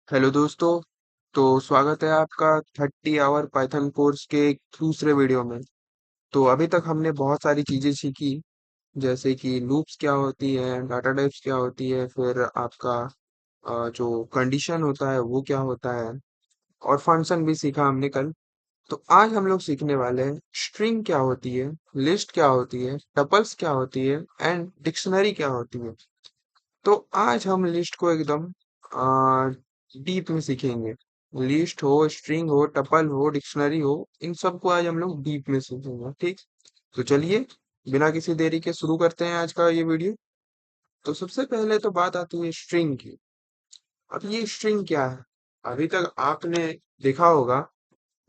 Hello दोस्तों। तो स्वागत है आपका 30 आवर पाइथन कोर्स के एक दूसरे वीडियो में। तो अभी तक हमने बहुत सारी चीजें सीखी, जैसे कि लूप्स क्या होती है, डाटा टाइप्स क्या होती है, फिर आपका जो कंडीशन होता है वो क्या होता है, और फंक्शन भी सीखा हमने कल। तो आज हम लोग सीखने वाले हैं स्ट्रिंग क्या होती है, लिस्ट क्या होती है, टपल्स क्या होती है, एंड डिक्शनरी क्या होती है। तो आज हम लिस्ट को एकदम डीप में सीखेंगे। लिस्ट हो, स्ट्रिंग हो, टपल हो, डिक्शनरी हो, इन सबको आज हम लोग डीप में सीखेंगे। ठीक, तो चलिए बिना किसी देरी के शुरू करते हैं आज का ये वीडियो। तो सबसे पहले तो बात आती है स्ट्रिंग की। अब ये स्ट्रिंग क्या है? अभी तक आपने देखा होगा,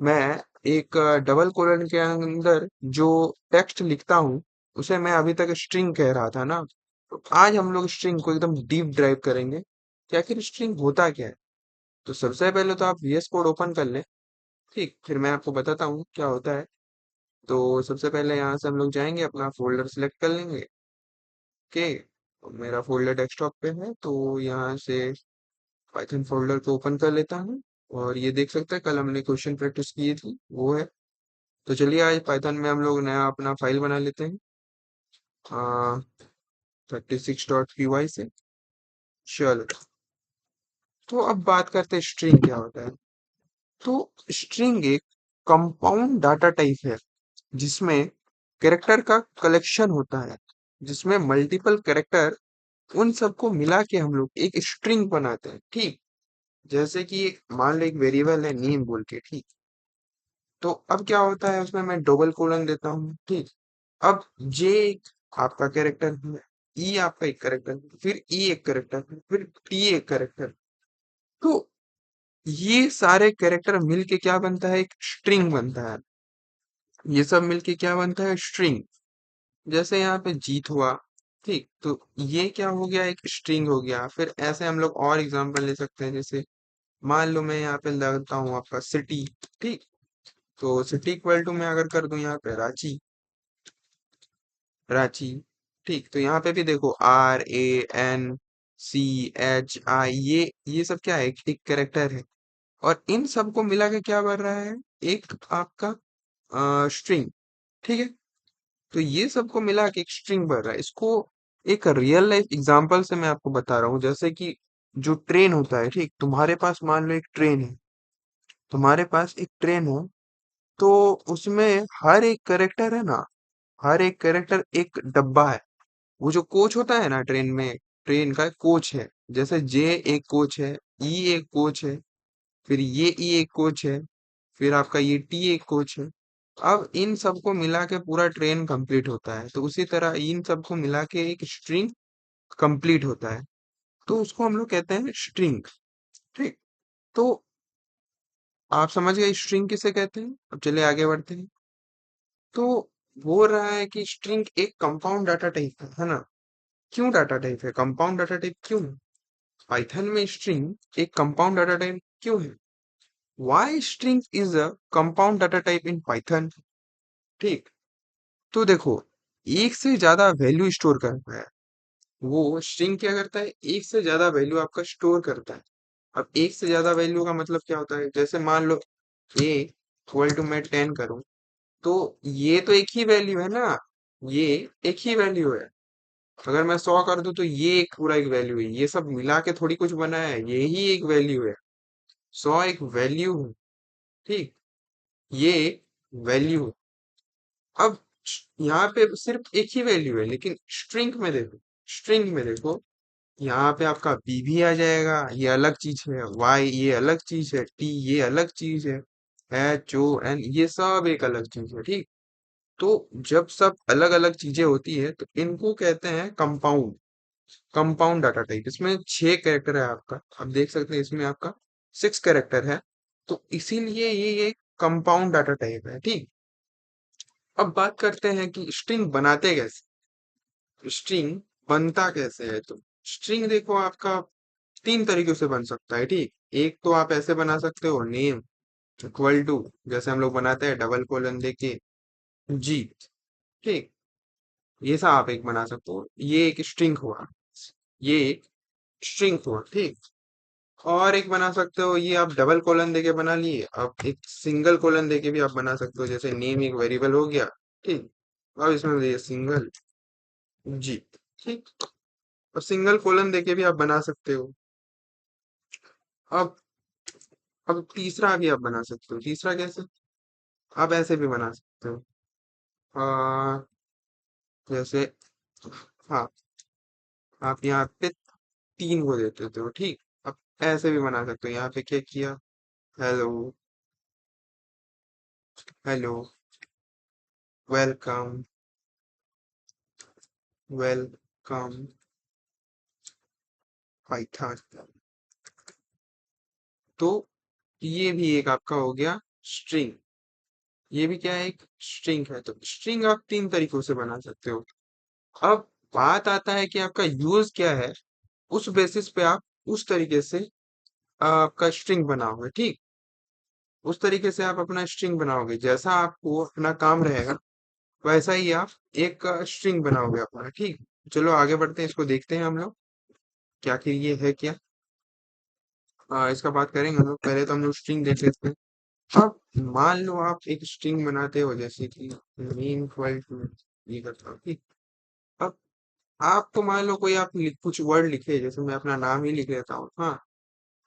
मैं एक डबल कोलन के अंदर जो टेक्स्ट लिखता हूँ उसे मैं अभी तक स्ट्रिंग कह रहा था ना। तो आज हम लोग स्ट्रिंग को एकदम डीप ड्राइव करेंगे कि आखिर स्ट्रिंग होता क्या है। तो सबसे पहले तो आप VS कोड ओपन कर लें। ठीक, फिर मैं आपको बताता हूँ क्या होता है। तो सबसे पहले यहाँ से हम लोग जाएंगे, अपना फोल्डर सिलेक्ट कर लेंगे। ओके, तो मेरा फोल्डर डेस्कटॉप पे है, तो यहाँ से पाइथन फोल्डर को ओपन कर लेता हूँ। और ये देख सकते हैं, कल हमने क्वेश्चन प्रैक्टिस की थी वो है। तो चलिए आज पाइथन में हम लोग नया अपना फाइल बना लेते हैं, 36.py से। चलो, तो अब बात करते हैं स्ट्रिंग क्या होता है। तो स्ट्रिंग एक कंपाउंड डाटा टाइप है जिसमें कैरेक्टर का कलेक्शन होता है, जिसमें मल्टीपल कैरेक्टर, उन सबको मिला के हम लोग एक स्ट्रिंग बनाते हैं। ठीक, जैसे कि मान लो एक वेरिएबल है नेम बोल के। ठीक, तो अब क्या होता है, उसमें मैं डबल कोलन देता हूँ। ठीक, अब जे एक आपका कैरेक्टर है, ई आपका एक कैरेक्टर है, फिर ई एक कैरेक्टर है, फिर टी एक कैरेक्टर। तो ये सारे कैरेक्टर मिलके क्या बनता है, एक स्ट्रिंग बनता है। ये सब मिलके क्या बनता है, स्ट्रिंग। जैसे यहाँ पे जीत हुआ। ठीक, तो ये क्या हो गया, एक स्ट्रिंग हो गया। फिर ऐसे हम लोग और एग्जांपल ले सकते हैं, जैसे मान लो मैं यहाँ पे लगाता हूँ आपका सिटी। ठीक, तो सिटी इक्वल टू मैं अगर कर दूं यहाँ पे रांची, रांची। ठीक, तो यहाँ पे भी देखो RANCHI, ये सब क्या है, एक कैरेक्टर है। और इन सबको मिला के क्या बन रहा है, एक आपका स्ट्रिंग। ठीक है, तो ये सबको मिला के एक स्ट्रिंग बन रहा है। इसको एक रियल लाइफ एग्जांपल से मैं आपको बता रहा हूँ। जैसे कि जो ट्रेन होता है, ठीक, तुम्हारे पास मान लो एक ट्रेन है, तुम्हारे पास एक ट्रेन है। तो उसमें हर एक कैरेक्टर है ना, हर एक कैरेक्टर एक डब्बा है। वो जो कोच होता है ना ट्रेन में, ट्रेन का कोच है। जैसे जे एक कोच है, ई एक कोच है, फिर ये ई एक कोच है, फिर आपका ये टी एक कोच है। अब इन सबको मिला के पूरा ट्रेन कंप्लीट होता है, तो उसी तरह इन सबको मिला के एक स्ट्रिंग कंप्लीट होता है। तो उसको हम लोग कहते हैं स्ट्रिंग। ठीक, तो आप समझ गए स्ट्रिंग किसे कहते हैं। अब चलिए आगे बढ़ते हैं। तो बोल रहा है कि स्ट्रिंग एक कंपाउंड डाटा टाइप है ना। क्यों डाटा टाइप है, कंपाउंड डाटा टाइप क्यों है पाइथन में स्ट्रिंग एक कंपाउंड डाटा टाइप क्यों है? Why string is a compound data type in Python. ठीक, तो देखो, एक से ज्यादा वैल्यू स्टोर करता है। वो स्ट्रिंग क्या करता है, एक से ज्यादा वैल्यू आपका स्टोर करता है। अब एक से ज्यादा वैल्यू का मतलब क्या होता है, जैसे मान लो ए इक्वल टू मैं 10 करूं, तो ये तो एक ही वैल्यू है ना, ये एक ही वैल्यू है। अगर मैं 100 कर दूं तो ये एक पूरा एक वैल्यू है, ये सब मिला के थोड़ी कुछ बना है, ये ही एक वैल्यू है। 100 एक वैल्यू है। ठीक, ये एक वैल्यू है। अब यहाँ पे सिर्फ एक ही वैल्यू है, लेकिन स्ट्रिंग में देखो, स्ट्रिंग में देखो, यहाँ पे आपका बी भी आ जाएगा, ये अलग चीज है, वाई ये अलग चीज है, टी ये अलग चीज है, HON ये सब एक अलग चीज है। ठीक, तो जब सब अलग अलग चीजें होती है तो इनको कहते हैं कंपाउंड, कंपाउंड डाटा टाइप। इसमें 6 कैरेक्टर है आपका, आप देख सकते हैं इसमें आपका 6 कैरेक्टर है। तो इसीलिए ये कंपाउंड डाटा टाइप है। ठीक, अब बात करते हैं कि स्ट्रिंग बनाते कैसे, स्ट्रिंग बनता कैसे है। तो स्ट्रिंग देखो आपका 3 तरीकों से बन सकता है। ठीक, एक तो आप ऐसे बना सकते हो, नेम इक्वल टू, जैसे हम लोग बनाते हैं डबल कोलन देके जी। ठीक, ये सा आप एक बना सकते हो, ये एक स्ट्रिंग हुआ, ये एक स्ट्रिंग हुआ। ठीक, और एक बना सकते हो, ये आप डबल कॉलन देके बना लिए, अब एक सिंगल कॉलन देके भी आप बना सकते हो, जैसे नेम एक वेरिएबल हो गया। ठीक। अब इसमें ये सिंगल जी। ठीक। और सिंगल कॉलन देके भी आप बना सकते हो। अब अब तीसरा भी आप बना सकते हो। तीसरा कैसे? आप ऐसे भी बना सकते हो। आ, जैसे, हाँ, आप यहाँ पे 3 को दे देते हो। ठीक। अब ऐसे भी बना सकते हो। यहाँ पे क्या किया? Hello, hello, welcome, welcome Python. तो ये भी एक आपका हो गया स्ट्रिंग। ये भी क्या है? एक स्ट्रिंग है। तो स्ट्रिंग आप 3 तरीकों से बना सकते हो। अब बात आता है कि आपका यूज क्या है, उस बेसिस पे आप उस तरीके से आपका स्ट्रिंग बनाओगे। ठीक। उस तरीके से आप अपना स्ट्रिंग बनाओगे, जैसा आपको अपना काम रहेगा वैसा ही आप एक स्ट्रिंग बनाओगे अपना। ठीक। चलो आगे बढ़ते हैं, इसको देखते हैं हम लोग क्या कि ये है क्या। इसका बात करेंगे हम लोग। पहले तो हम लोग स्ट्रिंग देख लेते हैं। अब मान लो आप एक स्ट्रिंग बनाते हो, जैसे कि मेन इक्वल टू, ये करता हूँ। ठीक। अब आपको मान लो कोई आप कुछ वर्ड लिखे, जैसे मैं अपना नाम ही लिख लेता हूँ। हाँ।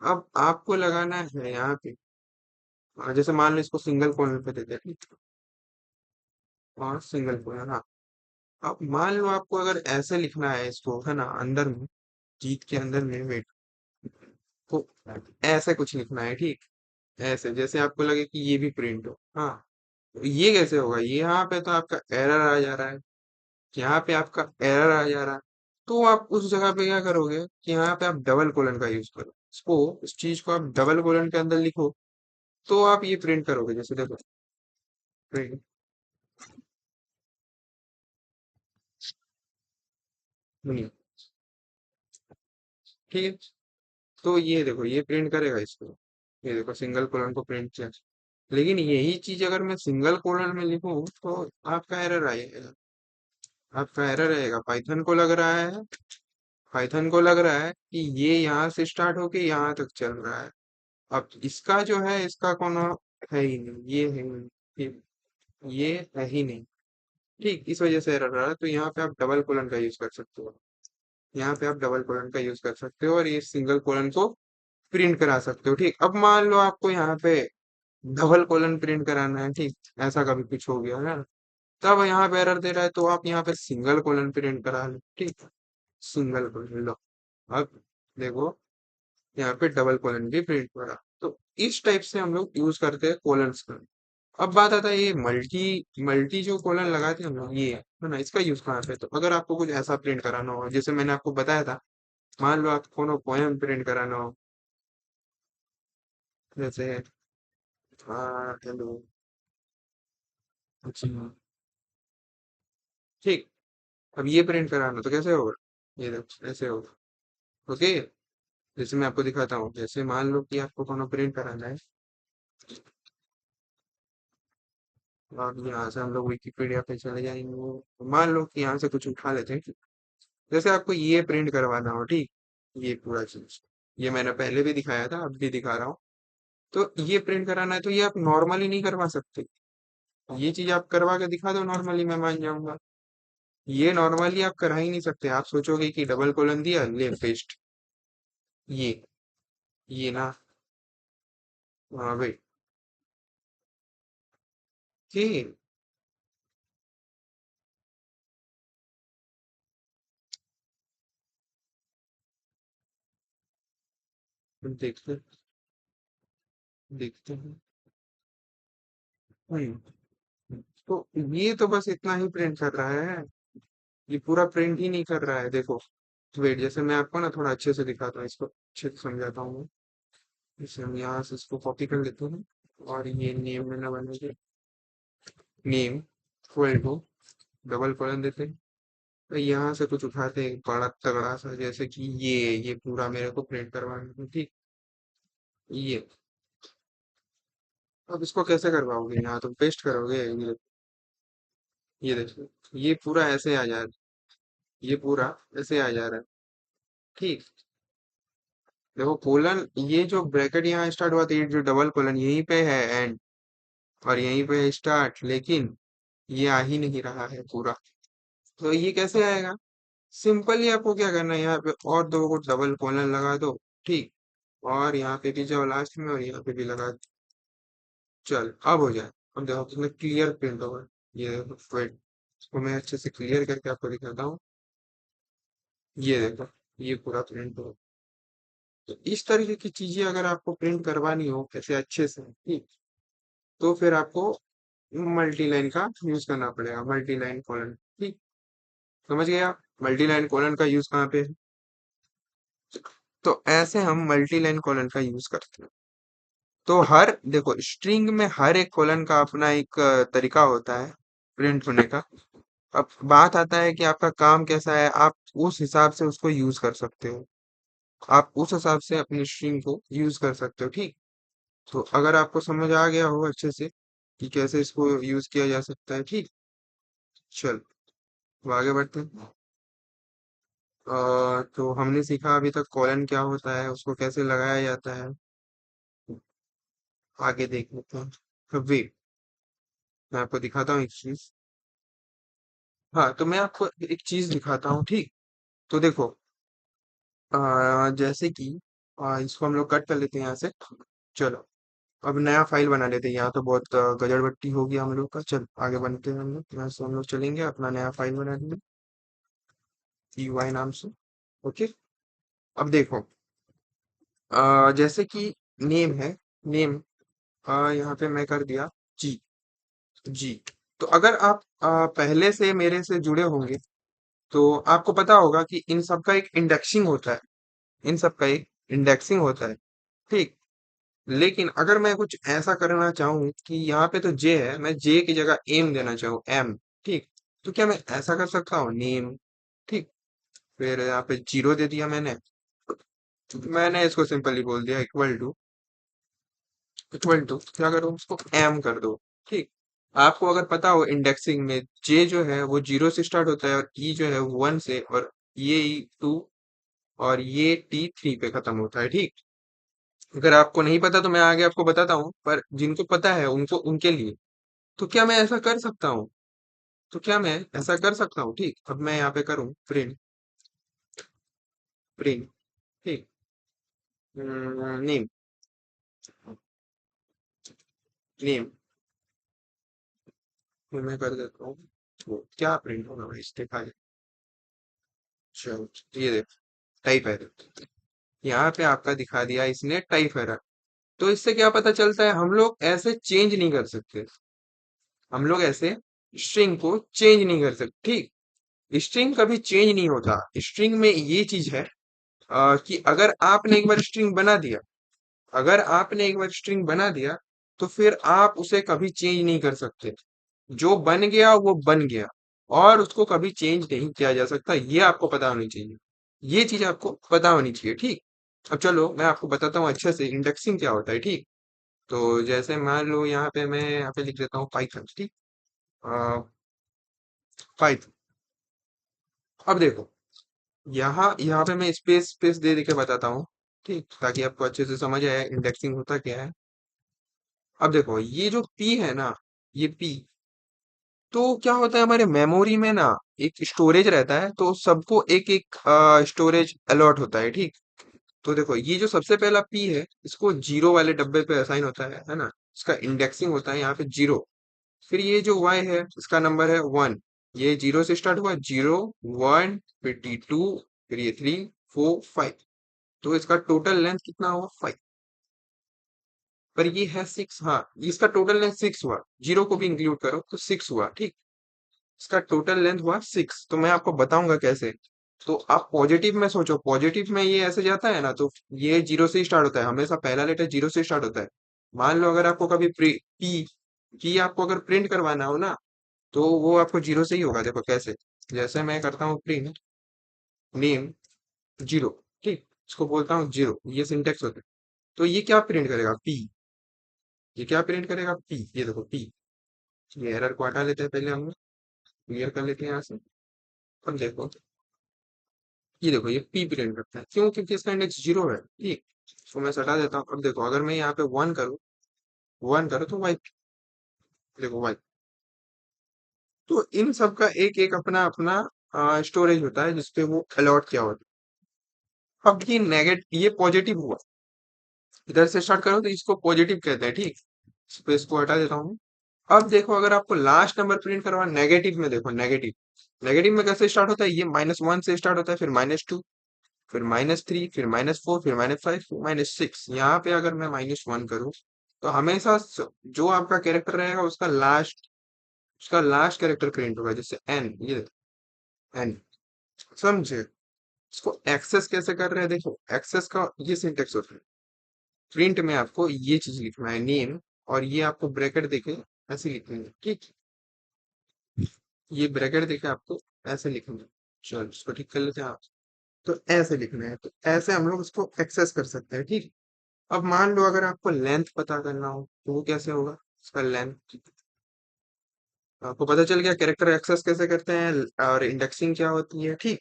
अब आपको लगाना है यहाँ पे, जैसे मान लो इसको सिंगल कोलन पे देते हैं। ठीक। और सिंगल कोलन, हाँ। अब मान लो आपको अगर ऐसे लिखना है इसको, है ना, अंदर में, जीत के अंदर में, वेट, तो ऐसे कुछ लिखना है। ठीक। ऐसे जैसे आपको लगे कि ये भी प्रिंट हो। हाँ। तो ये कैसे होगा? ये यहाँ पे तो आपका एरर आ जा रहा है, यहाँ पे आपका एरर आ जा रहा है। तो आप उस जगह पे क्या करोगे कि यहाँ पे आप डबल कोलन का यूज करो, इसको, इस चीज को आप डबल कोलन के अंदर लिखो। तो आप ये प्रिंट करोगे, जैसे देखो, प्रिंट। ठीक है। तो ये देखो, ये प्रिंट करेगा इसको। ये देखो, सिंगल कोलन को प्रिंट किया। लेकिन यही चीज अगर मैं सिंगल कोलन में लिखूं तो आपका एरर आएगा। आपका एरर आएगा। पाइथन को लग रहा है, पाइथन को लग रहा है कि ये यहाँ से स्टार्ट होके यहाँ तक चल रहा है। अब इसका जो है, इसका कोनो है ही नहीं, ये है ही नहीं। ठीक, ये है ही नहीं। ठीक। इस वजह से एरर आ रहा है। तो यहाँ पे आप डबल कोलन का यूज कर सकते हो। यहाँ पे आप डबल कोलन का यूज कर सकते हो और ये सिंगल कोलन को प्रिंट करा सकते हो। ठीक। अब मान लो आपको यहाँ पे डबल कोलन प्रिंट कराना है। ठीक। ऐसा कभी कुछ हो गया है, तब यहाँ पे एरर दे रहा है, तो आप यहाँ पे सिंगल कोलन प्रिंट करा लो। ठीक। सिंगल कोलन लो। अब देखो, यहाँ पे डबल कोलन भी प्रिंट करा। तो इस टाइप से हम लोग यूज करते हैं कोलन्स का। अब बात आता है ये मल्टी मल्टी जो कोलन लगाते हैं हम लोग, ये है ना, इसका यूज कहाँ पे? तो अगर आपको कुछ ऐसा प्रिंट कराना हो, जैसे मैंने आपको बताया था, मान लो आपको कोनो पोएम प्रिंट कराना हो, जैसे हेलो, जी, ठीक। अब ये प्रिंट कराना तो कैसे होगा? ये देखो ऐसे होगा। ओके। जैसे मैं आपको दिखाता हूँ, जैसे मान लो कि आपको कोनो प्रिंट कराना है, और यहाँ से हम लोग विकिपीडिया पे चले जाएंगे। मान लो कि यहाँ से कुछ उठा लेते हैं। जैसे आपको ये प्रिंट करवाना हो। ठीक। ये पूरा चीज, ये मैंने पहले भी दिखाया था, अब भी दिखा रहा हूँ। तो ये प्रिंट कराना है, तो ये आप नॉर्मली नहीं करवा सकते। ये चीज आप करवा के दिखा दो नॉर्मली, मैं मान जाऊंगा। ये नॉर्मली आप करा ही नहीं सकते। आप सोचोगे कि डबल कोलन दिया, ले पेस्ट, ये ना, हाँ भाई, ठीक। देखते देखते हैं। हम्म। तो ये तो बस इतना ही प्रिंट कर रहा है, ये पूरा प्रिंट ही नहीं कर रहा है। देखो, वेट, जैसे मैं आपको ना थोड़ा अच्छे से दिखाता हूँ, इसको अच्छे से समझाता हूँ मैं। जैसे हम यहाँ से इसको कॉपी कर लेते हैं, और ये नेम में ना बनेगा, name equal to, double colon देते हैं। तो यहाँ से कुछ उठाते हैं बड़ा तगड़ा सा, जैसे कि ये पूरा मेरे को प्रिंट करवाना है। ठीक। ये, अब इसको कैसे करवाओगे? यहाँ तुम पेस्ट करोगे, ये देखो, ये पूरा ऐसे आ जा रहा है, ये पूरा ऐसे आ जा रहा है। ठीक। देखो कोलन, ये जो ब्रैकेट यहाँ स्टार्ट हुआ था, ये जो डबल कोलन यहीं पे है एंड, और यहीं पे स्टार्ट, लेकिन ये आ ही नहीं रहा है पूरा। तो ये कैसे आएगा? सिंपली आपको क्या करना है, यहाँ पे और दो को डबल कॉलन लगा दो, ठीक। और यहाँ पे भी जाओ लास्ट में, और यहाँ पे भी लगा दो। चल अब हो जाए। अब देखो कितना क्लियर प्रिंट होगा। ये देखो वेट, इसको मैं अच्छे से क्लियर करके आपको दिखाता हूँ। ये देखो, ये पूरा प्रिंट होगा। तो इस तरीके की चीजें अगर आपको प्रिंट करवानी हो ऐसे अच्छे से, ठीक, तो फिर आपको मल्टी लाइन का यूज करना पड़ेगा, मल्टी लाइन कॉलन, ठीक। समझ गए आप मल्टी लाइन कॉलन का यूज कहाँ पे है? तो ऐसे हम मल्टी लाइन कॉलन का यूज करते हैं। तो हर देखो स्ट्रिंग में हर एक कॉलन का अपना एक तरीका होता है प्रिंट होने का। अब बात आता है कि आपका काम कैसा है, आप उस हिसाब से उसको यूज कर सकते हो। आप उस हिसाब से अपनी स्ट्रिंग को यूज कर सकते हो, ठीक। तो अगर आपको समझ आ गया हो अच्छे से कि कैसे इसको यूज किया जा सकता है, ठीक। चल अब आगे बढ़ते हैं। तो हमने सीखा अभी तक कॉलन क्या होता है, उसको कैसे लगाया जाता है। आगे देख लेते हैं। तो वेट, मैं आपको दिखाता हूँ एक चीज। हाँ, तो मैं आपको एक चीज दिखाता हूँ, ठीक। तो देखो, जैसे कि इसको हम लोग कट कर लेते हैं यहाँ से। चलो अब नया फाइल बना लेते हैं। यहाँ तो बहुत गजड़बट्टी हो गया हम लोग का। चल आगे बनते हैं हम लोग, यहाँ से हम लोग चलेंगे अपना नया फाइल बना लेंगे TY नाम से। ओके। अब देखो, जैसे कि नेम है, नेम यहाँ पे मैं कर दिया जी। जी। तो अगर आप पहले से मेरे से जुड़े होंगे तो आपको पता होगा कि इन सब का एक इंडेक्सिंग होता है, इन सब का एक इंडेक्सिंग होता है, ठीक। लेकिन अगर मैं कुछ ऐसा करना चाहूँ कि यहाँ पे तो जे है, मैं जे की जगह एम देना चाहूँ, एम, ठीक। तो क्या मैं ऐसा कर सकता हूँ, नेम, ठीक। फिर यहाँ पे जीरो दे दिया मैंने। मैंने इसको सिंपली बोल दिया इक्वल टू, इक्वल टू क्या करो, उसको एम कर दो, ठीक। आपको अगर पता हो इंडेक्सिंग में जे जो है वो जीरो से स्टार्ट होता है, और ई जो है वन से, और ये ई टू, और ये टी थ्री पे खत्म होता है, ठीक। अगर आपको नहीं पता तो मैं आगे आपको बताता हूँ, पर जिनको पता है उनको, उनके लिए। तो क्या मैं ऐसा कर सकता हूँ? तो क्या मैं ऐसा कर सकता हूँ, ठीक। अब मैं यहाँ पे करूँ प्रिंट, प्रिंट, ठीक, नेम, नेम, मैं कर देता हूँ। तो क्या प्रिंट होगा भाई, इस देखा जाए। चलो, ये देखो, टाइप एरर। यहाँ पे आपका दिखा दिया इसने टाइप एरर। तो इससे क्या पता चलता है, हम लोग ऐसे चेंज नहीं कर सकते। हम लोग ऐसे स्ट्रिंग को चेंज नहीं कर सकते, ठीक। स्ट्रिंग कभी चेंज नहीं होता। स्ट्रिंग में ये चीज है कि अगर आपने एक बार स्ट्रिंग बना दिया, अगर आपने एक बार स्ट्रिंग बना दिया, तो फिर आप उसे कभी चेंज नहीं कर सकते। जो बन गया वो बन गया, और उसको कभी चेंज नहीं किया जा सकता। ये आपको पता होनी चाहिए, ये चीज आपको पता होनी चाहिए, ठीक। अब चलो मैं आपको बताता हूँ अच्छे से इंडेक्सिंग क्या होता है, ठीक। तो जैसे मान लो यहाँ पे मैं यहाँ पे लिख देता हूँ पाइथन, ठीक। पाइथन। अब देखो, यहाँ यहाँ पे मैं स्पेस स्पेस दे दे के बताता हूँ, ठीक, ताकि आपको अच्छे से समझ आए इंडेक्सिंग होता क्या है। अब देखो ये जो पी है ना, ये पी, तो क्या होता है हमारे मेमोरी में ना, एक स्टोरेज रहता है, तो सबको एक एक स्टोरेज अलॉट होता है, ठीक। तो देखो ये जो सबसे पहला पी है, इसको जीरो वाले डब्बे पे असाइन होता है ना। इसका इंडेक्सिंग होता है यहाँ पे जीरो। फिर ये जो वाई है, इसका नंबर है वन। ये जीरो से स्टार्ट हुआ, जीरो, वन, फिर टी टू, फिर ये थ्री, फोर, फाइव। तो इसका टोटल लेंथ कितना हुआ, फाइव। पर ये है सिक्स, हाँ। इसका टोटल लेंथ सिक्स हुआ, जीरो को भी इंक्लूड करो तो सिक्स हुआ, ठीक। इसका टोटल लेंथ हुआ सिक्स। तो मैं आपको बताऊंगा कैसे। तो आप पॉजिटिव में सोचो, पॉजिटिव में ये ऐसे जाता है ना, तो ये जीरो से ही स्टार्ट होता है, हमेशा पहला लेटर जीरो से स्टार्ट होता है। मान लो अगर आपको कभी पी की आपको अगर प्रिंट करवाना हो ना, तो वो आपको जीरो से ही होगा। देखो कैसे, जैसे मैं करता हूँ प्रिंट नेम जीरो, ठीक, इसको बोलता हूँ जीरो, ये सिंटेक्स होता है। तो ये क्या प्रिंट करेगा, पी। ये क्या प्रिंट करेगा, पी। ये देखो पी। ये एरर को हटा लेते हैं, पहले हम क्लियर कर लेते हैं यहाँ से। अब देखो ये देखो ये पी प्रिंट करता है, क्यों? क्योंकि इसका इंडेक्स जीरो है, ठीक। तो मैं हटा देता हूँ। अब देखो अगर मैं यहाँ पे वन करूँ तो वाई, देखो वाई। तो इन सब का एक एक अपना अपना स्टोरेज होता है जिसपे वो अलॉट किया होता है। अब ये पॉजिटिव हुआ, इधर से स्टार्ट करो तो इसको पॉजिटिव कहते हैं, ठीक। इसको हटा देता हूँ। अब देखो अगर आपको लास्ट नंबर प्रिंट करवा नेगेटिव में, देखो नेगेटिव, नेगेटिव में कैसे स्टार्ट होता है? ये -1 से स्टार्ट होता है, फिर -2, फिर -3, फिर -4, फिर -5, फिर -6। यहाँ पे अगर मैं -1 करूँ तो हमेशा जो आपका कैरेक्टर रहेगा उसका लास्ट कैरेक्टर प्रिंट होगा, जैसे एन, ये एन, समझे? इसको एक्सेस कैसे कर रहे हैं? देखो एक्सेस का ये सिंटेक्स होता है। प्रिंट में आपको ये चीज लिखना है, नेम, और ये आपको ब्रैकेट देके ऐसे लिखना है, ठीक। ये ब्रैकेट देके आपको ऐसे लिखना है। चलो इसको ठीक कर लेते हैं आप। तो ऐसे लिखना है, तो ऐसे हम लोग इसको एक्सेस कर सकते हैं, ठीक। अब मान लो अगर आपको लेंथ पता करना हो तो वो कैसे होगा? इसका लेंथ आपको पता चल गया, कैरेक्टर एक्सेस कैसे करते हैं और इंडेक्सिंग क्या होती है, ठीक।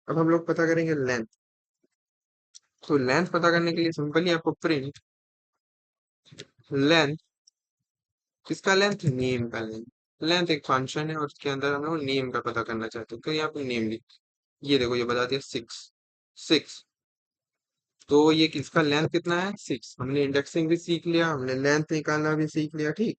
अब हम लोग पता करेंगे लेंथ। तो लेंथ पता करने के लिए सिंपली आपको प्रिंट लेंथ, किसका लेंथ? नेम का लेंथ। लेंथ एक फंक्शन है और उसके अंदर हम लोग नेम का पता करना चाहते हैं, तो यहाँ पे नेम लिख, ये देखो ये बता दिया 6। तो ये किसका लेंथ कितना है? 6। हमने इंडेक्सिंग भी सीख लिया, हमने लेंथ निकालना भी सीख लिया, ठीक।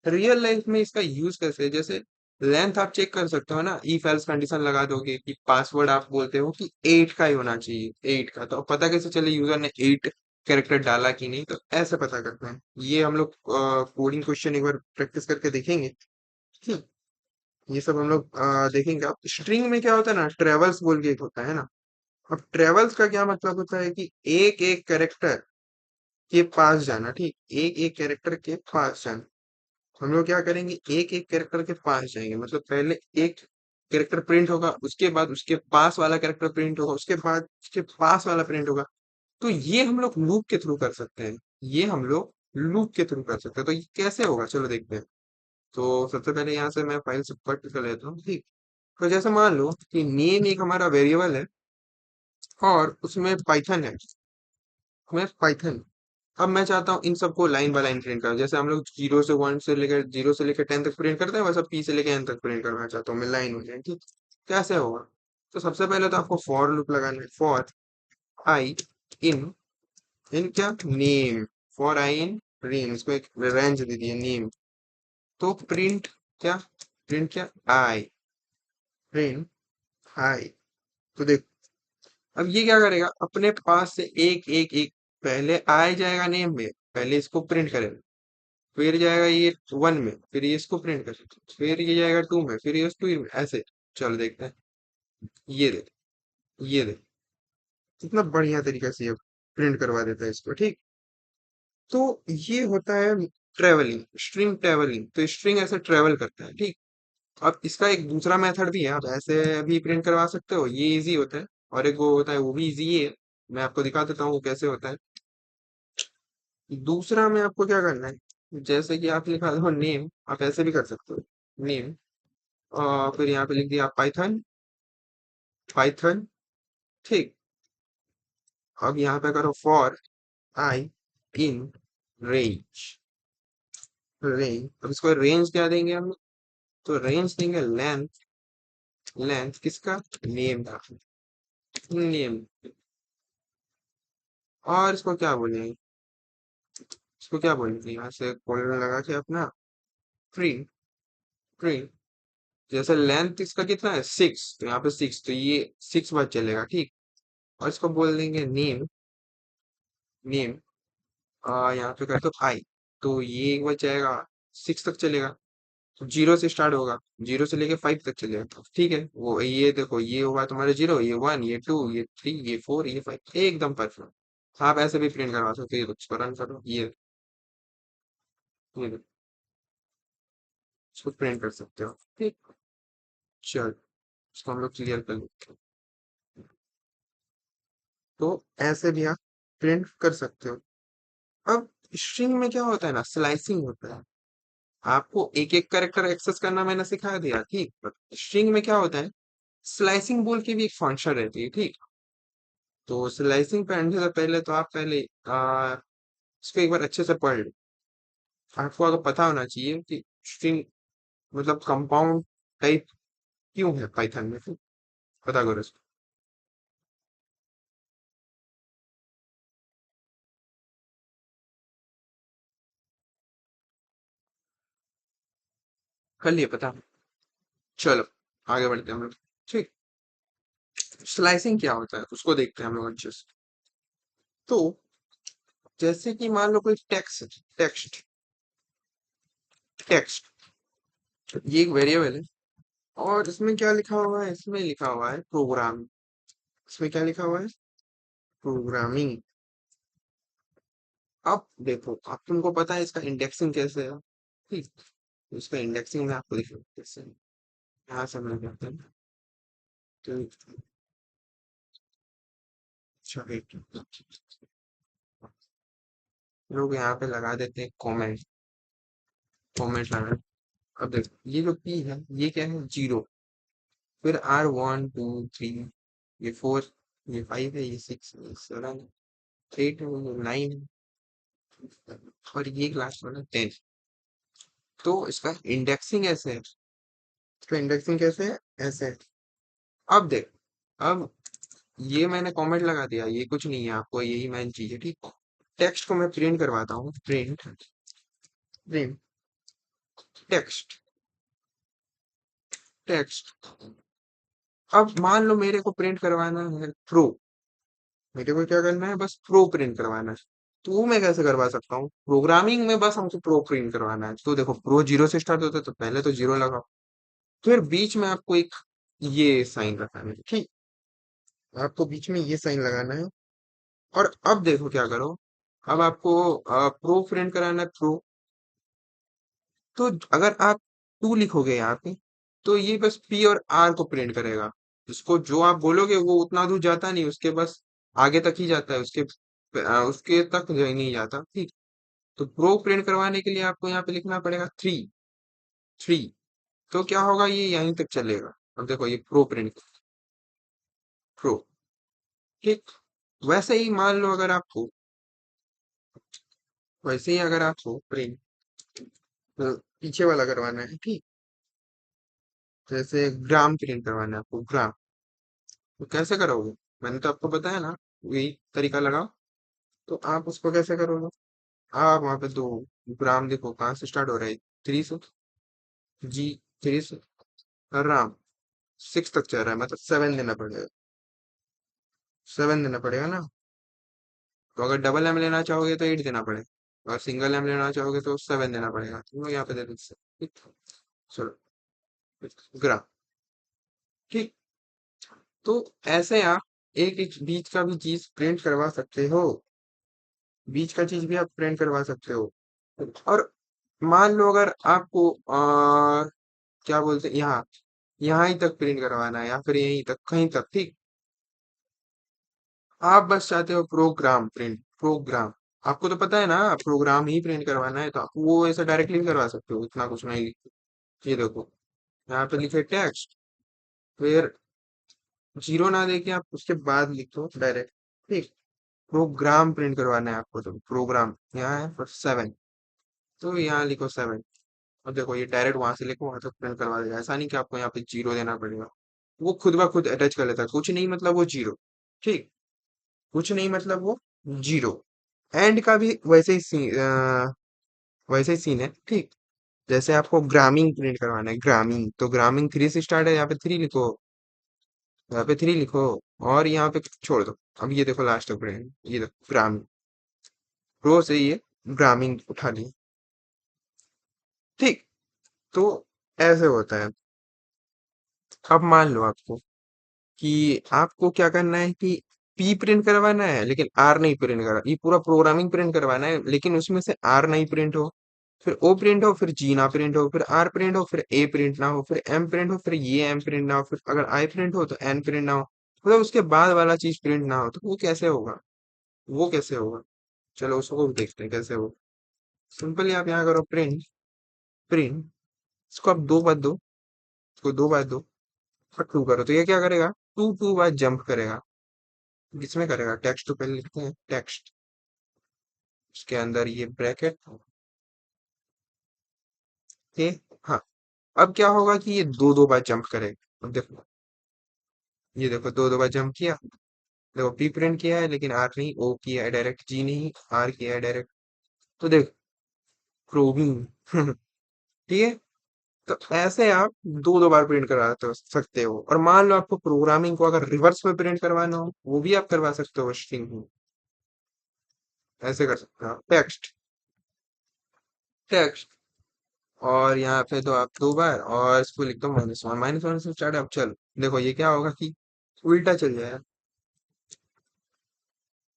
रियल लाइफ में इसका यूज कैसे है? जैसे लेंथ आप चेक कर सकते हो ना, इफ एल्स कंडीशन लगा दोगे कि पासवर्ड आप बोलते हो कि 8 का ही होना चाहिए, 8 का, तो पता कैसे चले यूजर ने 8 कैरेक्टर डाला कि नहीं? तो ऐसे पता करते हैं। ये हम लोग कोडिंग क्वेश्चन एक बार प्रैक्टिस करके देखेंगे, ठीक। ये सब हम लोग देखेंगे। अब स्ट्रिंग में क्या होता है ना, ट्रेवल्स बोल के एक होता है ना। अब ट्रेवल्स का क्या मतलब होता है कि एक एक कैरेक्टर के पास जाना, ठीक। एक एक कैरेक्टर के पास जाना। हम लोग क्या करेंगे, एक एक कैरेक्टर के पास जाएंगे, मतलब पहले एक कैरेक्टर प्रिंट होगा, उसके बाद उसके पास वाला कैरेक्टर प्रिंट होगा, उसके बाद उसके पास वाला प्रिंट होगा। तो ये हम लोग लूप के थ्रू कर सकते हैं। ये हम लोग लूप के थ्रू कर सकते हैं। तो ये कैसे होगा, चलो देखते हैं। तो सबसे पहले यहाँ से मैं फाइल से कट कर लेता हूँ, ठीक। तो जैसे मान लो कि नेम एक हमारा वेरिएबल है और उसमें पाइथन है, मैं पाइथन। अब मैं चाहता हूँ इन सबको लाइन बाय लाइन प्रिंट करो, जैसे हम लोग 0 से 10 तक प्रिंट करते हैं, वैसा पी से लेकर एन तक प्रिंट करना चाहता हूँ मैं, लाइन हो जाए, ठीक। कैसे होगा? तो सबसे पहले तो आपको फॉर लूप लगाना है। फॉर आई इन, इन क्या? Name. For i in name, इसको एक रेंज दे दिए नेम। तो प्रिंट क्या? प्रिंट क्या? आई, प्रिंट आई। तो देख, अब ये क्या करेगा, अपने पास से एक एक एक, पहले आए जाएगा नेम में, पहले इसको प्रिंट करेगा, फिर जाएगा ये 1 में, फिर ये इसको प्रिंट करेगा, फिर ये जाएगा 2 में, फिर ये 2 में, ऐसे। चलो देखते हैं। ये देख, ये देख, कितना बढ़िया तरीका से ये प्रिंट करवा देता है इसको, ठीक। तो ये होता है ट्रेवलिंग, स्ट्रिंग ट्रेवलिंग। तो स्ट्रिंग ऐसे ट्रेवल करता है, ठीक। अब इसका एक दूसरा मेथड भी है, आप ऐसे भी प्रिंट करवा सकते हो, ये इजी होता है। और एक वो होता है, वो भी इजी है। मैं आपको दिखा देता हूँ वो कैसे होता है। दूसरा में आपको क्या करना है, जैसे कि आप लिखा दो नेम, आप ऐसे भी कर सकते हो, नेम, और फिर यहाँ पे लिख दिया पाइथन, पाइथन, ठीक। अब यहाँ पे करो for i in range, range. अब इसको रेंज क्या देंगे हम? तो रेंज देंगे लेंथ, लेंथ किसका? नेम का, नेम। और इसको क्या बोलेंगे, इसको क्या बोलेंगे, यहाँ से कोलन लगा के अपना प्रिंट, प्रिंट। जैसे लेंथ इसका कितना है? 6, तो यहाँ पे 6, तो ये 6 बार चलेगा, ठीक। और इसको बोल देंगे नेम, नेम, यहाँ पे कर दो आई, तो ये एक बार जाएगा, 6 तक चलेगा। तो 0 से स्टार्ट होगा, 0 से लेके 5 तक चलेगा, तो ठीक है। वो ये देखो, ये होगा तुम्हारे 0, ये 1, ये 2, ये 3, ये 4, ये 5, एकदम परफेक्ट। आप ऐसे भी प्रिंट करवा सकते हो। ये इसको रन करो, ये देखो, इसको प्रिंट कर सकते हो, ठीक। चल, इसको हम लोग क्लियर कर लेते हैं। तो ऐसे भी आप प्रिंट कर सकते हो। अब स्ट्रिंग में क्या होता है ना, स्लाइसिंग होता है। आपको एक एक कैरेक्टर एक्सेस करना मैंने सिखा दिया, ठीक। स्ट्रिंग में क्या होता है, स्लाइसिंग बोल के भी एक फंक्शन रहती है, ठीक। तो स्लाइसिंग पढ़ने से पहले तो आप पहले इसको एक बार अच्छे से पढ़ लो। आपको अगर पता होना चाहिए कि स्ट्रिंग मतलब कंपाउंड टाइप क्यों है पाइथन में, तो पता करो इसको। कर लिए पता। चलो आगे बढ़ते हैं हम लोग। ठीक। स्लाइसिंग क्या होता है उसको देखते हैं हम लोग अच्छे से। तो जैसे कि मान लो कोई टेक्स्ट टेक्स्ट टेक्स्ट ये एक वेरिएबल है, और इसमें क्या लिखा हुआ है, इसमें लिखा हुआ है प्रोग्राम। इसमें क्या लिखा हुआ है, प्रोग्रामिंग। अब देखो, अब तुमको पता है इसका इंडेक्सिंग कैसे है। ठीक। तो इसका इंडेक्सिंग में आपको देखो कैसे है। यहाँ से हम लोग करते हैं। तो अच्छा, लोग यहाँ पे लगा देते हैं कॉमेंट। कॉमेंट लगा। अब देखो ये जो पी है ये क्या है, जीरो। फिर आर 1 2 3, ये 4, ये 5 है, ये 6, ये 7, 8 है, ये 9 है, और ये क्लास वाला 10। तो इसका इंडेक्सिंग ऐसे है। इसका इंडेक्सिंग कैसे है, ऐसे है। अब देख, अब ये मैंने कमेंट लगा दिया, ये कुछ नहीं है, आपको यही मेन चीज है। ठीक। टेक्स्ट को मैं प्रिंट करवाता हूँ, प्रिंट प्रिंट टेक्स्ट टेक्स्ट। अब मान लो मेरे को प्रिंट करवाना है प्रो। मेरे को क्या करना है, बस प्रो प्रिंट करवाना है। तो वो मैं कैसे करवा सकता हूँ, प्रोग्रामिंग में बस हमको प्रो प्रिंट करवाना है। तो देखो प्रो जीरो से स्टार्ट होता है, तो पहले तो जीरो लगाओ। फिर बीच में आपको एक ये साइन लगाना है। ठीक। आपको बीच में ये साइन लगाना है। और अब देखो क्या करो। अब आपको प्रो प्रिंट कराना है, प्रो। तो अगर आप टू लिखोगे यहाँ पे, तो ये बस पी और आर को प्रिंट करेगा। उसको जो आप बोलोगे वो उतना दूर जाता नहीं, उसके बस आगे तक ही जाता है, उसके तक जो नहीं जाता। ठीक। तो प्रो प्रिंट करवाने के लिए आपको यहाँ पे लिखना पड़ेगा 3 3। तो क्या होगा, ये यहीं तक चलेगा। अब देखो ये प्रो प्रिंट, प्रो। ठीक। वैसे ही मान लो अगर आपको, वैसे ही अगर आपको प्रिंट पीछे वाला करवाना है। ठीक। जैसे ग्राम प्रिंट करवाना है आपको, ग्राम। तो कैसे करोगे, मैंने तो आपको बताया ना, यही तरीका लगाओ। तो आप उसको कैसे करोगे, आप वहां पे दो ग्राम देखो कहाँ से स्टार्ट हो रहा है, 3 से। जी, 3 से। राम 6 तक चल रहा है, मतलब 7 देना पड़ेगा। 7 देना पड़ेगा ना। तो अगर डबल एम लेना चाहोगे तो 8 देना पड़ेगा, और सिंगल एम लेना चाहोगे तो 7 देना पड़ेगा। तुम लोग यहाँ पे दे दो। ठीक। चलो, ग्राम। ठीक। तो ऐसे आप एक एक बीच का भी चीज प्रिंट करवा सकते हो। बीच का चीज भी आप प्रिंट करवा सकते हो। और मान लो अगर आपको क्या बोलते हैं, यहाँ यहाँ ही तक प्रिंट करवाना है, या फिर यहीं तक कहीं तक। ठीक। आप बस चाहते हो प्रोग्राम प्रिंट, प्रोग्राम। आपको तो पता है ना, प्रोग्राम ही प्रिंट करवाना है, तो आप वो ऐसे डायरेक्टली भी करवा सकते हो, इतना कुछ नहीं लिखते। ये देखो यहाँ पे लिखे टेक्स्ट, फिर जीरो ना देके आप उसके बाद लिखो डायरेक्ट। ठीक। प्रोग्राम प्रिंट करवाना है आपको, तो प्रोग्राम यहाँ है पर 7। तो यहाँ लिखो 7। और देखो ये डायरेक्ट वहां से लिखो, वहां तक प्रिंट करवा देगा। ऐसा नहीं कि आपको यहाँ पे जीरो देना पड़ेगा। वो खुद ब खुद अटैच कर लेता है, कुछ नहीं मतलब वो जीरो। ठीक। कुछ नहीं मतलब वो जीरो। एंड का भी वैसे ही सीन है। ठीक। जैसे आपको ग्रामिंग प्रिंट करवाना है, ग्रामिंग, तो ग्रामिंग 3 से स्टार्ट है, यहाँ पे 3 लिखो। यहाँ पे 3 लिखो, और यहाँ पे छोड़ दो। अब ये देखो लास्ट तक प्रिंट, ये देखो ग्रामिंग। रो से ये ग्रामिंग उठा ली। ठीक। तो ऐसे होता है। अब मान लो आपको कि आपको क्या करना है कि पी प्रिंट करवाना है लेकिन आर नहीं प्रिंट करा, ये पूरा प्रोग्रामिंग प्रिंट करवाना है लेकिन उसमें से आर नहीं प्रिंट हो। फिर ओ प्रिंट हो, फिर जी ना प्रिंट हो, फिर आर प्रिंट हो, फिर ए प्रिंट ना हो, फिर एम प्रिंट हो, फिर ये एम प्रिंट ना हो, फिर अगर आई प्रिंट हो तो एन प्रिंट ना हो। मतलब उसके बाद वाला चीज प्रिंट ना हो, तो वो कैसे होगा, वो कैसे होगा। चलो उसको भी देखते हैं कैसे होगा। सिंपली आप यहाँ करो प्रिंट, प्रिंट। इसको आप दो बार दो, इसको दो बार दो, और टू करो, तो ये क्या करेगा, टू टू बार जंप करेगा। किसमें करेगा? टेक्स्ट तो पहले लिखते हैं, टेक्स्ट, उसके अंदर ये ब्रैकेट। ओके। हाँ। अब क्या होगा कि ये दो दो बार जंप करेगा। अब देखो, ये देखो दो दो बार जंप किया। देखो पी प्रिंट किया है लेकिन आर नहीं, ओ किया है डायरेक्ट, जी नहीं, आर किया है डायरेक्ट। तो देख, प्रोबिंग। ठीक है। तो ऐसे आप दो दो बार प्रिंट करा सकते हो। और मान लो आपको प्रोग्रामिंग को अगर रिवर्स में प्रिंट करवाना हो, वो भी आप करवा सकते हो स्ट्रिंग में। ऐसे कर सकते हो टेक्स्ट, टेक्स्ट। और यहाँ पे तो आप दो बार, और इसको लिख दो -1, -1 से स्टार्ट। अब चल देखो ये क्या होगा कि उल्टा चल जाएगा।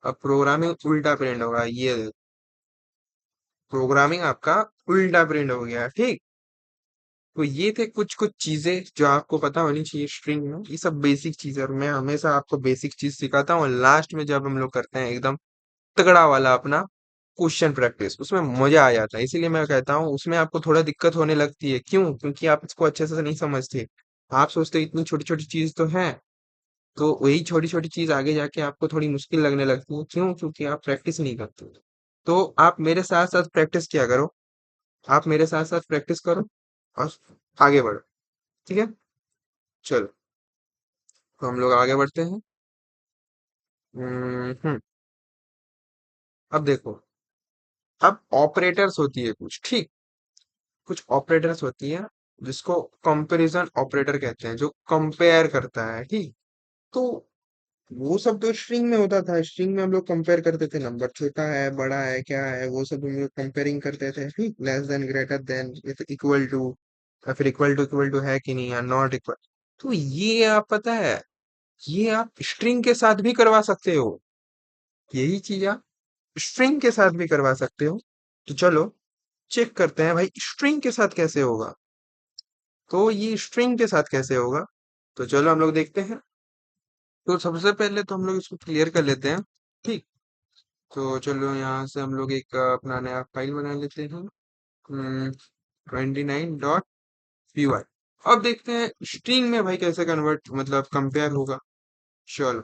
अब प्रोग्रामिंग उल्टा प्रिंट होगा, ये देखो, प्रोग्रामिंग आपका उल्टा प्रिंट हो गया। ठीक। तो ये थे कुछ कुछ चीजें जो आपको पता होनी चाहिए स्ट्रिंग में। ये सब बेसिक चीजें, और मैं हमेशा आपको बेसिक चीज सिखाता हूँ। और लास्ट में जब हम लोग करते हैं एकदम तगड़ा वाला अपना क्वेश्चन प्रैक्टिस, उसमें मजा आ जाता है। इसीलिए मैं कहता हूँ उसमें आपको थोड़ा दिक्कत होने लगती है। क्यों? क्योंकि आप इसको अच्छे से नहीं समझते। आप सोचते इतनी छोटी छोटी चीज तो है, तो वही छोटी छोटी चीज आगे जाके आपको थोड़ी मुश्किल लगने लगती है। क्यों? क्योंकि आप प्रैक्टिस नहीं करते। तो आप मेरे साथ साथ प्रैक्टिस किया करो। आप मेरे साथ साथ प्रैक्टिस करो और आगे बढ़ो। ठीक है। चलो, तो हम लोग आगे बढ़ते हैं। हम्म। अब देखो, अब ऑपरेटर्स होती है कुछ, ठीक। कुछ ऑपरेटर्स होती है जिसको कंपैरिजन ऑपरेटर कहते हैं, जो कंपेयर करता है। ठीक। तो वो सब तो स्ट्रिंग में होता था। स्ट्रिंग में हम लोग कंपेयर करते थे, नंबर छोटा है बड़ा है क्या है, वो सब हम लोग कंपेयरिंग करते थे। ठीक, less than, greater than, equal to, या फिर इक्वल टू है कि नहीं, या नॉट इक्वल। तो ये आप पता है, ये आप स्ट्रिंग के साथ भी करवा सकते हो। यही चीज आप स्ट्रिंग के साथ भी करवा सकते हो। तो चलो चेक करते हैं भाई स्ट्रिंग के साथ कैसे होगा। तो ये स्ट्रिंग के साथ कैसे होगा, तो चलो हम लोग देखते हैं। तो सबसे पहले तो हम लोग इसको क्लियर कर लेते हैं। ठीक। तो चलो यहाँ से हम लोग एक अपना नया फाइल बना लेते हैं। 29.py। अब देखते हैं स्ट्रिंग में भाई कैसे कन्वर्ट, मतलब कंपेयर होगा। चलो,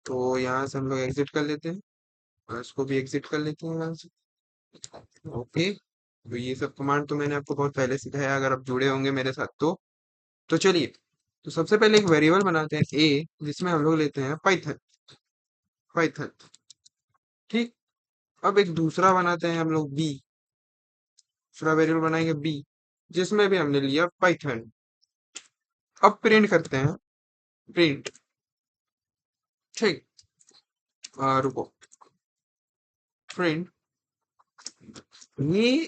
तो यहाँ से हम लोग एग्जिट कर लेते हैं, और इसको भी एग्जिट कर लेते हैं यहाँ से। ओके। तो ये सब कमांड तो मैंने आपको बहुत पहले सिखाया, अगर आप जुड़े होंगे मेरे साथ तो चलिए। तो सबसे पहले एक वेरिएबल बनाते हैं ए, जिसमें हम लोग लेते हैं पाइथन, पाइथन। ठीक। अब एक दूसरा बनाते हैं हम लोग बी, दूसरा वेरिएबल बनाएंगे बी, जिसमें भी हमने लिया पाइथन। अब प्रिंट करते हैं, प्रिंट। ठीक। रुको, प्रिंट ये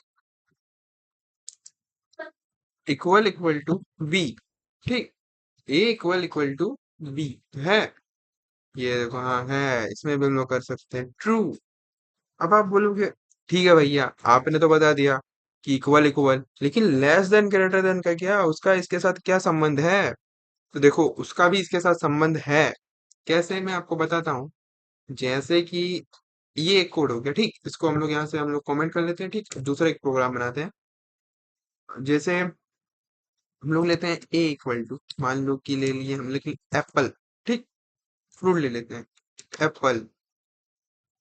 इक्वल इक्वल टू बी। ठीक। A equal equal to B है। ये देखो, हाँ है, इसमें भी हम लोग कर सकते हैं ट्रू। अब आप बोलोगे ठीक है भैया, आपने तो बता दिया कि इक्वल इक्वल, लेकिन लेस देन ग्रेटर देन का क्या, उसका इसके साथ क्या संबंध है? तो देखो उसका भी इसके साथ संबंध है। कैसे, मैं आपको बताता हूँ। जैसे कि ये एक कोड हो गया, ठीक। इसको हम लोग यहाँ से हम लोग कमेंट कर लेते हैं। ठीक, दूसरा एक प्रोग्राम बनाते हैं। जैसे हम लोग लेते हैं ए इक्वल टू, मान लो कि ले लिए हम, लेकिन एप्पल। ठीक, फ्रूट ले लेते हैं, एप्पल।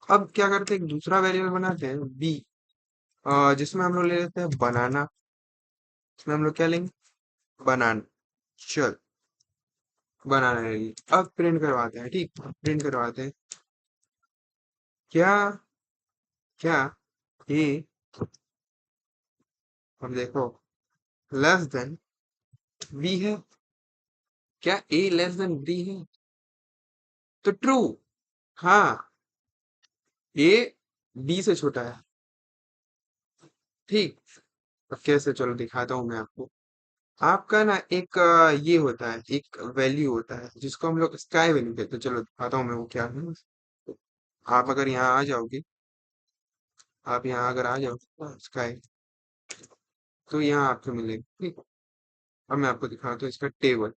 अब क्या करते हैं, एक दूसरा वेरिएबल बनाते हैं बी, जिसमें हम लोग ले लेते हैं बनाना। इसमें हम लोग क्या लेंगे, बनाना। चल, बनाना ले लिए। अब प्रिंट करवाते हैं। ठीक, प्रिंट करवाते हैं। क्या, क्या ए, अब देखो, लेस देन बी है। क्या ए लेस देन बी है? तो ट्रू। हाँ, ए बी से छोटा है। ठीक। अब कैसे, चलो दिखाता हूँ मैं आपको। आपका ना एक ये होता है, एक वैल्यू होता है जिसको हम लोग स्काई वैल्यू कहते हैं। चलो दिखाता हूँ मैं वो क्या है। आप अगर यहाँ आ जाओगे, आप यहाँ अगर आ जाओगे स्काई, तो यहाँ आपको मिलेगा। ठीक। अब मैं आपको दिखाता हूँ इसका टेबल।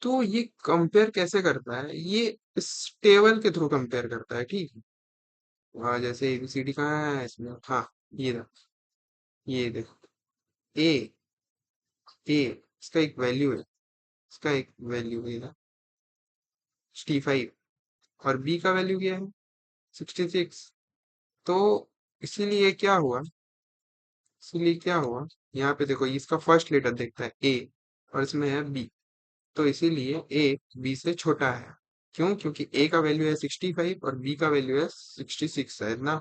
तो ये कंपेयर कैसे करता है, ये इस टेबल के थ्रू कंपेयर करता है। ठीक है। जैसे एबीसीडी कहाँ है इसमें, हाँ, ये रहा। ये देखो, ए, ए, इसका एक वैल्यू है, इसका एक वैल्यू है ना। 65 और बी का वैल्यू क्या है 66। तो इसीलिए क्या हुआ, इसीलिए क्या हुआ, यहाँ पे देखो इसका फर्स्ट लेटर देखता है ए और इसमें है बी, तो इसीलिए ए बी से छोटा है। क्यों? क्योंकि ए का वैल्यू है 65 और बी का वैल्यू है 66 है ना।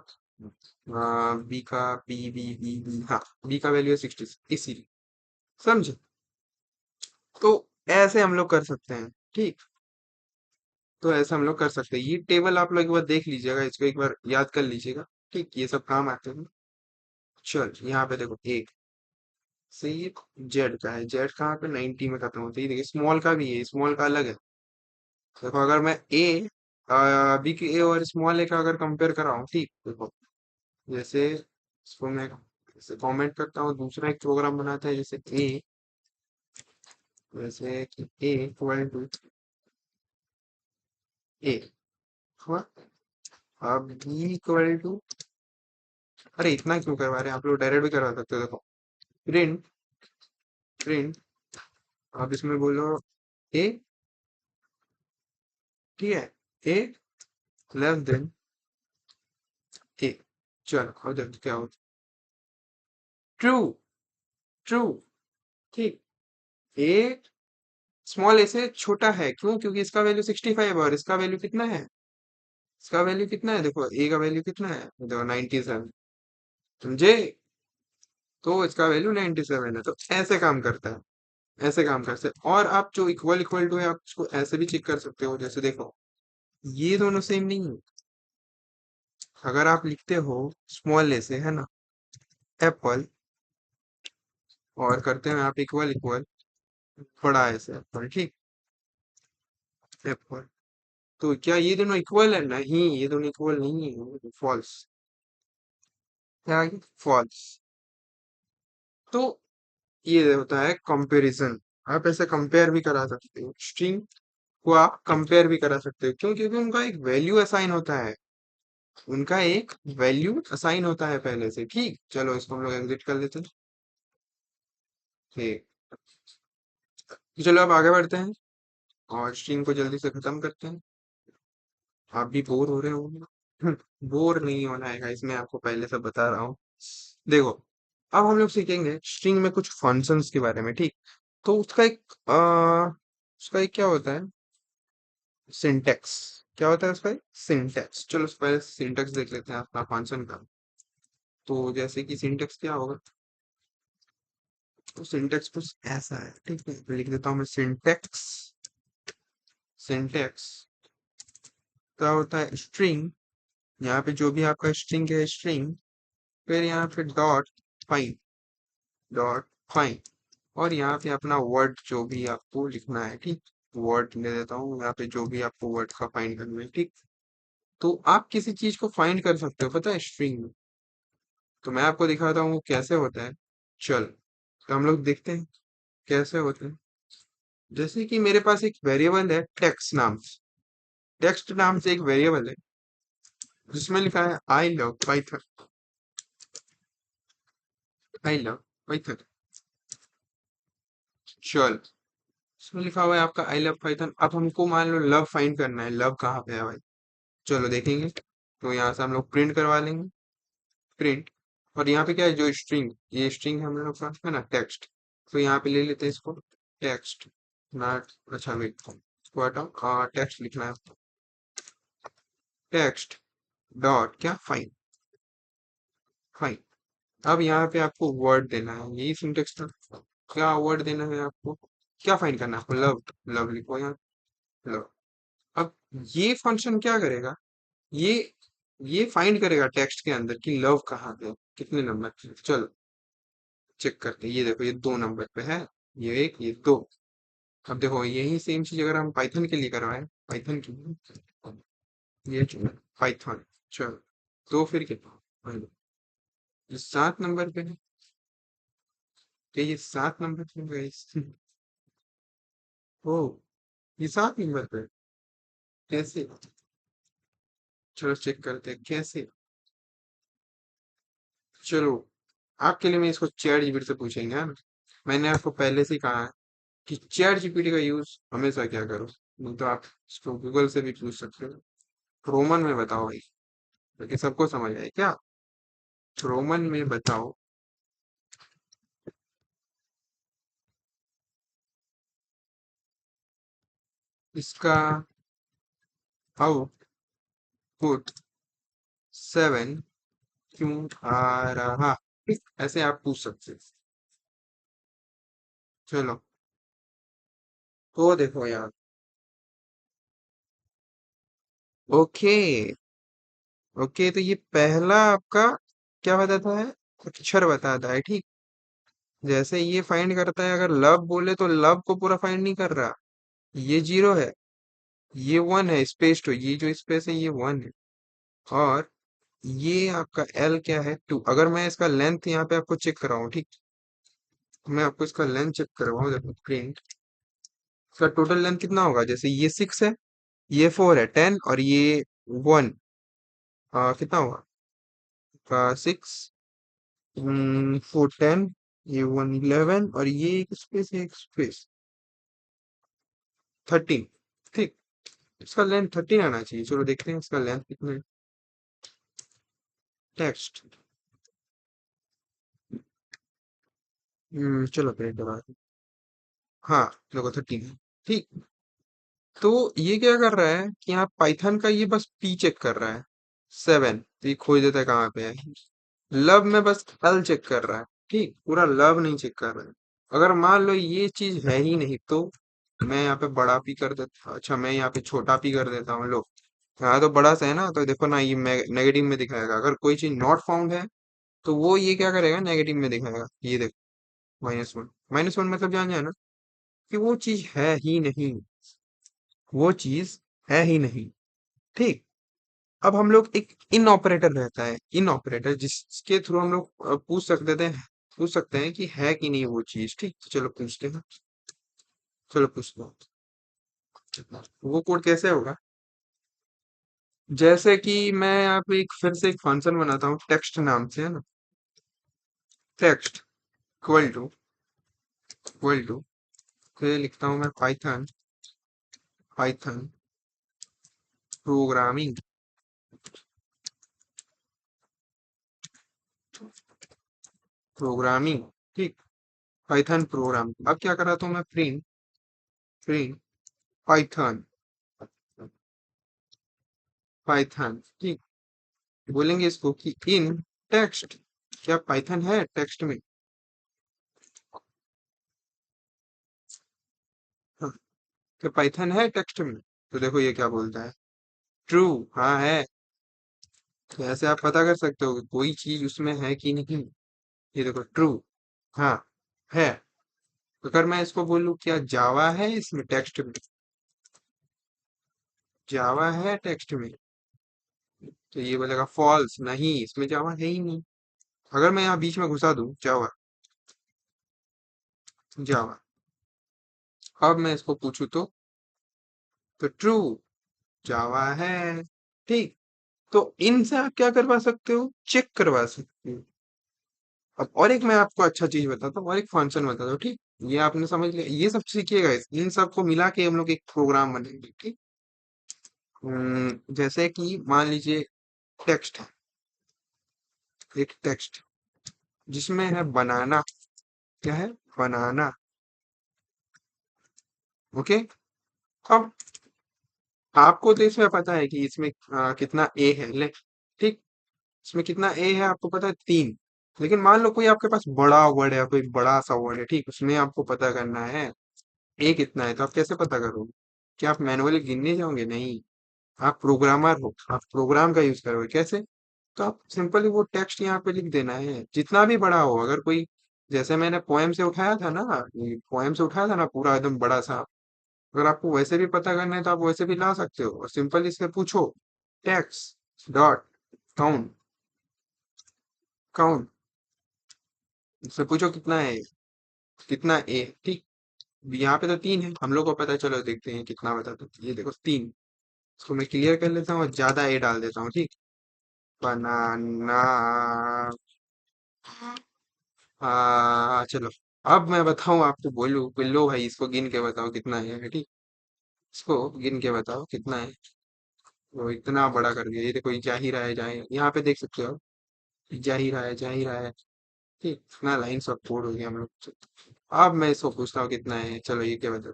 बी का बी हाँ, बी का वैल्यू है 66 इसीलिए। समझे? तो ऐसे हम लोग कर सकते हैं। ठीक, तो ऐसा हम लोग कर सकते हैं। ये टेबल आप लोग एक बार देख लीजिएगा, इसको एक बार याद कर लीजिएगा। ठीक, ये सब काम आते हैं। चल यहाँ पे देखो एक से ये जेड का है, जेड कहाँ पे 90 में खत्म होता है। ये देखिए स्मॉल का भी है, स्मॉल का अलग है। देखो अगर मैं ए बी की ए और स्मॉल ए का अगर कंपेयर कर रहा हूँ, ठीक देखो जैसे इसको मैं जैसे कमेंट करता हूँ, दूसरा एक प्रोग्राम बनाता है जैसे ए, जैसे ए इक्वल टू ए हुआ, अब बी इक्वल टू, अरे इतना क्यों करवा रहे हैं आप लोग, डायरेक्ट भी करवा सकते हो। देखो प्रिंट, प्रिंट आप इसमें बोलो ए, ठीक है, ए लेस देन ए। चलो और देखो क्या होता है। ट्रू, ट्रू, ठीक। ए स्मॉल ए से छोटा है, क्यों? क्योंकि इसका वैल्यू 65 है और इसका वैल्यू कितना है, इसका वैल्यू कितना है, देखो ए का वैल्यू कितना है, देखो 97। समझे? तो इसका वैल्यू 97 है। तो ऐसे काम करता है, ऐसे काम करते हैं। और आप जो इक्वल इक्वल टू है आप उसको ऐसे भी चेक कर सकते हो, जैसे देखो ये दोनों सेम नहीं है। अगर आप लिखते हो स्मॉल ए से, है ना, एप्पल, और करते हैं आप इक्वल इक्वल बड़ा ए से एप्पल, ठीक, एप्पल, तो क्या ये दोनों इक्वल है? नहीं, ये दोनों इक्वल नहीं है, फॉल्स। क्या? फॉल्स। तो ये होता है कंपैरिजन। आप ऐसे कंपेयर भी करा सकते हो, स्ट्रिंग को आप कंपेयर भी करा सकते हो। क्यों? क्योंकि उनका एक वैल्यू असाइन होता है, उनका एक वैल्यू असाइन होता है पहले से। ठीक, चलो इसको हम लोग एग्जिट कर लेते हैं। ठीक, तो चलो अब आगे बढ़ते हैं और स्ट्रिंग को जल्दी से खत्म करते हैं। आप भी बोर हो रहे होंगे। बोर नहीं होना है इसमें, आपको पहले से बता रहा हूँ। देखो अब हम लोग सीखेंगे स्ट्रिंग में कुछ फंक्शंस के बारे में। ठीक, तो उसका एक क्या होता है, सिंटेक्स। क्या होता है उसका एक सिंटेक्स। चलो पहले सिंटेक्स देख लेते हैं अपना फंक्शन का। तो जैसे कि सिंटेक्स क्या होगा, तो सिंटेक्स कुछ ऐसा है। ठीक है, लिख देता हूँ मैं सिंटेक्स। सिंटेक्स क्या होता है, स्ट्रिंग, यहाँ पे जो भी आपका स्ट्रिंग है स्ट्रिंग, फिर यहाँ पे डॉट फाइन, डॉट फाइन, और यहाँ पे अपना वर्ड जो भी आपको लिखना है। ठीक, वर्ड ले देता हूँ यहाँ पे, जो भी आपको वर्ड का फाइंड करना है। ठीक, तो आप किसी चीज को फाइंड कर सकते हो पता है स्ट्रिंग में। तो मैं आपको दिखाता हूँ वो कैसे होता है। चल, तो हम लोग देखते हैं कैसे होता है। जैसे कि मेरे पास एक वेरिएबल है टेक्स्ट नाम से, टेक्स्ट नाम से एक वेरिएबल है जिसमें लिखा है I love Python, I love Python. चल, इसमें लिखा हुआ है आपका आई लव पाइथन। अब हमको मान लो लव फाइंड करना है, लव कहाँ पे है भाई? चलो देखेंगे। तो यहाँ से हम लोग प्रिंट करवा लेंगे, प्रिंट, और यहाँ पे क्या है जो स्ट्रिंग, ये स्ट्रिंग हम लोग का है ना टेक्स्ट। तो यहाँ पे ले लेते हैं इसको टेक्स्ट, नॉट, अच्छा वेट इसको हटाओ, टेक्स्ट लिखना है, टेक्स्ट डॉट क्या फाइन, फाइन। अब यहाँ पे आपको वर्ड देना है, यही सिंटेक्स था। क्या वर्ड देना है आपको, क्या फाइन करना है आपको, लव, लव लिखो यहाँ, लव। अब ये फंक्शन क्या करेगा, ये ये फाइंड करेगा टेक्स्ट के अंदर कि लव कहाँ पे है, कितने नंबर पे। चलो चेक करते हैं, ये देखो ये 2 नंबर पे है, ये एक ये दो। अब देखो यही सेम चीज अगर हम पाइथन के लिए करवाएं, पाइथन के लिए, ये जो है पाइथन, चलो तो फिर कितना, ये 7 नंबर पे है, क्या ये 7 नंबर पे है guys? ओ, ये 7 नंबर पे है। कैसे? चलो चेक करते हैं कैसे। चलो आपके लिए मैं इसको चैट जीपीटी से पूछेंगे, है ना। मैंने आपको पहले से ही कहा है कि चैट जीपीटी का यूज हमेशा क्या करो, नहीं तो आप इसको गूगल से भी पूछ सकते हो। रोमन में बताओ भाई, ताकि सबको समझ आए क्या। रोमन में बताओ। इसका आउटपुट 7 क्यों आ रहा, ठीक ऐसे आप पूछ सकते हो। चलो, तो देखो यार। ओके। ओके, तो ये पहला आपका क्या बताता है, अक्षर बताता है, ठीक। जैसे ये फाइंड करता है, अगर लव बोले तो लव को पूरा फाइंड नहीं कर रहा, ये 0 है, ये 1 है, स्पेस टू, ये जो स्पेस है ये 1 है। और ये आपका एल क्या है, 2। अगर मैं इसका लेंथ यहाँ पे आपको चेक कराऊं, ठीक, मैं आपको इसका लेंथ चेक करवाऊं, देखो प्रिंट, इसका टोटल लेंथ कितना होगा, जैसे ये 6 है, ये 4 है, 10, और ये 1, कितना होगा, 6, 4, 10, ये 1, 11, और ये एक स्पेस, एक स्पेस, 13, ठीक। इसका लेंथ 13 आना चाहिए। चलो देखते हैं इसका लेंथ कितना है। टेक्स्ट, चलो प्रिंट करवा, हाँ, देखो 13 है, ठीक। तो ये क्या कर रहा है कि यहाँ पाइथन का ये बस पी चेक कर रहा है, 7, तो ये खोज देता है कहाँ पे है। लब में बस एल चेक कर रहा है, ठीक, पूरा लब नहीं चेक कर रहा है। अगर मान लो ये चीज है ही नहीं, तो मैं यहाँ पे बड़ा पी कर देता, अच्छा मैं यहाँ पे छोटा पी कर देता हूँ, लो। यहाँ तो बड़ा सा है ना, तो देखो ना ये नेगेटिव में दिखाएगा। अगर कोई चीज नॉट फाउंड है तो वो ये क्या करेगा, नेगेटिव में दिखाएगा, ये देखो, -1। -1 मतलब जान जाए ना कि वो चीज है ही नहीं, वो चीज है ही नहीं, ठीक। अब हम लोग एक इन ऑपरेटर रहता है, इन ऑपरेटर, जिसके थ्रू हम लोग पूछ सकते हैं कि है कि नहीं वो चीज, ठीक। तो चलो पूछते हैं, चलो पूछते हैं। वो कोड कैसे होगा, जैसे कि मैं यहाँ पे एक फिर से एक फंक्शन बनाता हूँ टेक्स्ट नाम से, है ना। टेक्स्ट इक्वल टू फिर लिखता हूँ मैं पाइथन, पाइथन प्रोग्रामिंग, प्रोग्रामिंग, ठीक। पाइथन प्रोग्राम, अब क्या कर रहा था मैं, प्रिंट, प्रिंट पाइथन, पाइथन, ठीक। बोलेंगे इसको कि इन टेक्स्ट, क्या पाइथन है टेक्स्ट में, हाँ, क्या पाइथन है टेक्स्ट में। तो देखो ये क्या बोलता है, ट्रू, हाँ है। तो ऐसे आप पता कर सकते हो कि कोई चीज उसमें है कि नहीं। ये देखो ट्रू, हाँ है। अगर मैं इसको बोलूँ क्या जावा है इसमें टेक्स्ट में, जावा है टेक्स्ट में, तो ये बोलेगा फॉल्स, नहीं इसमें जावा है ही नहीं। अगर मैं यहाँ बीच में घुसा दूं जावा, जावा, अब मैं इसको पूछूं तो ट्रू, जावा है, ठीक। तो इनसे आप क्या करवा सकते हो, चेक करवा सकते हो। अब और एक मैं आपको अच्छा चीज बताता हूँ, और एक फंक्शन बताता हूँ, ठीक। ये आपने समझ लिया, ये सब सीखिएगा, इन सबको मिला के हम लोग एक प्रोग्राम बनेंगे, ठीक। जैसे कि मान लीजिए टेक्स्ट है, एक टेक्स्ट जिसमें है बनाना, क्या है, बनाना, ओके। अब आपको तो इसमें पता है कि इसमें कितना ए है, ले, ठीक। इसमें कितना ए है आपको पता है, 3। लेकिन मान लो कोई आपके पास बड़ा वर्ड है, कोई बड़ा सा वर्ड है, ठीक, उसमें आपको पता करना है ए कितना है, तो आप कैसे पता करोगे, क्या आप मैनुअली गिनने जाओगे, नहीं। आप प्रोग्रामर हो, आप प्रोग्राम का यूज करोगे, कैसे। तो आप सिंपली वो टेक्स्ट यहाँ पे लिख देना है, जितना भी बड़ा हो। अगर कोई, जैसे मैंने पोएम से उठाया था ना, पोएम से उठाया था ना पूरा एकदम बड़ा सा, अगर आपको वैसे भी पता करना है तो आप वैसे भी ला सकते हो, और सिंपल इससे पूछो टेक्स्ट डॉट काउंट, काउंट, इससे पूछो कितना है, कितना ए, ठीक। यहाँ पे तो 3 है, हम लोग को पता है, चलो देखते हैं कितना बता, तो ये देखो 3। इसको मैं क्लियर कर लेता हूँ और ज्यादा ए डाल देता हूँ, ठीक। बनाना, चलो। अब मैं बताऊं आपको, बोलूं कि लो भाई इसको गिन के बताओ कितना है, ठीक। इसको गिन के बताओ कितना है। वो इतना बड़ा कर दिया, ये देखो ये जा ही रहा है, जाए यहाँ पे देख सकते हो, जा ही रहा है, जा ही रहा है। ठीक, इतना लाइन्स ऑफ कोड हो गया हम लोग। अब मैं इसको पूछता हूँ कितना है, चलो ये क्या बताओ।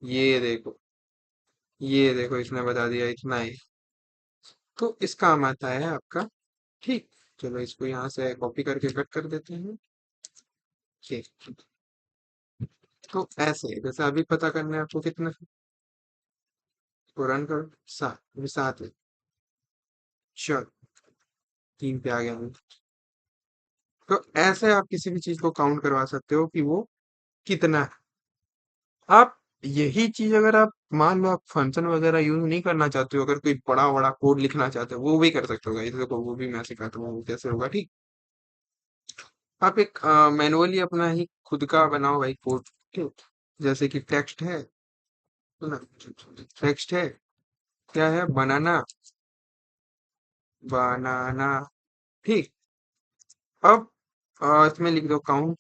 ये देखो, ये देखो इसने बता दिया इतना है। तो इसका काम आता है आपका। ठीक, चलो इसको यहाँ से कॉपी करके कट कर देते हैं। ठीक, तो ऐसे जैसे अभी पता करना है आपको कितना, तो रन करो। सात, अभी सात है। चलो, तीन पे आ गया मैं। तो ऐसे आप किसी भी चीज को काउंट करवा सकते हो कि वो कितना है। आप यही चीज अगर आप मान लो आप फंक्शन वगैरह यूज नहीं करना चाहते हो, अगर कोई बड़ा बड़ा कोड लिखना चाहते हो वो भी कर सकते हो गाइस। देखो वो भी मैं सिखाता हूँ वो कैसे होगा। ठीक, आप एक मैनुअली अपना ही खुद का बनाओ भाई कोड। ठीक, जैसे कि टेक्स्ट है, तो ना, टेक्स्ट है, क्या है, बनाना, बनाना। ठीक, अब इसमें लिख दो काउंट,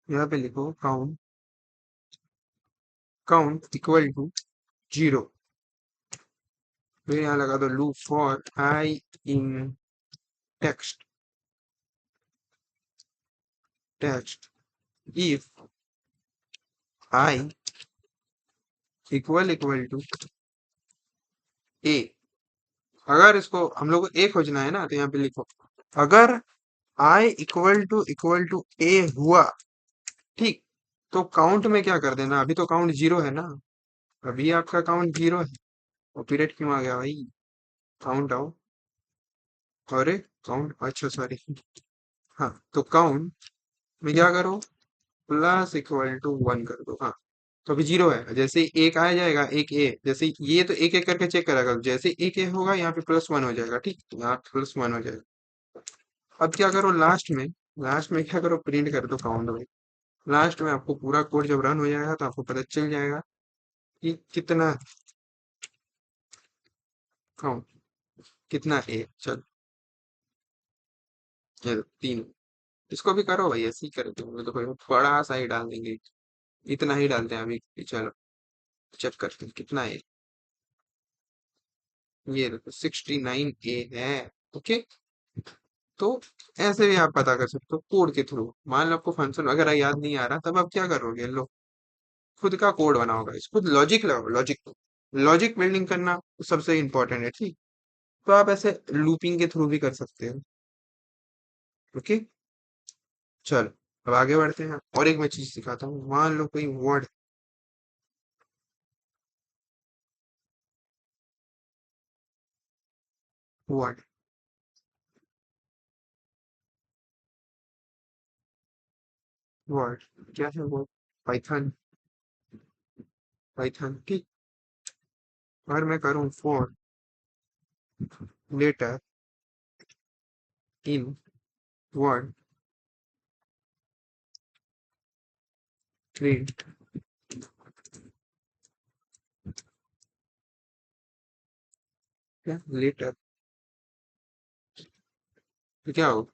यहाँ पे लिखो count, count equal to zero. फिर यहाँ लगा दो loop for i in text, text if i equal equal to a. अगर इसको हम लोग को ए खोजना है ना, तो यहाँ पे लिखो अगर आई इक्वल टू ए हुआ। ठीक, तो काउंट में क्या कर देना, अभी तो काउंट जीरो है ना, अभी आपका काउंट जीरो है। और पीरियड क्यों आ गया भाई, काउंट आओ। अरे काउंट, अच्छा सॉरी। हाँ, तो काउंट में क्या करो, प्लस इक्वल टू वन कर दो। हाँ, तो अभी जीरो है, जैसे ही एक आ जाएगा, एक ए, जैसे ये तो एक एक करके चेक करेगा, जैसे एक ए होगा यहाँ पे प्लस वन हो जाएगा। ठीक, तो यहाँ प्लस वन हो जाएगा। अब क्या करो लास्ट में, लास्ट में क्या करो, प्रिंट कर दो काउंट में। लास्ट में आपको पूरा कोड जब रन हो जाएगा तो आपको पता चल जाएगा कि कितना काउंट, कितना ए। चल, ये लो, तीन। इसको भी करो भाई, ऐसे ही करते होंगे तो भाई बड़ा सा ही डाल देंगे, इतना ही डालते हैं अभी। चलो चेक करते हैं कितना है। ये देखो 69 ए है। ओके, तो ऐसे भी आप पता कर सकते हो कोड के थ्रू। मान लो आपको फंक्शन वगैरह याद नहीं आ रहा, तब आप क्या करोगे, लो खुद का कोड बनाओगे, खुद लॉजिक लगाओ, लॉजिक, लॉजिक बिल्डिंग करना सबसे इंपॉर्टेंट है। ठीक, तो आप ऐसे लूपिंग के थ्रू भी कर सकते हो। ओके, चलो अब आगे बढ़ते हैं, और एक मैं चीज सिखाता हूँ। मान लो कोई वर्ड, वर्ड, वर्ड, क्या है वो, पाइथन, पाइथन। ठीक, और मैं करूँ for letter in word print, क्या लेटर, तो क्या हो,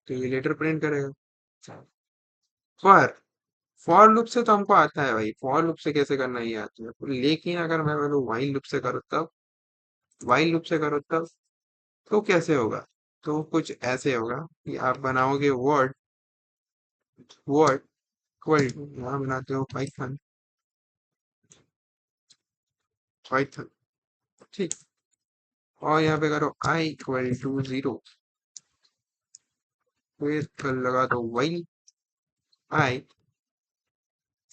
तो ये लेटर प्रिंट करेगा। फॉर, फॉर लूप से तो हमको आता है भाई, फॉर लूप से कैसे करना ही आता है, लेकिन अगर मैं बोलूँ व्हाइल लूप से करो तब, व्हाइल लूप से करो तब, तो कैसे होगा, तो कुछ ऐसे होगा कि आप बनाओगे वर्ड, वर्ड इक्वल टू, यहाँ बनाते हो पाइथन, पाइथन। ठीक, और यहाँ पे करो आई इक्वल टू जीरो, फिर कर लगा दो while I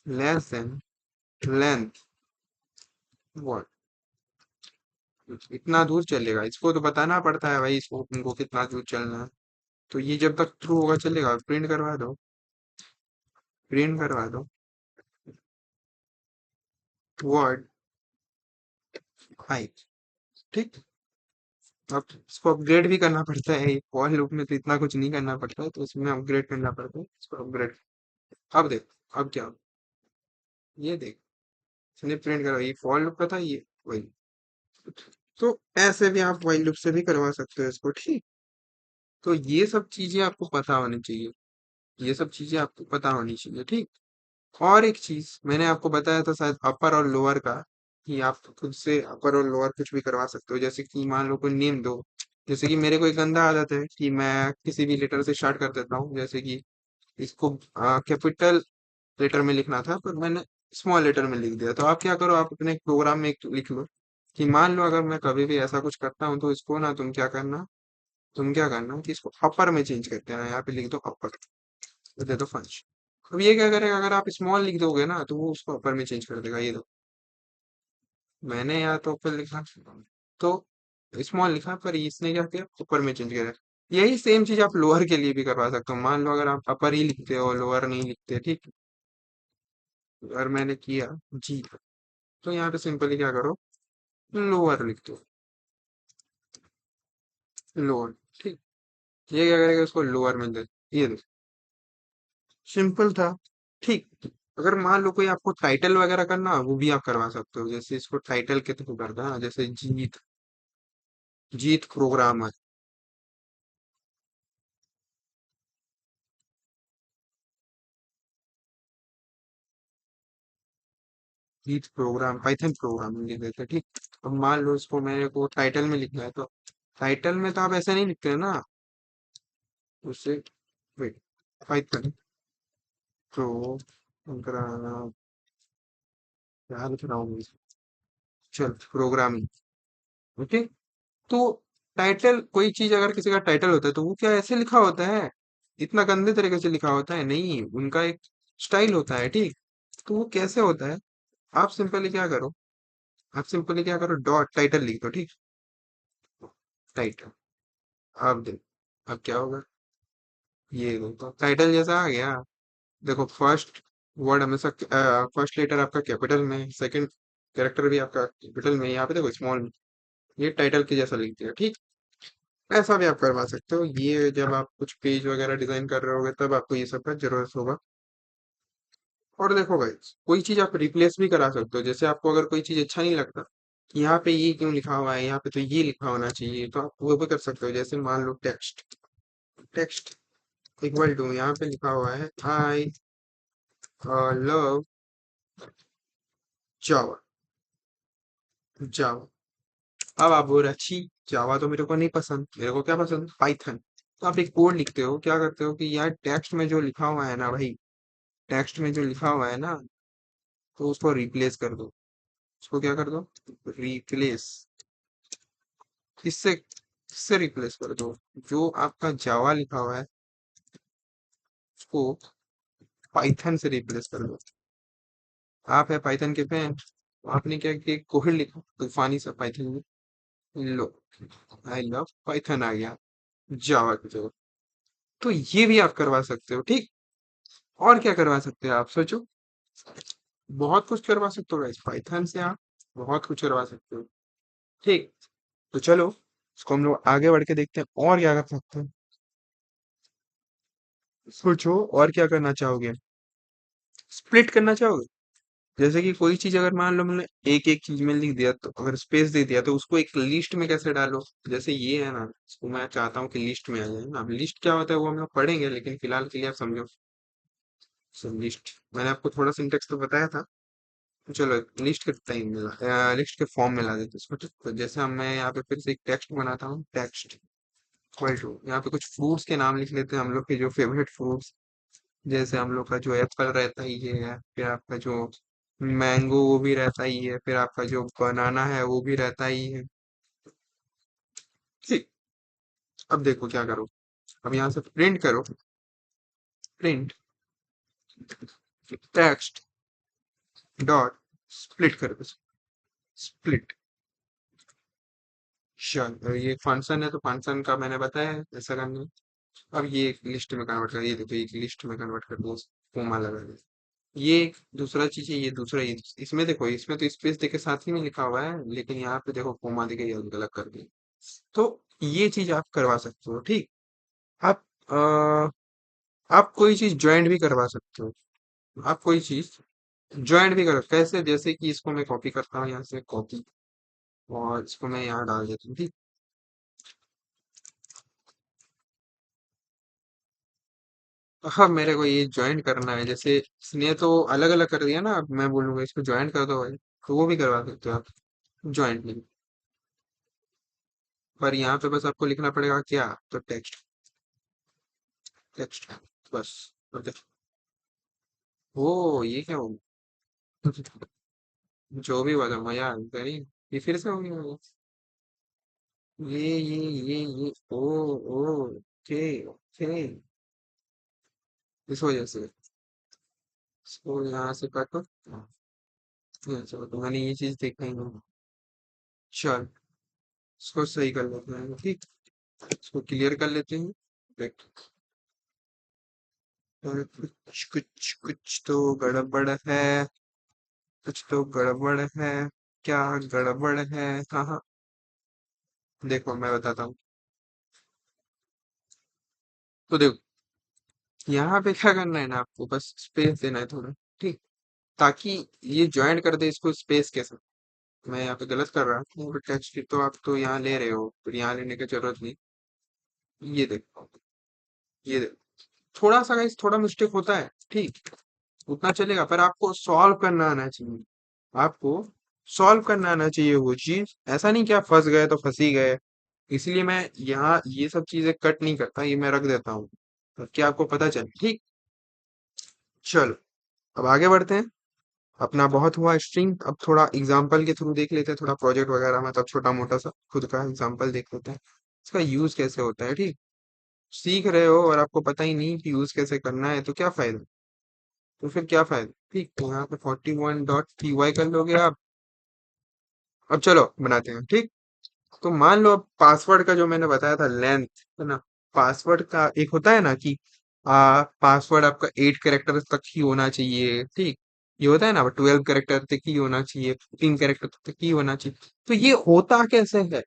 less than length word. इतना दूर चलेगा, इसको तो बताना पड़ता है भाई, इसको उनको कितना दूर चलना है। तो ये जब तक थ्रू होगा चलेगा, प्रिंट करवा दो, प्रिंट करवा दो वर्ड हाइट। ठीक, अब इसको अपग्रेड भी करना पड़ता है, फॉर लूप में तो इतना कुछ नहीं करना पड़ता है, तो इसमें अपग्रेड करना पड़ता है, इसको अपग्रेड। अब देख, अब क्या, ये देख, इसने प्रिंट करा, ये फॉर लूप का था ये, वही। तो ऐसे भी आप वाइल लूप से भी करवा सकते हो इसको। ठीक, तो ये सब चीजें आपको पता होनी चाहिए, ये सब चीजें आपको पता होनी चाहिए। ठीक, और एक चीज मैंने आपको बताया था शायद अपर और लोअर का, कि आप खुद से अपर और लोअर कुछ भी करवा सकते हो। जैसे कि मान लो कोई नेम दो, जैसे कि मेरे को एक गंदा आदत है कि मैं किसी भी लेटर से स्टार्ट कर देता हूँ। जैसे कि इसको कैपिटल लेटर में लिखना था पर मैंने स्मॉल लेटर में लिख दिया। तो आप क्या करो, आप अपने प्रोग्राम में एक लिख लो कि मान लो अगर मैं कभी भी ऐसा कुछ करता हूँ तो इसको ना तुम क्या करना कि इसको अपर में चेंज करते हैं। यहाँ पे लिख दो अपर, तो दे दो फंक्शन। अब ये क्या करेगा, अगर आप स्मॉल लिख दोगे ना तो वो उसको अपर में चेंज कर देगा। ये दो, मैंने यहाँ तो ऊपर लिखा तो स्मॉल लिखा, पर इसने क्या किया, ऊपर में चेंज किया। यही सेम चीज आप लोअर के लिए भी करवा सकते हो। मान लो अगर आप अपर ही लिखते हो लोअर नहीं लिखते, ठीक, और मैंने किया जी, तो यहाँ पे सिंपली क्या करो, लोअर लिख दो, लोअर, ठीक। ये क्या करेगा, उसको लोअर में दे, ये दो, सिंपल था, ठीक। अगर मान लो कोई आपको टाइटल वगैरह करना, वो भी आप करवा सकते हो। जैसे इसको टाइटल के थ्रू करना है, जैसे जीत, जीत प्रोग्राम है, जीत प्रोग्राम, पाइथन प्रोग्राम लिख देते हैं, ठीक। अब मान लो इसको मेरे को टाइटल में लिखना है, तो टाइटल में तो आप ऐसे नहीं लिखते हैं ना, उससे, वेट, पाइथन प्रोग्राम, क्या लिख रहा हूँ मैं? चल प्रोग्रामिंग, ओके। तो टाइटल, कोई चीज अगर किसी का टाइटल होता है तो वो क्या ऐसे लिखा होता है, इतना गंदे तरीके से लिखा होता है? नहीं, उनका एक स्टाइल होता है, ठीक। तो वो कैसे होता है, आप सिंपली क्या करो, डॉट टाइटल लिख दो, ठीक, टाइटल। अब देखो अब क्या होगा, ये देखो टाइटल जैसा आ गया। देखो फर्स्ट वर्ड हमेशा, फर्स्ट लेटर आपका कैपिटल में, सेकंड कैरेक्टर भी आपका कैपिटल में, यहाँ पे देखो स्मॉल, ये टाइटल के जैसा लिख दिया, ठीक। ऐसा भी आप करवा सकते हो। ये जब आप कुछ पेज वगैरह डिजाइन कर रहे होगे तब आपको ये सब का जरूरत होगा। और देखो गाइस, कोई चीज आप रिप्लेस भी करा सकते हो। जैसे आपको अगर कोई चीज अच्छा नहीं लगता कि यहाँ पे ये क्यों लिखा हुआ है, यहाँ पे तो ये लिखा होना चाहिए, तो आप वो भी कर सकते हो। जैसे मान लो टेक्स्ट, टेक्स्ट इक्वल टू, यहाँ पे लिखा हुआ है आई लव जावा, जावा। अब आप बोल रहे अच्छी, जावा तो मेरे को नहीं पसंद, मेरे को क्या पसंद, पाइथन। तो आप एक कोड लिखते हो, क्या करते हो कि यार टेक्स्ट में जो लिखा हुआ है ना भाई, टेक्स्ट में जो लिखा हुआ है ना, तो उसको रिप्लेस कर दो। उसको क्या कर दो, रिप्लेस, किससे रिप्लेस कर दो, जो आपका जावा लिखा हुआ है उसको पाइथन से रिप्लेस कर दो। आप है पाइथन के फैन, आपने क्या किया, कोड लिखा तूफानी सा पाइथन में, लो आई लव पाइथन आ गया जावा की जगह। तो ये भी आप करवा सकते हो, ठीक। और क्या करवा सकते हो आप सोचो, बहुत कुछ करवा सकते हो गाइस, पाइथन से आप बहुत कुछ करवा सकते हो, ठीक। तो चलो इसको हम लोग आगे बढ़ के देखते हैं और क्या कर सकते हैं। सोचो और क्या करना चाहोगे, स्प्लिट करना चाहोगे। जैसे कि कोई चीज अगर मान लो मैंने एक एक चीज में लिख दिया, तो अगर स्पेस दे दिया तो उसको एक लिस्ट में कैसे डालो। जैसे ये है ना, इसको मैं चाहता हूँ कि लिस्ट में आ जाए ना। अब लिस्ट क्या होता है वो हम लोग पढ़ेंगे, लेकिन फिलहाल के लिए आप समझो। सब लिस्ट, मैंने आपको थोड़ा सिंटेक्स तो बताया था। तो चलो लिस्ट के टाइम मिला, लिस्ट के फॉर्म में ला देते हैं इसको, ठीक। तो जैसे हम, मैं यहाँ पे फिर से एक टेक्स्ट बनाता हूँ, टेक्स्ट इक्वल टू, यहाँ पे कुछ फ्रूट्स के नाम लिख लेते हैं, हम लोग के जो फेवरेट फ्रूट्स। जैसे हम लोग का जो एप्पल रहता ही है, फिर आपका जो मैंगो वो भी रहता ही है, फिर आपका जो बनाना है वो भी रहता ही है, ठीक। अब देखो क्या करो, अब यहाँ से प्रिंट करो, प्रिंट टेक्स्ट डॉट स्प्लिट करो, स्प्लिट। चल ये फंक्शन है, तो फंक्शन का मैंने बताया है ऐसा करना है। अब ये एक लिस्ट में कन्वर्ट कर, ये देखो एक लिस्ट में कन्वर्ट कर दो, कोमा लगा दे। ये एक दूसरा चीज है, ये दूसरा, ये इसमें देखो, इसमें तो स्पेस देके साथ ही में लिखा हुआ है, लेकिन यहाँ पे देखो कोमा देके ये अलग अलग कर दिया। तो ये चीज आप करवा सकते हो, ठीक। आप आप कोई चीज ज्वाइंट भी करवा सकते हो। आप कोई चीज ज्वाइंट भी करो, कैसे, जैसे कि इसको मैं कॉपी करता हूँ यहाँ से, कॉपी, और इसको मैं यहाँ डाल देता हूँ, ठीक। अब मेरे को ये ज्वाइन करना है, जैसे इसने तो अलग अलग कर दिया ना, अब मैं बोलूंगा इसको ज्वाइन कर दो भाई, तो वो भी करवा सकते हो आप, ज्वाइन नहीं। पर यहाँ पे बस आपको लिखना पड़ेगा क्या, तो टेक्स्ट, टेक्स्ट, बस। ओके। ओ ये क्या हो गया? जो भी हुआ था मजा आ गया नहीं, ये फिर से हो गया। ये ओ ओ ओके ओके, इस वजह से इसको यहाँ से काटो। यहाँ से काटो, मैंने ये चीज देखा ही नहीं। चल, इसको सही कर लेते हैं, ठीक। इसको क्लियर कर लेते हैं। देख, और कुछ कुछ कुछ तो गड़बड़ है, कुछ तो गड़बड़ है। क्या गड़बड़ है? हाँ हाँ, देखो मैं बताता हूँ। तो देखो, यहाँ पे क्या करना है ना, आपको बस स्पेस देना है थोड़ा, ठीक, ताकि ये ज्वाइन कर दे इसको स्पेस के साथ। मैं यहाँ पे गलत कर रहा हूँ, टेक्स्ट तो आप तो यहाँ ले रहे हो, फिर यहाँ लेने की जरूरत नहीं। ये देखो, ये देखो, थोड़ा सा गाइस थोड़ा मिस्टेक होता है, ठीक, उतना चलेगा, पर आपको सॉल्व करना आना चाहिए। आपको सॉल्व करना आना चाहिए वो चीज, ऐसा नहीं कि आप फंस गए तो फंस ही गए। इसलिए मैं यहाँ ये सब चीजें कट नहीं करता, ये मैं रख देता हूँ ताकि आपको पता चले, ठीक। चलो, अब आगे बढ़ते हैं। अपना बहुत हुआ स्ट्रिंग, अब थोड़ा एग्जाम्पल के थ्रू देख लेते हैं, थोड़ा प्रोजेक्ट वगैरह, मतलब छोटा मोटा सा खुद का एग्जाम्पल देख लेते हैं, इसका यूज कैसे होता है, ठीक। सीख रहे हो और आपको पता ही नहीं कि यूज कैसे करना है, तो क्या फायदा, तो फिर क्या फायदा, ठीक। तो यहाँ पे 41.py कर लोगे आप। अब चलो बनाते हैं, ठीक। तो मान लो अब पासवर्ड का जो मैंने बताया था लेंथ, है ना, पासवर्ड का एक होता है ना कि पासवर्ड आपका 8 कैरेक्टर तक ही होना चाहिए, ठीक। ये होता है ना 12 कैरेक्टर तक ही होना चाहिए, 3 कैरेक्टर तक ही होना चाहिए। तो ये होता कैसे है,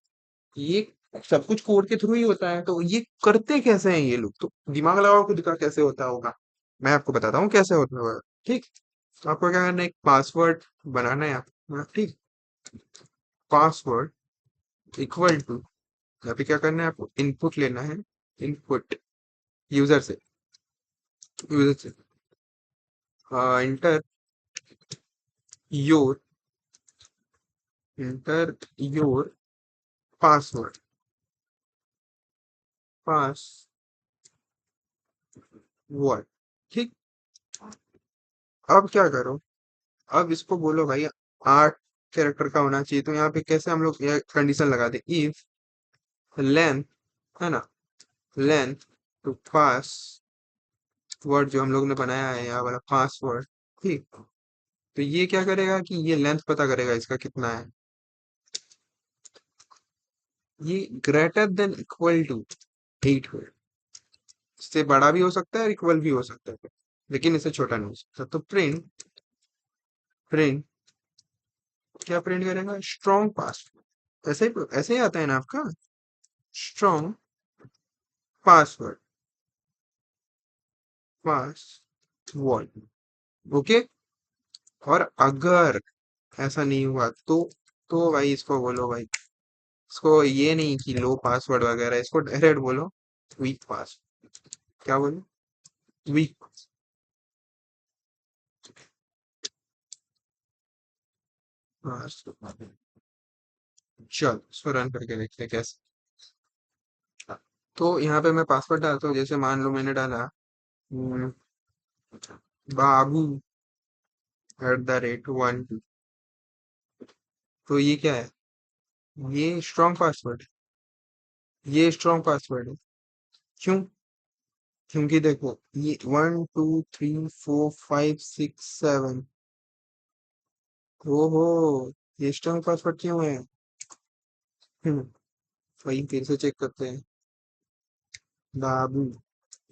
ये सब कुछ कोड के थ्रू ही होता है, तो ये करते कैसे हैं ये लोग, तो दिमाग लगाओ खुद का कैसे होता होगा। मैं आपको बताता हूँ कैसे होता होगा, ठीक। तो आपको क्या करना है, एक पासवर्ड बनाना है आपको, ठीक। पासवर्ड इक्वल टू, यहाँ पे क्या करना है, आपको इनपुट लेना है, इनपुट यूजर से, यूजर से inter your, inter your password, password, ठीक। अब क्या करो, अब इसको बोलो भाई 8 कैरेक्टर का होना चाहिए, तो यहाँ पे कैसे हम लोग ये कंडीशन लगा दे, इफ लेंथ, है ना, लेंथ टू पास वर्ड जो हम लोग ने बनाया है यहाँ वाला पासवर्ड, ठीक। तो ये क्या करेगा कि ये लेंथ पता करेगा इसका कितना है, ये ग्रेटर देन इक्वल टू 8 हो, इससे बड़ा भी हो सकता है और इक्वल भी हो सकता है, लेकिन इससे छोटा नहीं हो सकता। तो प्रिंट, प्रिंट क्या प्रिंट करेगा, स्ट्रॉन्ग पासवर्ड, ऐसे ही आता है ना आपका, स्ट्रॉन्ग पासवर्ड, पासवर्ड, ओके। और अगर ऐसा नहीं हुआ तो भाई इसको बोलो भाई, इसको ये नहीं कि लो पासवर्ड वगैरह, इसको डायरेक्ट बोलो वीक पास, क्या बोलो, वीक। चल इसको रन करके देखते हैं कैसे। तो यहाँ पे मैं पासवर्ड डालता हूँ, जैसे मान लो मैंने डाला हम्म, बाबू @1 2, तो ये क्या है, ये स्ट्रॉन्ग पासवर्ड, ये स्ट्रॉन्ग पासवर्ड है। क्यों, क्योंकि देखो ये 1 2 3 4 5 6 7, ओहो, ये स्ट्रॉन्ग पासवर्ड क्यों है, हम्म, वही फिर से चेक करते हैं। बाबू,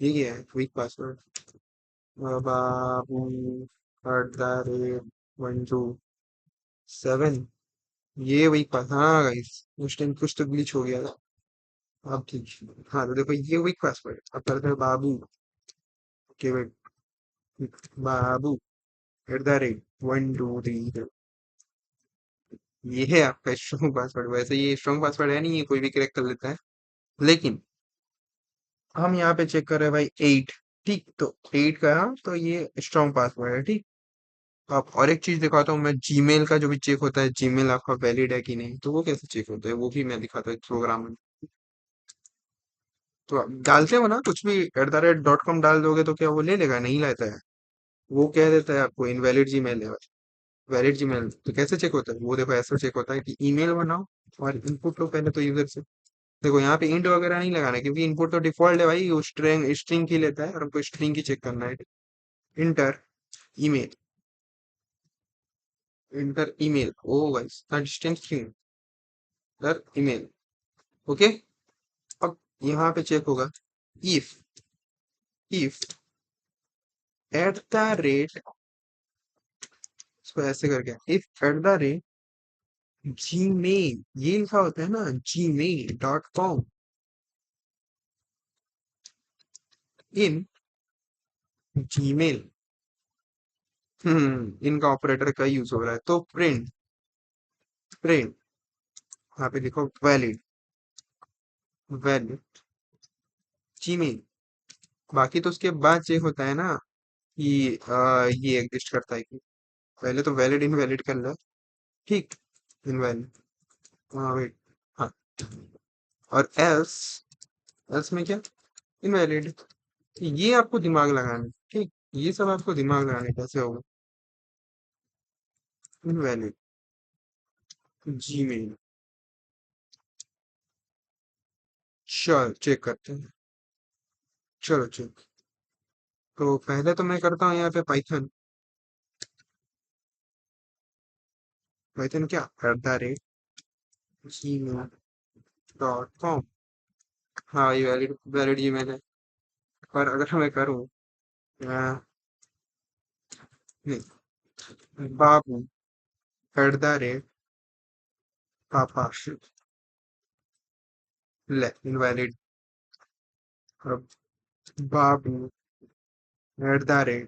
ये क्या है, वीक पासवर्ड, बाबू @1 2 7, ये वीक पास, हाँ गाइस उस टाइम कुछ तो ग्लिच हो गया था। अब ठीक है। हाँ तो देखो ये वीक पासवर्ड, अब करते हैं बाबू के बाबू @1 2 3, ये है आपका स्ट्रॉन्ग पासवर्ड। वैसे ये स्ट्रॉन्ग पासवर्ड है नहीं, ये कोई भी क्रैक कर लेता है, लेकिन हम यहाँ पे चेक कर रहे हैं भाई 8, ठीक, तो 8 का तो ये स्ट्रॉन्ग पासवर्ड है। ठीक, आप और एक चीज दिखाता हूँ मैं, जीमेल का जो भी चेक होता है, जीमेल आपका वैलिड है कि नहीं, तो वो कैसे चेक होता है वो भी मैं दिखाता हूँ प्रोग्राम में। तो आप डालते हो ना कुछ भी @.com डाल दोगे तो क्या वो ले लेगा? नहीं लेता है। वो कह देता है आपको इनवैलिड जीमेल है। वैलिड जीमेल तो कैसे चेक होता है वो? देखो ऐसा चेक होता है कि ईमेल बनाओ और इनपुट लो पहले तो यूजर से। देखो यहाँ पे इंट वगैरह नहीं लगाना है, क्योंकि इनपुट तो डिफॉल्ट है भाई, वो स्ट्रिंग स्ट्रिंग की लेता है और हमको स्ट्रिंग की चेक करना है। इंटर ईमेल, इंटर ईमेल, ओ गाइस इतना डिस्टेंस क्यों? Inter email. ओके, अब यहाँ पे चेक होगा, इफ इफ @, इसको ऐसे करके, इफ @, जीमेल, ये लिखा होता है ना, gmail.com, इन जीमेल, इनका ऑपरेटर का यूज हो रहा है, तो प्रिंट प्रिंट यहाँ पे लिखो वैलिड, वैलिड जीमेल। बाकी तो उसके बाद चेक होता है ना कि ये एग्जिस्ट करता है कि, पहले तो वैलिड इनवैलिड कर लो। ठीक, इनवैलिड, हाँ वेट, हाँ, और एल्स, एल्स में क्या? इनवैलिड। ये आपको दिमाग लगाना है, ठीक, ये सब आपको दिमाग लगाने कैसे होगा। इनवैलिड जीमेल, चल चेक करते हैं, चलो चेक। तो पहले तो मैं करता हूँ यहाँ पे पाइथन, पाइथन क्या, @gmail.com, हाँ ये वैलिड वैलिड जीमेल है। पर अगर मैं करूँ, नहीं, बाबू @पापा, ले इनवैलिड। अब बाबू @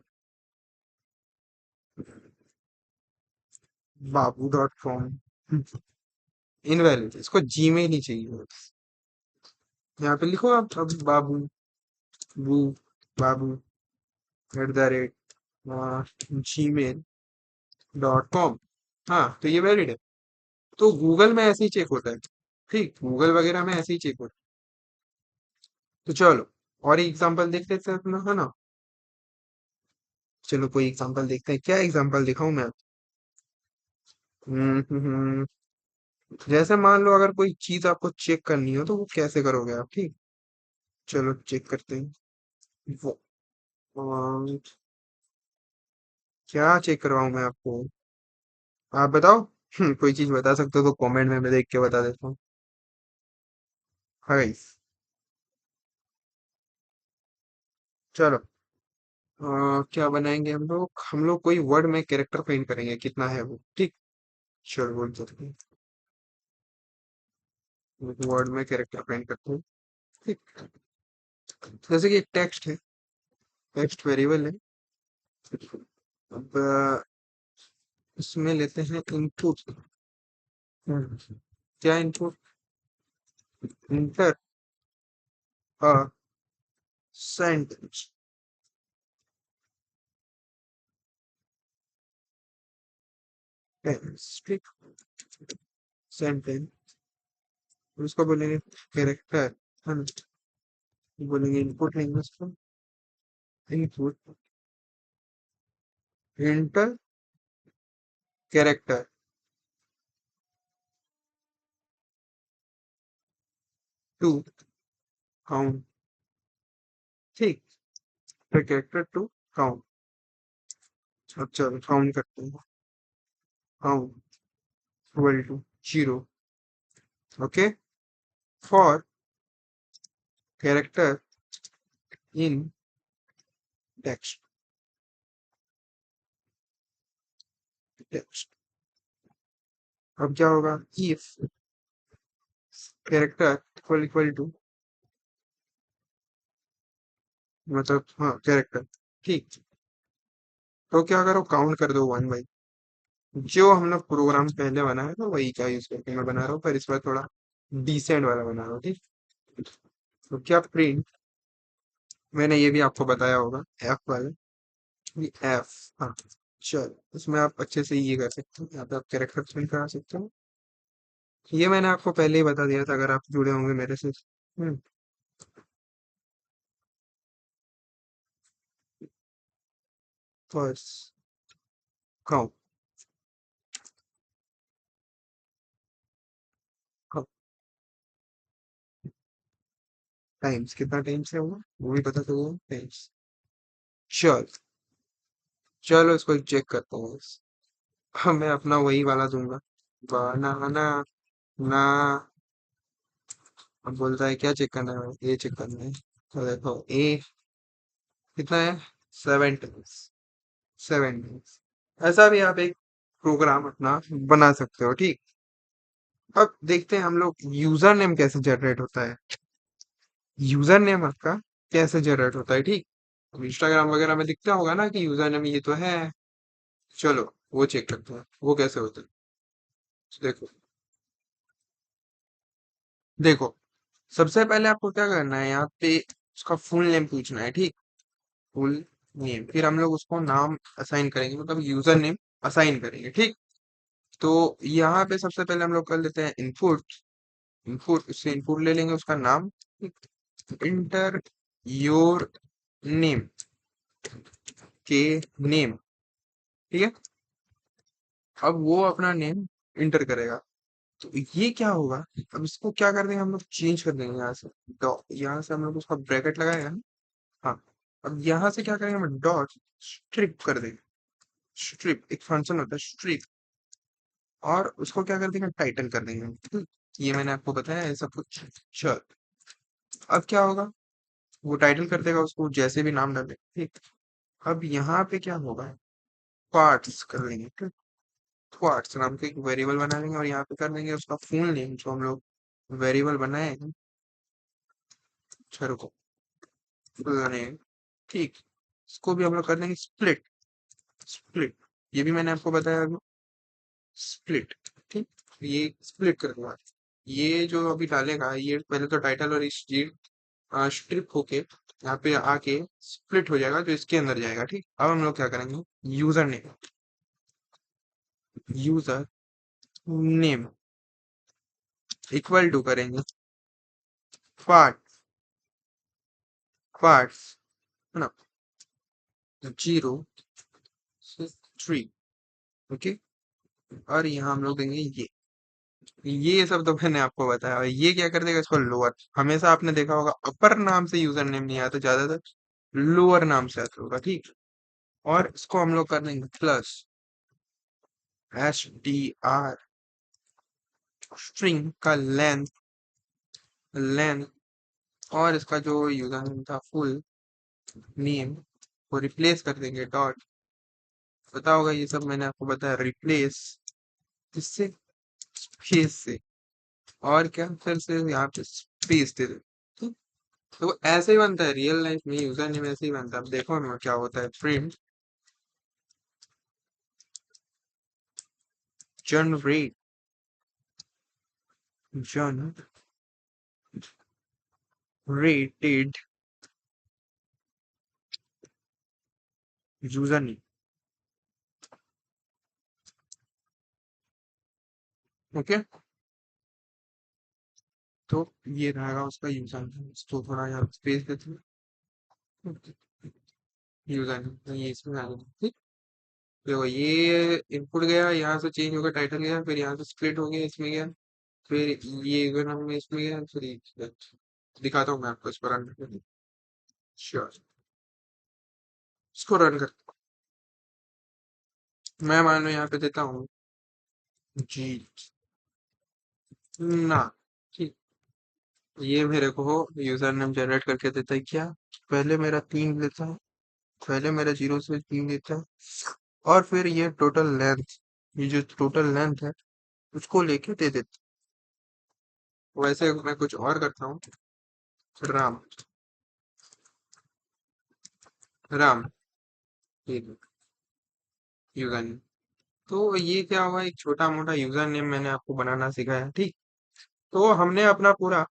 babu.com, इनवैलिड, इसको जीमेल ही चाहिए। यहाँ पे लिखो आप अब, बाबू बू बाबू @gmail.com, हाँ तो ये वैलिड है। तो गूगल में ऐसे ही चेक होता है, ठीक, गूगल वगैरह में ऐसे ही चेक होता है। तो चलो और एग्जांपल देख लेते हैं अपना, है ना? चलो कोई एग्जांपल देखते हैं, क्या एग्जांपल दिखाऊं मैं? हम्म हम्म, हम्म, जैसे मान लो अगर कोई चीज आपको चेक करनी हो तो वो कैसे करोगे आप? ठीक, चलो चेक करते हैं। वो क्या चेक करवाऊं मैं आपको? आप बताओ। कोई चीज बता सकते हो तो कमेंट में मैं देख के बता देता हूँ। हाँ guys, चलो क्या बनाएंगे हम लोग? हम लोग कोई वर्ड में कैरेक्टर पेंट करेंगे, कितना है वो, ठीक। चलो बोल सकते हैं, वर्ड में कैरेक्टर पेंट करते हैं, ठीक। जैसे कि एक टेक्स्ट है, टेक्स्ट वेरिएबल है। अब इसमें लेते हैं इनपुट। क्या इनपुट? इंटर अ सेंटेंस, ठीक, सेंटेंस, उसको बोलेंगे कैरेक्टर, है ना? बोलेंगे इनपुट लेंगे उसको, input enter character to count, ठीक, कैरेक्टर टू काउंट। अब चलो काउंट करते हैं, count equal to 0, okay, for character in text, text. अब क्या होगा, इफ कैरेक्टर इक्वल टू, मतलब हाँ कैरेक्टर, ठीक, तो क्या करो, काउंट कर दो 1 बाई, जो हम लोग प्रोग्राम पहले बनाया था वही का यूज करके मैं बना रहा हूँ, पर इस बार थोड़ा डिसेंट वाला बना रहा हूँ, ठीक। तो क्या प्रिंट मैंने ये भी आपको बताया होगा, एफ वाले, ये एफ। हाँ, चल इसमें आप अच्छे से ये कर सकते हो, यहाँ पे आप कैरेक्टर प्रिंट करा सकते हो। ये मैंने आपको पहले ही बता दिया था, अगर आप जुड़े होंगे मेरे से। फर्स्ट काउंट टाइम्स, कितना टाइम्स है वो भी पता चलेगा टाइम्स। चल, चलो इसको चेक करता हूँ। हाँ, मैं अपना वही वाला दूंगा, बनाना ना। अब बोलता है क्या चेक करना है, ये चेक करना है। तो देखो ए कितना है, 7 टाइम्स, 7 टाइम्स। ऐसा भी आप एक प्रोग्राम अपना बना सकते हो, ठीक। अब देखते हैं हम लोग यूजर नेम कैसे जनरेट होता है। यूजर नेम आपका कैसे जनरेट होता है, ठीक। अब इंस्टाग्राम वगैरह में दिखता होगा ना कि यूजर नेम ये तो है। चलो वो चेक करते हैं वो कैसे होता है। देखो, देखो सबसे पहले आपको क्या करना है, यहाँ पे उसका फुल नेम पूछना है, ठीक। फुल नेम, फिर हम लोग उसको नाम असाइन करेंगे, मतलब यूजर नेम असाइन करेंगे, ठीक। तो यहाँ पे सबसे पहले हम लोग कर लेते हैं इनपुट। इनपुट, उससे इनपुट ले लेंगे उसका नाम, इंटर योर नेम के नेम, ठीक है। अब वो अपना नेम इंटर करेगा। तो ये क्या होगा, अब इसको क्या कर देंगे हम लोग, चेंज कर देंगे यहाँ से। यहाँ से हम लोग उसका ब्रैकेट लगाएगा ना। हाँ, अब यहाँ से क्या करेंगे, हम डॉट स्ट्रिप कर देंगे। स्ट्रिप एक फंक्शन होता है स्ट्रिप, और उसको क्या कर देंगे, टाइटल कर देंगे, ये मैंने आपको बताया है सब कुछ। चल, अब क्या होगा, वो टाइटल कर देगा, उसको जैसे भी नाम डाले, ठीक। अब यहाँ पे क्या होगा, पार्ट्स कर देंगे, ठीक। पार्ट्स नाम का एक वेरिएबल बना लेंगे, और यहाँ पे कर देंगे उसका फुल नेम जो हम लोग वेरिएबल बनाए हैं। चलो को फुल नेम, ठीक। इसको भी हम लोग कर देंगे स्प्लिट। स्प्लिट, ये भी मैंने आपको बताया अभी, स्प्लिट, ठीक। ये स्प्लिट कर दूंगा। ये जो अभी डालेगा, ये पहले तो टाइटल और इस ये स्ट्रिप होके यहाँ पे आके स्प्लिट हो जाएगा, जो इसके अंदर जाएगा, ठीक। अब हम लोग क्या करेंगे, user name, user name equal to करेंगे पार्ट, पार्ट्स, है ना, 0 से 3, ओके। और यहाँ हम लोग देंगे ये सब तो मैंने आपको बताया। और ये क्या कर देगा, इसको लोअर, हमेशा आपने देखा होगा अपर नाम से यूजर नेम नहीं आता, ज्यादातर लोअर नाम से आता होगा, ठीक। और इसको हम लोग कर देंगे प्लस HDR, स्ट्रिंग का लेंथ, लेंथ, और इसका जो यूजर नेम था फुल नेम को रिप्लेस कर देंगे डॉट। पता होगा ये सब मैंने आपको बताया, रिप्लेस इससे, स्पेस से, और क्या फिर से यहाँ पे स्पेस दे दो, ठीक? तो ऐसे ही बनता है रियल लाइफ में, यूजर नेम ऐसे ही बनता है। अब देखो ना क्या होता है, print generate, generated user name, okay. तो ये रहेगा उसका यूजर नेम, इसको थोड़ा यहाँ स्पेस देते हैं, यूजर नेम ये इसमें आ गया, ठीक। देखो ये इनपुट गया, यहाँ से चेंज होकर टाइटल गया, फिर यहाँ से स्प्लिट हो गया, इसमें गया, फिर ये यूजर नेम में इसमें गया, फिर दिखाता हूँ मैं आपको, इसको रन करके, श्योर। इसको रन कर, मैं मान लो यहाँ पे देता हूँ जी ना, ठीक। ये मेरे को यूजर नेम जनरेट करके देता है क्या, पहले मेरा 3 लेता है, पहले मेरा 0 से 3 लेता है, और फिर ये टोटल लेंथ, ये जो टोटल लेंथ है उसको लेके दे देता है। वैसे मैं कुछ और करता हूँ, राम, राम, यूजर नेम। तो ये क्या हुआ, एक छोटा मोटा यूजर नेम मैंने आपको बनाना सिखाया, ठीक। तो हमने अपना पूरा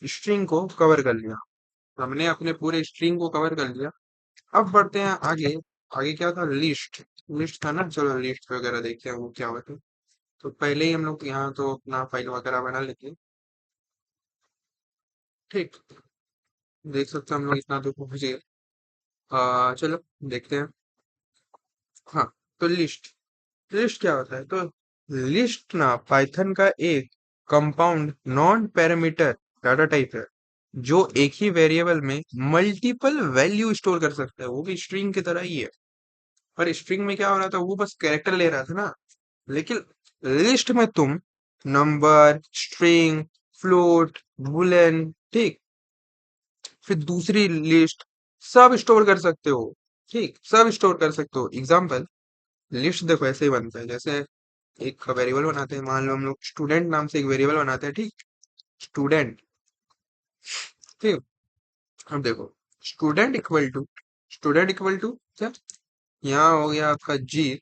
स्ट्रिंग को कवर कर लिया। हमने अपने पूरे स्ट्रिंग को कवर कर लिया। अब बढ़ते हैं आगे। आगे क्या था, लिस्ट। लिस्ट था ना, चलो लिस्ट वगैरह देखते हैं वो क्या होता है। तो पहले ही हम लोग यहाँ तो अपना फाइल वगैरह बना लेते हैं। ठीक, देख सकते हैं हम लोग इतना तो पहुंच गए। चलो देखते हैं। हाँ, तो लिस्ट। लिस्ट क्या होता है, तो लिस्ट ना पाइथन का एक compound non parameter data type है, जो एक ही वेरिएबल में मल्टीपल वैल्यू स्टोर कर सकता है, वो भी स्ट्रिंग की तरह ही है। पर स्ट्रिंग में क्या हो रहा था, वो बस कैरेक्टर ले रहा था ना। लेकिन लिस्ट में तुम नंबर, स्ट्रिंग, फ्लोट, बूलियन, ठीक, फिर दूसरी लिस्ट, सब स्टोर कर सकते हो। ठीक, सब स्टोर कर सकते हो। एग्जाम्पल, लिस्ट देखो ऐसे ही बनता है, जैसे एक वेरिएबल बनाते हैं, मान लो हम लोग स्टूडेंट नाम से एक वेरिएबल बनाते हैं, ठीक, स्टूडेंट। ठीक, अब देखो, स्टूडेंट इक्वल टू क्या, यहाँ हो गया आपका जी।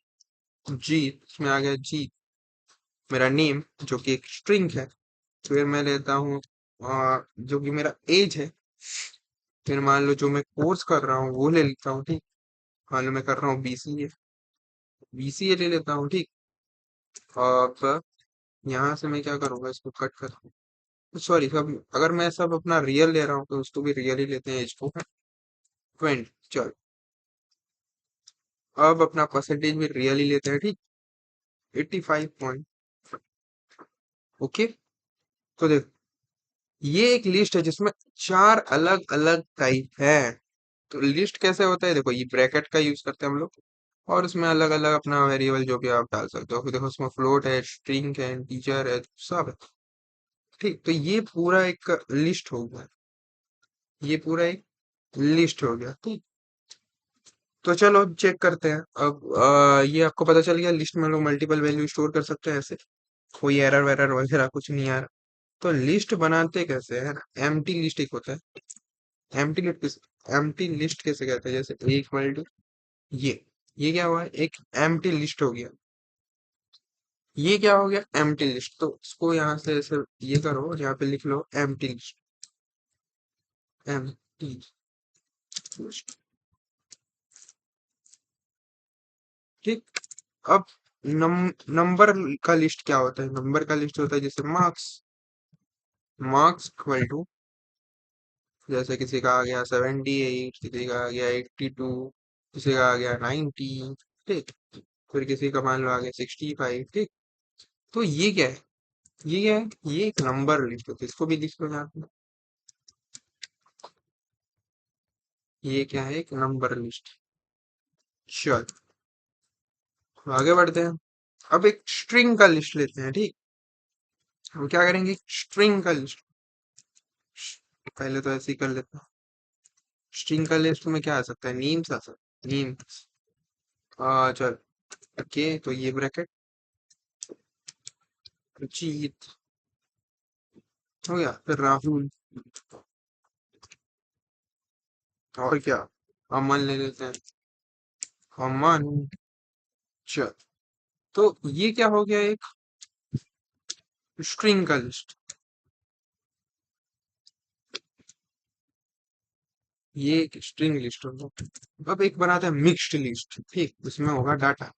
जी, इसमें आ गया जी, मेरा नेम जो कि एक स्ट्रिंग है। फिर मैं लेता हूँ जो कि मेरा एज है। फिर मान लो जो मैं कोर्स कर रहा हूँ वो ले लेता हूँ, ठीक। मान लो मैं कर रहा हूँ बीसीए, बीसीए ले लेता हूँ, ठीक। अब यहाँ से मैं क्या करूंगा, इसको कट कर, सॉरी, सब अगर मैं सब अपना रियल ले रहा हूँ तो उसको भी रियल ही लेते हैं, एज को 20। चल, अब अपना परसेंटेज भी रियल ही लेते हैं, ठीक, 85 पॉइंट। ओके, तो देख, ये एक लिस्ट है जिसमें चार अलग अलग टाइप है। तो लिस्ट कैसे होता है, देखो ये ब्रैकेट का यूज करते हैं हम लोग, और उसमें अलग अलग अपना वेरिएबल जो भी आप डाल सकते हो। फिर देखो उसमें फ्लोट है, स्ट्रिंग है, इंटीजर है, सब है। ठीक, तो ये पूरा एक लिस्ट हो गया। ये पूरा एक लिस्ट हो गया, ठीक। तो चलो चेक करते हैं अब। ये आपको पता चल गया, लिस्ट में लोग मल्टीपल वैल्यू स्टोर कर सकते हैं ऐसे, कोई एरर वेरर वगैरह कुछ नहीं आ रहा। तो लिस्ट बनाते कैसे है ना, एम्प्टी लिस्ट एक होता है। एम्प्टी लिस्ट कैसे कहते हैं, जैसे ए इक्वल टू ये ये क्या हुआ, एक एम्प्टी लिस्ट हो गया। ये क्या हो गया, एम्प्टी लिस्ट। तो इसको यहाँ से ऐसे ये करो और यहाँ पे लिख लो एम्प्टी लिस्ट। एम्प्टी लिस्ट, ठीक। अब नंबर का लिस्ट क्या होता है, नंबर का लिस्ट होता है जैसे मार्क्स। मार्क्स इक्वल टू, जैसे किसी का आ गया 78, किसी का आ गया 82, किसी का आ गया 90, ठीक। फिर किसी का मान लो आ गया 65, ठीक। तो ये क्या है, ये क्या है, ये एक नंबर लिस्ट होती है, इसको भी लिख लो यहाँ पे। ये क्या है, एक नंबर लिस्ट। चल, आगे बढ़ते हैं। अब एक स्ट्रिंग का लिस्ट लेते हैं, ठीक। हम क्या करेंगे, स्ट्रिंग का लिस्ट। पहले तो ऐसे ही कर लेते हैं। स्ट्रिंग का लिस्ट में क्या आ सकता है, नीम्स आ सकता है, नीम्स। चल, ओके, तो ये ब्रैकेट, जीत हो गया। फिर राहुल, और क्या, अमन ले लेते हैं, अमन। चल, तो ये क्या हो गया, एक स्ट्रिंग का लिस्ट। ये एक स्ट्रिंग लिस्ट होगा। अब एक बनाते हैं मिक्स्ड लिस्ट, ठीक, उसमें होगा डाटा।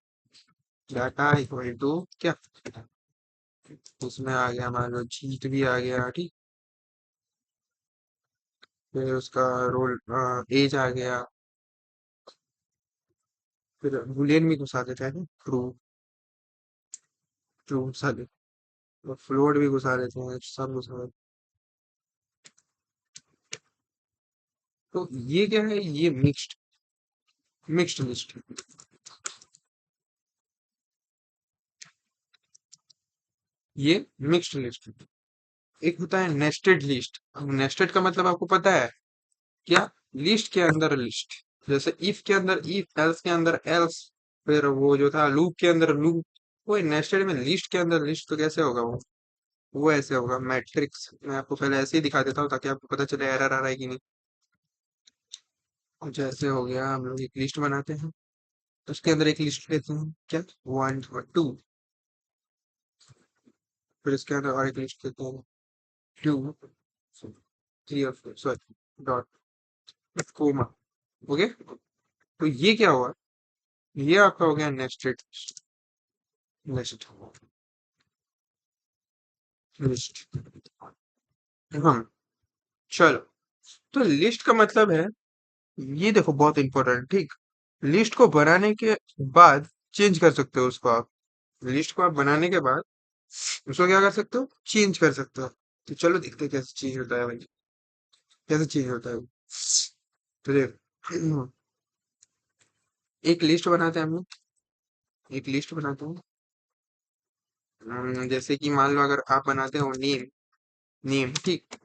डाटा इक्वल टू क्या, उसमें आ गया मान लो जीत भी आ गया, ठीक। फिर उसका रोल एज आ गया। फिर बुलियन भी घुसा देते हैं, ट्रू, ट्रू घुसा देते, फ्लोट भी घुसा देते हैं, सब घुसा देते हैं। तो ये क्या है, ये मिक्स्ड, मिक्स्ड लिस्ट। ये मिक्स्ड लिस्ट। एक होता है नेस्टेड लिस्ट। अब नेस्टेड का मतलब आपको पता है क्या, लिस्ट के अंदर लिस्ट। जैसे इफ के अंदर इफ, एल्स के अंदर एल्स, फिर वो जो था लूप के अंदर लूप। वो नेस्टेड में लिस्ट के अंदर लिस्ट, तो कैसे होगा वो ऐसे होगा मैट्रिक्स। मैं आपको पहले ऐसे ही दिखा देता हूँ ताकि आपको पता चले एरर आ रहा है कि नहीं। जैसे हो गया, हम लोग एक लिस्ट बनाते हैं, उसके अंदर एक लिस्ट लेते हैं क्या, 1 और 2। फिर इसके अंदर और एक लिस्ट लेते हैं, 2, 3 और 4, सॉरी, डॉट। कोमा। ओके, तो ये क्या हुआ? ये आपका हो गया नेस्टेड लिस्ट। लिस्ट। हाँ, चलो। तो लिस्ट का मतलब है, ये देखो बहुत इंपॉर्टेंट, ठीक। लिस्ट को बनाने के बाद चेंज कर सकते हो उसको आप। लिस्ट को आप बनाने के बाद उसको क्या कर सकते हो? चेंज कर सकते हो। तो चलो देखते हैं कैसे चेंज होता है भाई। कैसे चेंज होता है वो। तो देख, एक लिस्ट बनाते हैं हम लोग। एक लिस्ट बनाते हैं। जैसे कि मान लो अगर आप बनाते हो नेम। नेम, ठीक।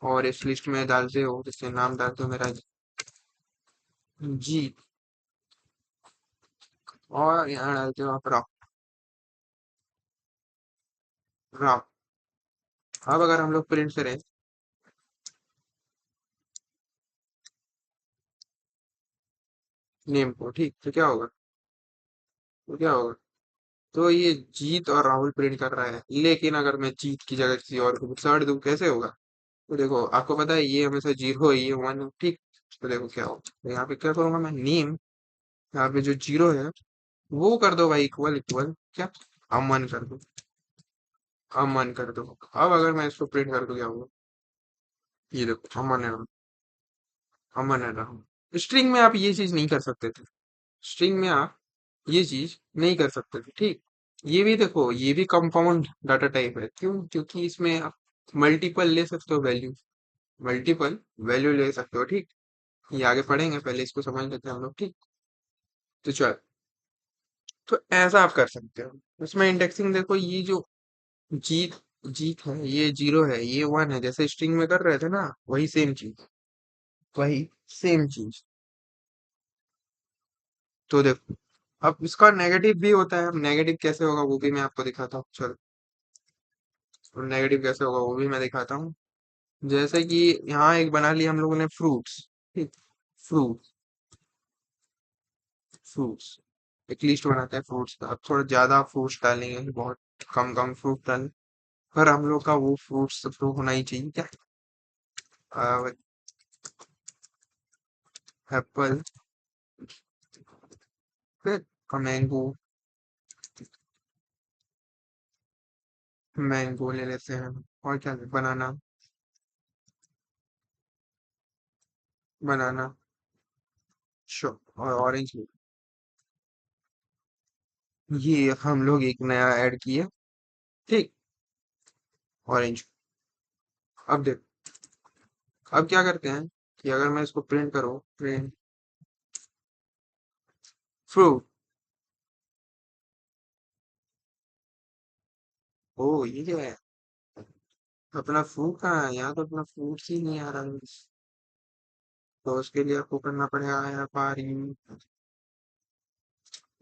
और इस लिस्ट में डालते हो, जैसे नाम डालते हो मेरा जी। और यहाँ डालते हो आप रॉक। रॉक। अब अगर हम लोग प्रिंट करें नेम को, ठीक, तो क्या होगा? तो क्या होगा? तो ये जीत और राहुल प्रिंट कर रहा है, लेकिन अगर मैं जीत की जगह किसी और को सर्च दूं, कैसे होगा? तो देखो, आपको पता है ये हमेशा जीरो है, ये वन है, ठीक। तो देखो क्या होगा, तो यहाँ पे क्या करूंगा मैं, नेम। यहाँ पे जो जीरो है वो कर दो भाई, इक्वल इक्वल क्या, अमन कर दो। अमन कर दो। अब अगर मैं इसको प्रिंट कर दूं, क्या होगा? ये देखो, अमन है। अमन है राहुल। स्ट्रिंग में आप ये चीज नहीं कर सकते थे। स्ट्रिंग में आप ये चीज नहीं कर सकते थे, ठीक। ये भी देखो, ये भी कंपाउंड डाटा टाइप है, क्यों? क्योंकि इसमें आप मल्टीपल ले सकते हो वैल्यू। मल्टीपल वैल्यू ले सकते हो, ठीक। ये आगे पढ़ेंगे, पहले इसको समझ लेते हैं हम लोग, ठीक। तो चल, तो ऐसा आप कर सकते हो। उसमें इंडेक्सिंग देखो, ये जो जीत, जीत है ये जीरो है, ये वन है, जैसे स्ट्रिंग में कर रहे थे ना, वही सेम चीज। वही सेम चीज। तो देखो, अब इसका नेगेटिव भी होता है। अब नेगेटिव कैसे होगा वो भी मैं आपको दिखाता हूँ, चलो। नेगेटिव कैसे होगा वो भी मैं दिखाता हूँ। जैसे कि यहाँ एक बना लिया हम लोगों ने फ्रूट्स, ठीक। फ्रूट। फ्रूट्स। एक लिस्ट बनाते हैं फ्रूट्स का। अब थोड़ा ज्यादा फ्रूट्स डालेंगे, बहुत कम कम फ्रूट डालें। पर हम लोग का वो फ्रूट्स तो होना ही चाहिए क्या? एप्पल। फिर मैंगो। मैंगो ले लेते हैं। और क्या, बनाना। बनाना। शो। और ऑरेंज। ये हम लोग एक नया ऐड किए, ठीक। ऑरेंज। अब देख, अब क्या करते हैं कि अगर मैं इसको प्रिंट करूँ, प्रिंट फ्रूट। ओ, ये क्या है? अपना फ्रूट कहाँ है? यहाँ तो अपना फ्रूट ही नहीं आ रहा है। तो उसके लिए आपको करना पड़ेगा यहाँ पर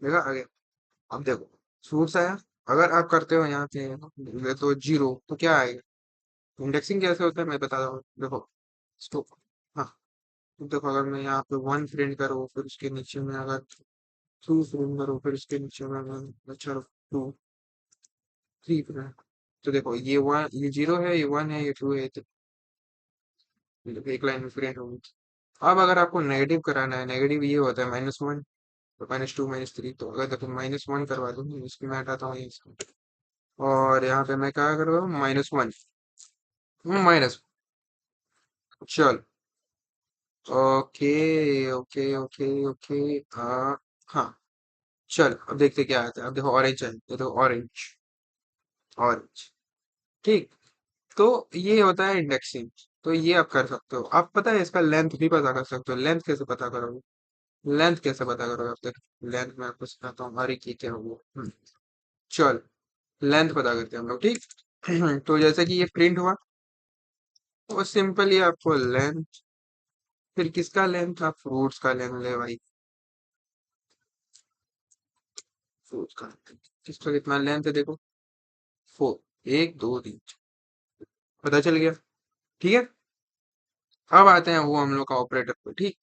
देखा आगे। अब देखो, फ्रूट्स आया। अगर आप करते हो यहाँ पे तो जीरो, तो क्या आएगा? इंडेक्सिंग कैसे होता है मैं बता रहा हूँ, देखो। इसको, हाँ। तो देखो, अगर मैं यहाँ पे वन प्रिंट करूँ, फिर उसके नीचे में अगर टू प्रिंट करूँ, फिर उसके नीचे में अगर अच्छा टू, थ्री प्रिंट। तो देखो, ये वन, ये जीरो है, ये वन है, ये टू है, तो एक लाइन में प्रिंट होगी। अब अगर आपको नेगेटिव कराना है, नेगेटिव ये होता है -1, तो -2 -3। तो अगर देखो -1 करवा दूंगी, इसकी मैं हटाता हूँ ये इसको। और यहाँ पे मैं क्या कर रहा हूँ, -1। माइनस। चल। Okay okay okay okay. हाँ। हाँ। चल, अब देखते क्या आता है। अब देखो ऑरेंज है, ये देखो ऑरेंज। ऑरेंज, ठीक। तो ये होता है इंडेक्सिंग। तो ये आप कर सकते हो। आप पता है इसका लेंथ भी पता कर सकते हो। लेंथ कैसे पता करोगे? लेंथ कैसे पता करोगे आप? तक लेंथ में आपको सिखाता हूँ। अरे ये क्या हो गया? चल, लेंथ पता करते हैं हम लोग, ठीक। तो जैसे कि ये प्रिंट हुआ, तो सिंपली आपको लेंथ, फिर किसका लेंथ? आप फ्रूट्स का लेंथ ले भाई। फ्रूट्स का। किसका कितना लेंथ है देखो, 4, 1 2 3, पता चल गया, ठीक है। अब आते हैं वो हम लोग का ऑपरेटर पे, ठीक।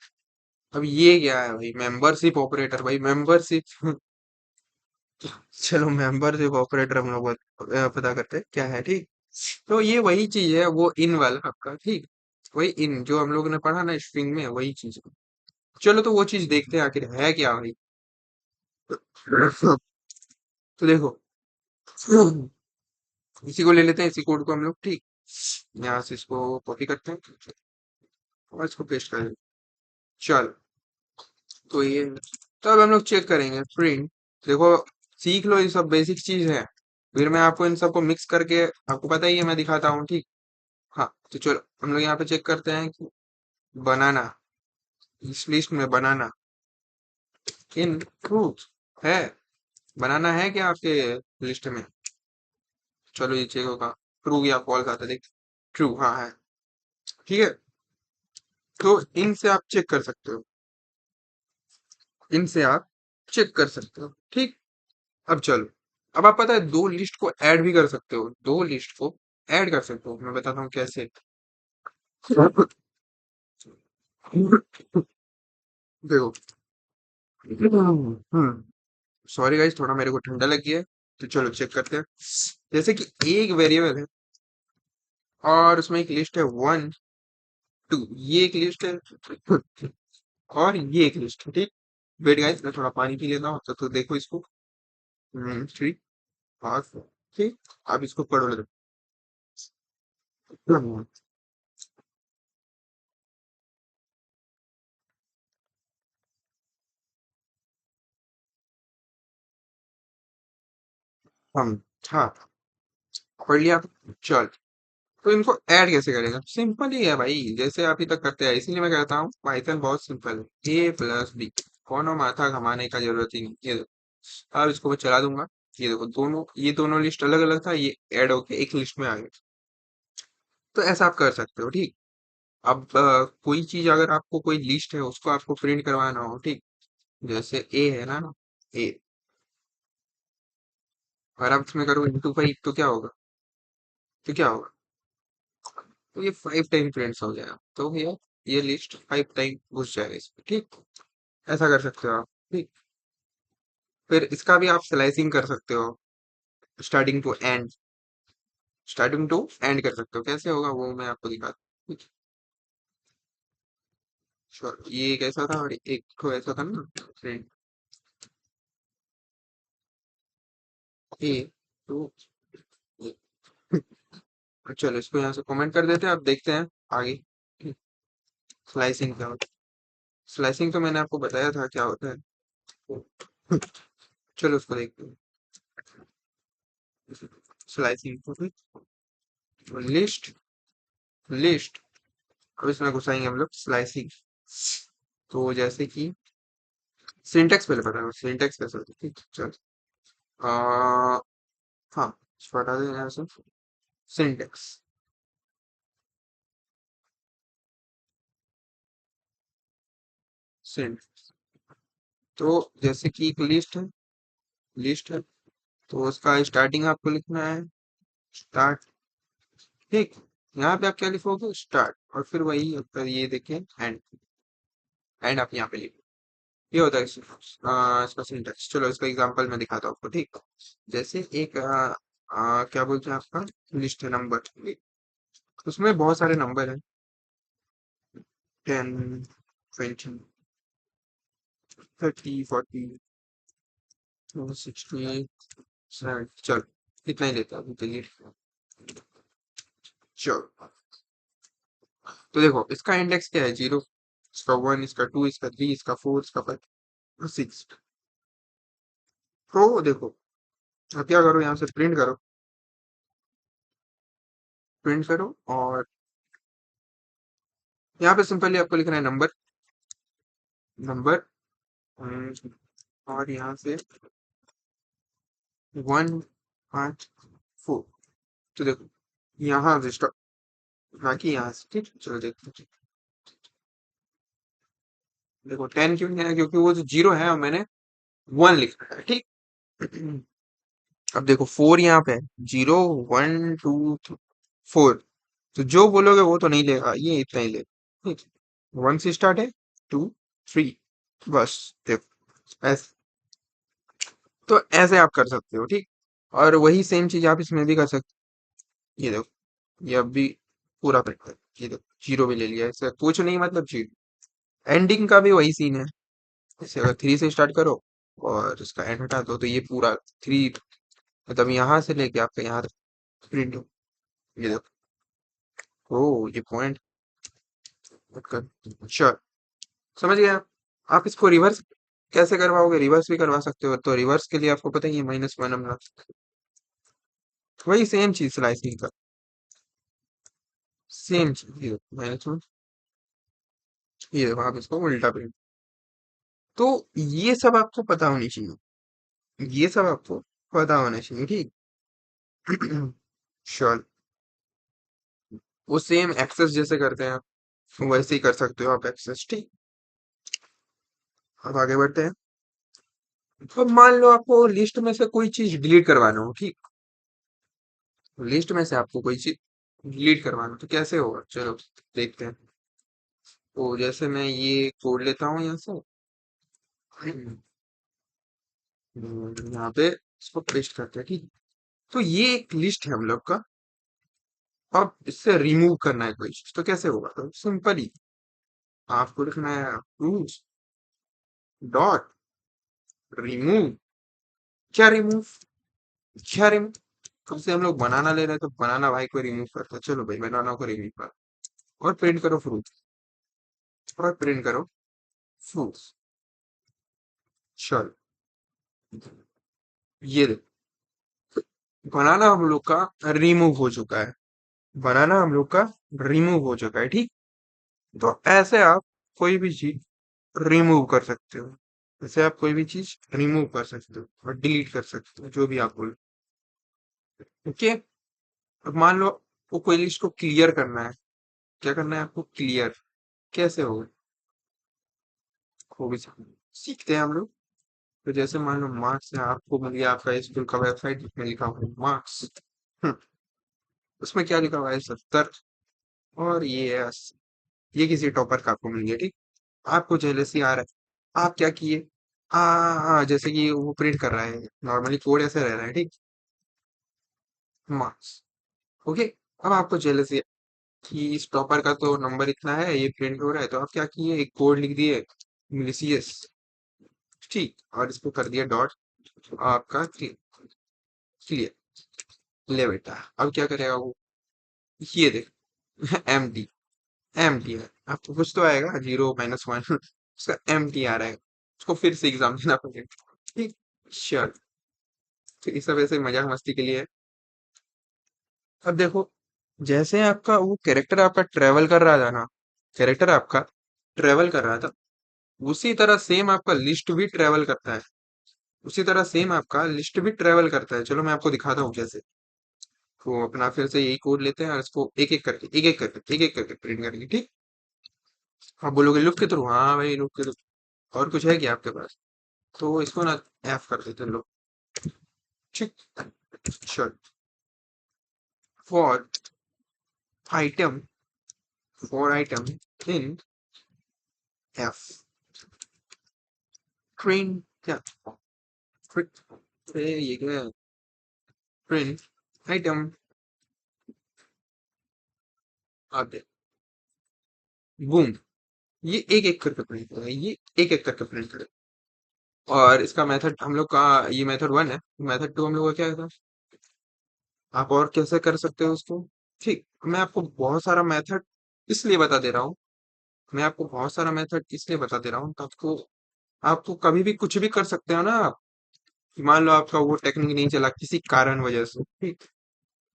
अब ये क्या है भाई? मेंबरशिप ऑपरेटर भाई, मेंबरशिप। चलो, मेंबरशिप ऑपरेटर हम लोग पता करते हैं क्या है, ठीक। तो ये वही चीज है, वो इन वाला आपका, ठीक। वही इन जो हम लोगों ने पढ़ा ना स्ट्रिंग में वही चीज है। चलो तो वो चीज देखते हैं आखिर है क्या भाई। तो देखो इसी को ले लेते हैं, इसी कोड को हम लोग, ठीक। यहाँ से इसको कॉपी करते हैं और इसको पेस्ट कर देते हैं। चलो तो ये, तो अब हम लोग चेक करेंगे प्रिंट। देखो सीख लो, ये सब बेसिक चीज है, फिर मैं आपको इन सबको मिक्स करके, आपको पता ही है मैं दिखाता हूँ, ठीक। हाँ तो चलो हम लोग यहाँ पे चेक करते हैं कि बनाना, इस लिस्ट में बनाना इन फ्रूट है, बनाना है क्या आपके लिस्ट में। चलो ये चेक होगा, ट्रू या फॉल्स आता है, देख। ट्रू, हाँ है, ठीक है। तो इनसे आप चेक कर सकते हो, इनसे आप चेक कर सकते हो, ठीक। अब चलो, अब आप पता है दो लिस्ट को ऐड भी कर सकते हो, दो लिस्ट को ऐड कर सकते हो, मैं बताता हूँ कैसे। देखो, सॉरी गाइस, थोड़ा मेरे को ठंडा लग गया है, तो चलो चेक करते हैं। जैसे कि एक वेरिएबल है और उसमें एक लिस्ट है 1 2, ये एक लिस्ट है और ये एक लिस्ट है, ठीक। वेट गाइस, मैं थोड़ा पानी पी लेता हूँ, तो देखो इसको। ठीक, पास, ठीक। आप इसको पढ़ो ले। हम, हाँ, पढ़ लिया। चल, तो इनको ऐड कैसे करेगा, सिंपल ही है भाई, जैसे अभी तक करते हैं, इसीलिए मैं कहता हूँ पाइथन बहुत सिंपल है, A+B, कोनो माथा घमाने का जरूरत ही नहीं, ये देखो। अब इसको मैं चला दूंगा, ये देखो दोनों, ये दोनों लिस्ट अलग अलग था, ये ऐड होके एक लिस्ट में आ गया। तो ऐसा आप कर सकते हो, ठीक। अब कोई चीज अगर आपको कोई लिस्ट है उसको आपको प्रिंट करवाना हो, ठीक। जैसे ए है ना, ए, और आप इसमें करो *5 तो क्या होगा, तो क्या होगा, तो ये 5 टाइम प्रिंट्स हो जाएगा, तो ये लिस्ट 5 टाइम घुस जाएगा इसमें, ठीक। ऐसा कर सकते हो आप, ठीक। फिर इसका भी आप स्लाइसिंग कर सकते हो, starting to end, starting to end कर सकते हो, कैसे होगा वो मैं आपको दिखाता हूँ, ठीक। Sure, ये एक ऐसा था और एक तो ऐसा था ना, फ्रेंड, ए, तो चलो इसको यहाँ से कमेंट कर देते हैं, अब देखते हैं आगे। स्लाइसिंग क्या होता है, स्लाइसिंग तो मैंने आपको बताया था क्या होता है। चलो उसको देखते हैं। स्लाइसिंग लिस्ट, लिस्ट, अब इसमें घुसाएंगे हम लोग स्लाइसिंग। तो जैसे कि सिंटेक्स पहले पता है, सिंटेक्स कैसे होता है, ठीक। चल, आ, हाँ, इसको हटा दें यहाँ से। सिंटेक्स, सिंट, तो जैसे कि एक लिस्ट है, लिस्ट है, तो उसका स्टार्टिंग आपको लिखना है स्टार्ट, ठीक। यहाँ पे आप क्या लिखोगे, स्टार्ट, और फिर वही आपका ये देखें एंड, एंड आप यहाँ पे लिखो, ये होता है इसका सिंटेक्स। चलो इसका एग्जांपल मैं दिखाता हूँ आपको, ठीक। जैसे एक क्या बोलते हैं आपका, लिस्ट है नंबर, ठीक। उसमें बहुत सारे नंबर हैं, 10 20 30 40 60 70, चलो इतना ही लेता हूँ चलिए। चलो तो देखो इसका इंडेक्स क्या है, 0, इसका 1, इसका 2, इसका 3, इसका 4, इसका 5, 6। तो देखो, अब क्या करो, यहाँ से प्रिंट करो, प्रिंट करो, और यहाँ पे सिंपली आपको लिखना है नंबर, नंबर, और यहाँ से 1 5 4, तो देखो यहाँ से स्टॉप, बाकी यहाँ से, ठीक। चलो देखते हैं। देखो 10 क्यों नहीं आया, क्योंकि वो जो 0 है और मैंने 1 लिखा है, ठीक। अब देखो 4 यहाँ पे है, 0 1 2 4, तो जो बोलोगे वो तो नहीं लेगा, ये इतना ही लेगा, ठीक। 1 से स्टार्ट है, 2 3, बस देखो ऐसे, तो ऐसे आप कर सकते हो, ठीक। और वही सेम चीज आप इसमें भी कर सकते हो, ये देखो, ये अब भी पूरा प्रिंट कर, ये देखो, जीरो भी ले लिया, इससे कुछ नहीं मतलब जीरो। एंडिंग का भी वही सीन है। जैसे अगर थ्री से स्टार्ट करो और इसका एंड हटा दो तो ये पूरा थ्री, मतलब यहाँ से लेके आपका यहाँ तक प्रिंट हो। ये देखो, ओ ये पॉइंट, श्योर, समझ गए आप इसको रिवर्स कैसे करवाओगे? रिवर्स भी करवा सकते हो, तो रिवर्स के लिए आपको पता ही है -1 अपना, वही सेम चीज स्लाइसिंग का, सेम चीज, ये -1, ये देखो आप इसको उल्टा प्रिंट। तो ये सब आपको पता होनी चाहिए, ये सब आपको पता होना चाहिए, ठीक। श्योर, वो सेम एक्सेस जैसे करते हैं आप वैसे ही कर सकते हो आप एक्सेस, ठीक। अब आगे बढ़ते हैं। अब मान लो आपको लिस्ट में से कोई चीज डिलीट करवाना हो, ठीक। लिस्ट में से आपको कोई चीज डिलीट करवाना हो, तो कैसे होगा, चलो देखते हैं। तो जैसे मैं ये कोड लेता हूँ यहाँ से, यहाँ पे इसको पेस्ट करते हैं, ठीक। तो ये एक लिस्ट है हम लोग का। अब इससे रिमूव करना है कोई चीज, तो कैसे होगा? तो सिंपल ही आपको लिखना है रूट डॉट रिमूव। क्या रिमूव? क्या रिमूव? कब से हम लोग बनाना ले रहे हैं, तो बनाना भाई को रिमूव करते हैं, चलो भाई बनाना को रिमूव कर, और प्रिंट करो फ्रूट, और प्रिंट करो फ्रूट्स। चलो, ये देखो, बनाना हम लोग का रिमूव हो चुका है, बनाना हम लोग का रिमूव हो चुका है, ठीक। तो ऐसे आप कोई भी चीज रिमूव कर सकते हो, ऐसे आप कोई भी चीज रिमूव कर सकते हो और डिलीट कर सकते हो, जो भी आप बोलो, ओके। अब मान लो वो कोई लिस्ट को क्लियर करना है, क्या करना है आपको? क्लियर कैसे होगा, वो भी सीखते हैं हम लोग। तो जैसे मान लो मार्क्स है, आपको मिल गया आपका स्कूल का वेबसाइट जिसमें लिखा हुआ है मार्क्स, उसमें क्या लिखा हुआ है? 70, और ये है 80। ये किसी टॉपर का आपको मिल गया, ठीक। आपको जेलेसी आ रहा है, आप क्या किए? जैसे कि वो प्रिंट कर रहा है, नॉर्मली कोड ऐसे रह रहा है, ठीक। Marks, okay. अब आपको जेलेसी कि इस टॉपर का तो नंबर इतना है, ये प्रिंट हो रहा है, तो आप क्या किए? एक कोड लिख दिए मिलिसियस, ठीक, और इसको कर दिया डॉट, आपका क्लियर। ले बेटा, अब क्या करेगा वो? ये देख, एम टी, एम टी है, आपको कुछ तो आएगा, जीरो -1, उसका एम टी आ रहा है, उसको फिर से एग्जाम देना पड़ेगा, ठीक। श्योर, तो ये सब ऐसे मजाक मस्ती के लिए है। अब देखो, जैसे आपका वो कैरेक्टर आपका ट्रेवल कर रहा था ना, कैरेक्टर आपका ट्रेवल कर रहा था, उसी तरह सेम आपका लिस्ट भी ट्रेवल करता है, उसी तरह सेम आपका लिस्ट भी ट्रेवल करता है। चलो मैं आपको दिखाता हूँ कैसे। तो अपना फिर से यही कोड लेते हैं और इसको एक एक करके प्रिंट करेंगे, ठीक। आप बोलोगे लूप के थ्रू, हाँ भाई लूप के थ्रू, और कुछ है क्या आपके पास? तो इसको ना एफ कर देते हैं लोग, ठीक। चल, for item, for item in F, print क्या, प्रिंट, ये क्या है? प्रिंट आइटम, आते बूम, ये एक एक करके प्रिंट करेगा, ये एक एक करके प्रिंट करेगा। और इसका मेथड हम लोग का, ये मेथड 1 है, मेथड 2 हम लोग का क्या है? आप और कैसे कर सकते हो उसको, ठीक। मैं आपको बहुत सारा मेथड इसलिए बता दे रहा हूँ, मैं आपको बहुत सारा मेथड इसलिए बता दे रहा हूँ, तो आपको, आपको कभी भी कुछ भी कर सकते हो ना आप, कि मान लो आपका वो टेक्निक नहीं चला किसी कारण वजह से, ठीक।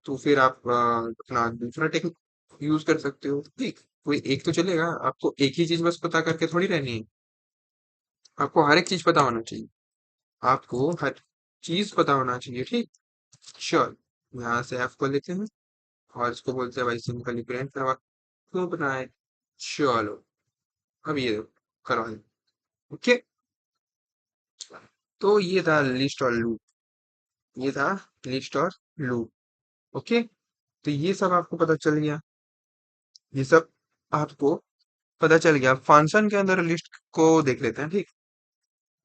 तो फिर आप अपना दूसरा टेक्निक यूज कर सकते हो, ठीक। कोई एक तो चलेगा, आपको एक ही चीज बस पता करके थोड़ी रहनी है, आपको हर एक चीज पता होना चाहिए, आपको हर चीज पता होना चाहिए, ठीक। श्योर, यहाँ से एफ को लेते हैं और इसको बोलते हैं भाई सिंपली प्रिंट करवा, क्यों बनाए? चलो, अब ये देखो, करवा दे, ओके। तो ये था लिस्ट और लूप, ये था लिस्ट और लूप, ओके। तो ये सब आपको पता चल गया, ये सब आपको पता चल गया। फंक्शन के अंदर लिस्ट को देख लेते हैं, ठीक।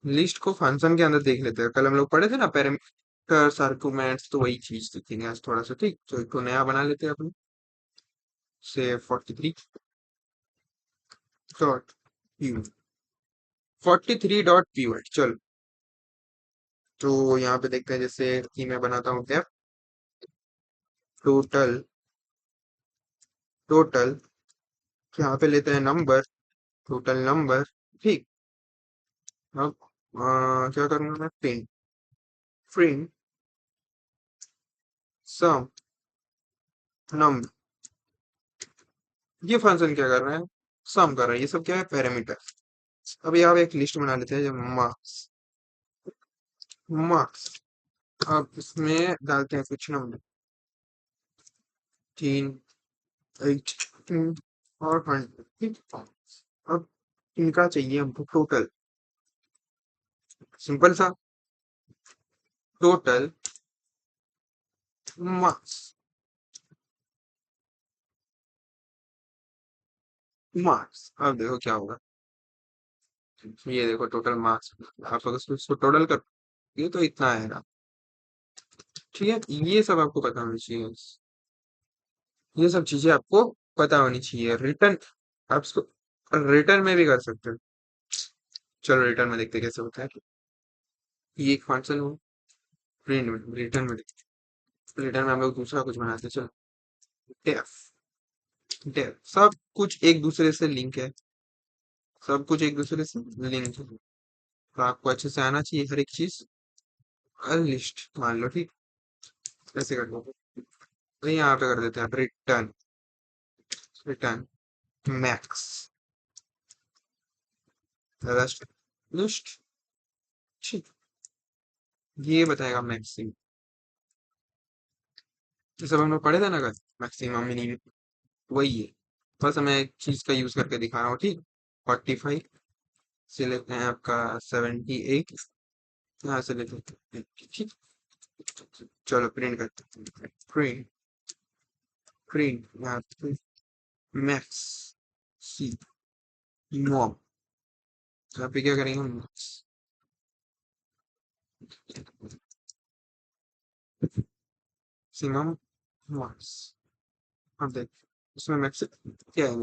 लिस्ट को फंक्शन के अंदर देख लेते हैं, कल हम लोग पढ़े थे ना पैरामीटर्स आर्गुमेंट्स, तो वही चीज दिखेंगे आज थोड़ा सा, ठीक। तो एक तो नया बना लेते हैं अपने से 43, डॉट पी 43 डॉट पी। चलो, तो यहाँ पे देखते हैं, जैसे कि मैं बनाता हूँ डेफ टोटल। टोटल यहाँ पे लेते हैं नंबर, टोटल नंबर। ठीक। अब क्या करूंगा मैं, प्रिंट प्रिंट सम नंबर। ये फंक्शन क्या कर रहा है, सम कर रहा है। ये सब क्या है, पैरामीटर। अब यहाँ पे एक लिस्ट बना लेते हैं, जो मार्क्स। मार्क्स। अब इसमें डालते हैं कुछ नंबर, 3, 8 और 100। अब इनका चाहिए हमको टोटल। सिंपल सा, टोटल मार्क्स। मार्क्स, अब देखो क्या होगा। ये देखो टोटल मार्क्स। आप अगर इसको टोटल कर, ये तो इतना आएगा। ठीक है, ये सब आपको पता होना चाहिए। ये सब चीजें आपको पता होनी चाहिए। रिटर्न, आप इसको रिटर्न में भी कर सकते हो। चलो रिटर्न में देखते हैं कैसे होता है। ये एक फंक्शन हो, प्रिंट में, रिटर्न में देखते हैं। रिटर्न में हम लोग दूसरा कुछ बनाते हैं। चलो, डेफ। डेफ, सब कुछ एक दूसरे से लिंक है। सब कुछ एक दूसरे से लिंक है, तो आपको अच्छे से आना चाहिए हर एक चीज। लिस्ट मान लो, ठीक। ऐसे कर लो, तो यहाँ पे कर देते हैं return. Return max list. List, ठीक। ये बताएगा मैक्सिमम। ये सब हम लोग पढ़े थे ना, कल मैक्सिमम मिनिमम, वही है। बस मैं एक चीज का यूज करके दिखा रहा हूँ, ठीक। 45 से लेते हैं आपका 78, यहाँ से लेते हैं, ठीक। चलो प्रिंट करते हैं, प्रिंट। प्रिंट यहाँ पे मैक्स सी मॉम। यहाँ पे क्या करेंगे, मैक्स मैक्सिमम मार्क्स। अब देख, उसमें मैक्स क्या है,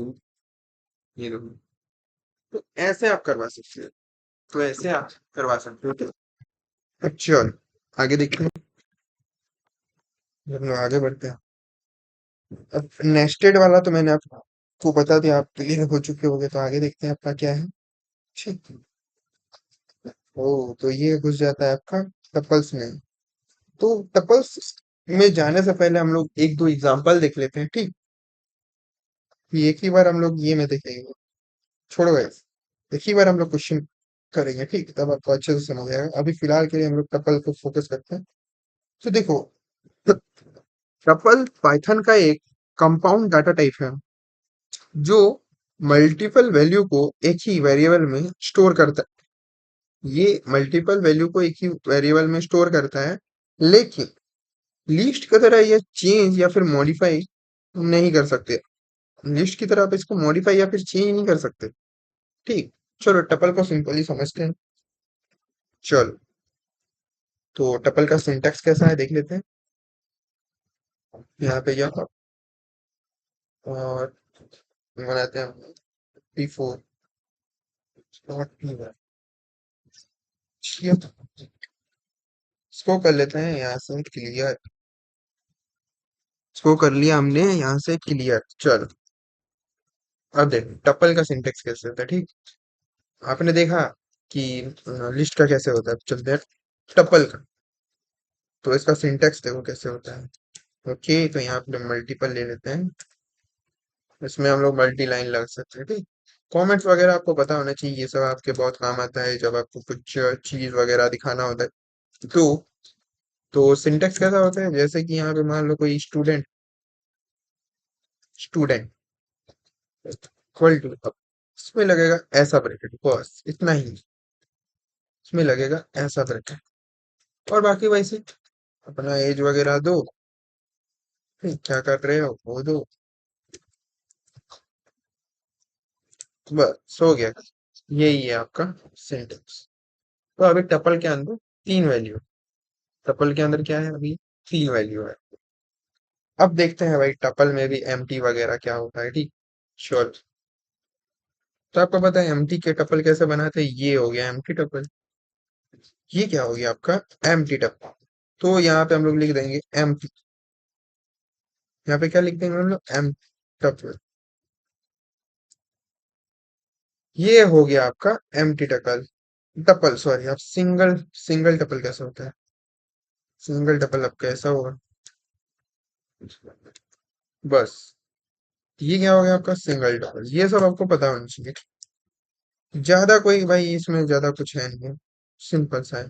ये देखो। तो ऐसे आप करवा सकते हो। तो ऐसे आप करवा सकते हो, तो चल आगे देखते हैं। जब लोग आगे बढ़ते हैं, अब नेस्टेड वाला तो मैंने आपको बता दिया, आप क्लियर हो चुके होंगे। तो आगे देखते हैं आपका क्या है, ठीक। ओ, तो ये घुस जाता है आपका टपल्स में। तो टपल्स में जाने से पहले हम लोग एक दो एग्जांपल देख लेते हैं, ठीक। ये एक ही बार हम लोग ये में देखेंगे, छोड़ो गाइस। एक ही बार हम लोग क्वेश्चन करेंगे, ठीक, तब आपको अच्छे से समझ आएगा। अभी फिलहाल के लिए हम लोग टपल को फोकस करते हैं। तो देखो, टपल पाइथन का एक कंपाउंड डाटा टाइप है, जो मल्टीपल वैल्यू को एक ही वेरिएबल में स्टोर करता है। ये मल्टीपल वैल्यू को एक ही वेरिएबल में स्टोर करता है, लेकिन लिस्ट की तरह ये चेंज या फिर मॉडिफाई नहीं कर सकते। लिस्ट की तरह आप इसको मॉडिफाई या फिर चेंज नहीं कर सकते, ठीक। चलो टपल को सिंपली समझते हैं। चलो, तो टपल का सिंटैक्स कैसा है देख लेते हैं। यहाँ पे यहाँ और बनाते हैं P4 डॉट P1। इसको कर लेते हैं यहाँ से क्लियर। इसको कर लिया हमने यहाँ से क्लियर। चलो, अब देखो टपल का सिंटेक्स कैसे होता है, ठीक। आपने देखा कि लिस्ट का कैसे होता है, चलते हैं टपल का। तो इसका सिंटेक्स देखो कैसे होता है। ओके, तो यहाँ पे मल्टीपल ले लेते हैं। इसमें हम लोग मल्टी लाइन लग सकते हैं, ठीक। कमेंट्स वगैरह आपको पता होना चाहिए, ये सब आपके बहुत काम आता है जब आपको कुछ चीज वगैरह दिखाना होता है। तो सिंटेक्स कैसा होता है, जैसे कि यहाँ पे मान लो कोई स्टूडेंट, स्टूडेंट इक्वल टू, इसमें लगेगा ऐसा ब्रैकेट, बस इतना ही। इसमें लगेगा ऐसा ब्रैकेट, और बाकी वैसे अपना एज वगैरह दो, फिर क्या कर रहे हो वो दो, बस हो गया। यही है आपका सिंटेक्स। तो अभी टपल के अंदर तीन वैल्यू, टपल के अंदर क्या है अभी, तीन वैल्यू है। अब देखते हैं भाई टपल में भी एम्प्टी वगैरह क्या होता है, ठीक। श्योर। तो आपको पता है एम्प्टी के टपल कैसे बनाते हैं? ये हो गया एम्प्टी टपल। ये क्या हो गया आपका? Empty tuple. तो यहाँ पे हम लोग लिख देंगे एम्प्टी। यहाँ पे क्या लिख देंगे हम लोग? एम टपल। ये हो गया आपका एम्प्टी टपल। टपल सॉरी, आप सिंगल सिंगल टपल कैसे होता है? सिंगल टपल अब कैसा होगा? बस, ये क्या हो गया आपका? Single tuple. ये सब आपको पता होना चाहिए। ज्यादा कोई भाई इसमें ज्यादा कुछ है नहीं है। सिंपल सा है।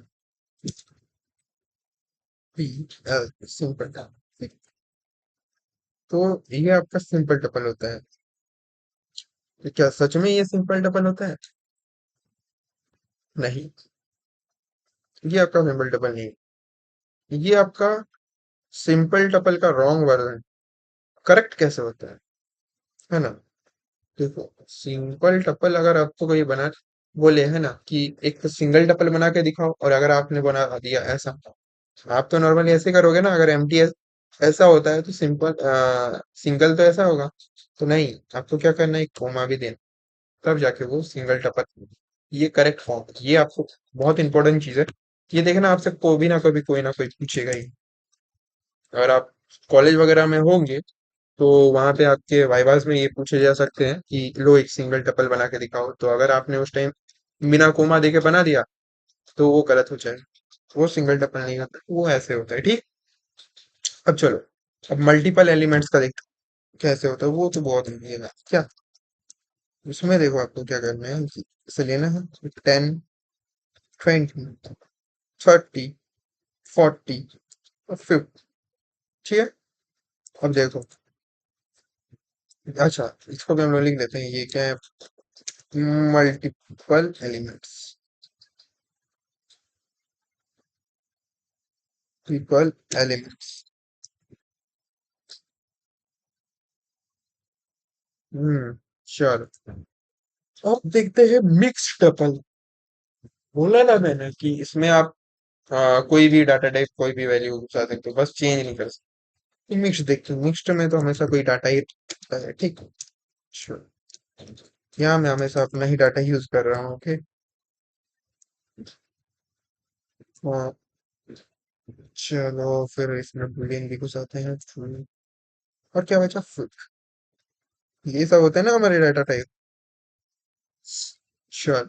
P L simple. तो ये आपका सिंपल टपल होता है। तो क्या सच में ये सिंपल टपल होता है? नहीं, ये आपका सिंपल टपल नहीं है। ये आपका सिंपल टपल का रॉन्ग वर्जन। करेक्ट कैसे होता है ना? देखो, सिंपल टपल अगर आपको कोई बना बोले है ना कि एक सिंगल टपल बना के दिखाओ, और अगर आपने बना दिया ऐसा, आप तो नॉर्मली ऐसे करोगे ना। अगर एमटी ऐसा होता है तो सिंपल सिंगल तो ऐसा होगा। तो नहीं, आपको क्या करना है? एक कोमा भी देना, तब जाके वो सिंगल टपल। ये करेक्ट फॉर्म, ये आपको बहुत इंपॉर्टेंट चीज है। ये देखना, आपसे को भी ना कभी कोई ना कोई पूछेगा ही। अगर आप कॉलेज वगैरह में होंगे तो वहां पे आपके वाइवास में ये पूछे जा सकते हैं कि लो एक सिंगल टपल बना के दिखाओ। तो अगर आपने उस टाइम बिना कोमा देके बना दिया तो वो गलत हो जाएगा। वो सिंगल टपल नहीं होता, वो ऐसे होता है। ठीक। अब चलो, अब मल्टीपल एलिमेंट्स का देख कैसे होता है। वो तो बहुत इजी है क्या। उसमें देखो, आपको क्या करना है? इसे लेना है 10, 20, 30, 40 और 50। ठीक है। अब देखो, अच्छा, इसको भी हम लोग लिख देते हैं। ये क्या है? Multiple elements. Multiple elements. चलो, अब देखते हैं मिक्स टपल। बोला ना मैंने कि इसमें आप कोई भी डाटा टाइप, कोई भी वैल्यू घुसा सकते हो, बस चेंज नहीं कर सकते। मिक्स देखते हैं। मिक्स्ड में तो हमेशा कोई डाटा ही रहता है। ठीक। Sure. यहाँ मैं हमेशा अपना ही डाटा यूज कर रहा हूँ। ओके। हाँ, चलो फिर इसमें boolean भी घुसाते हैं। और क्या बचा? ये सब होते हैं ना हमारे डाटा टाइप। चलो,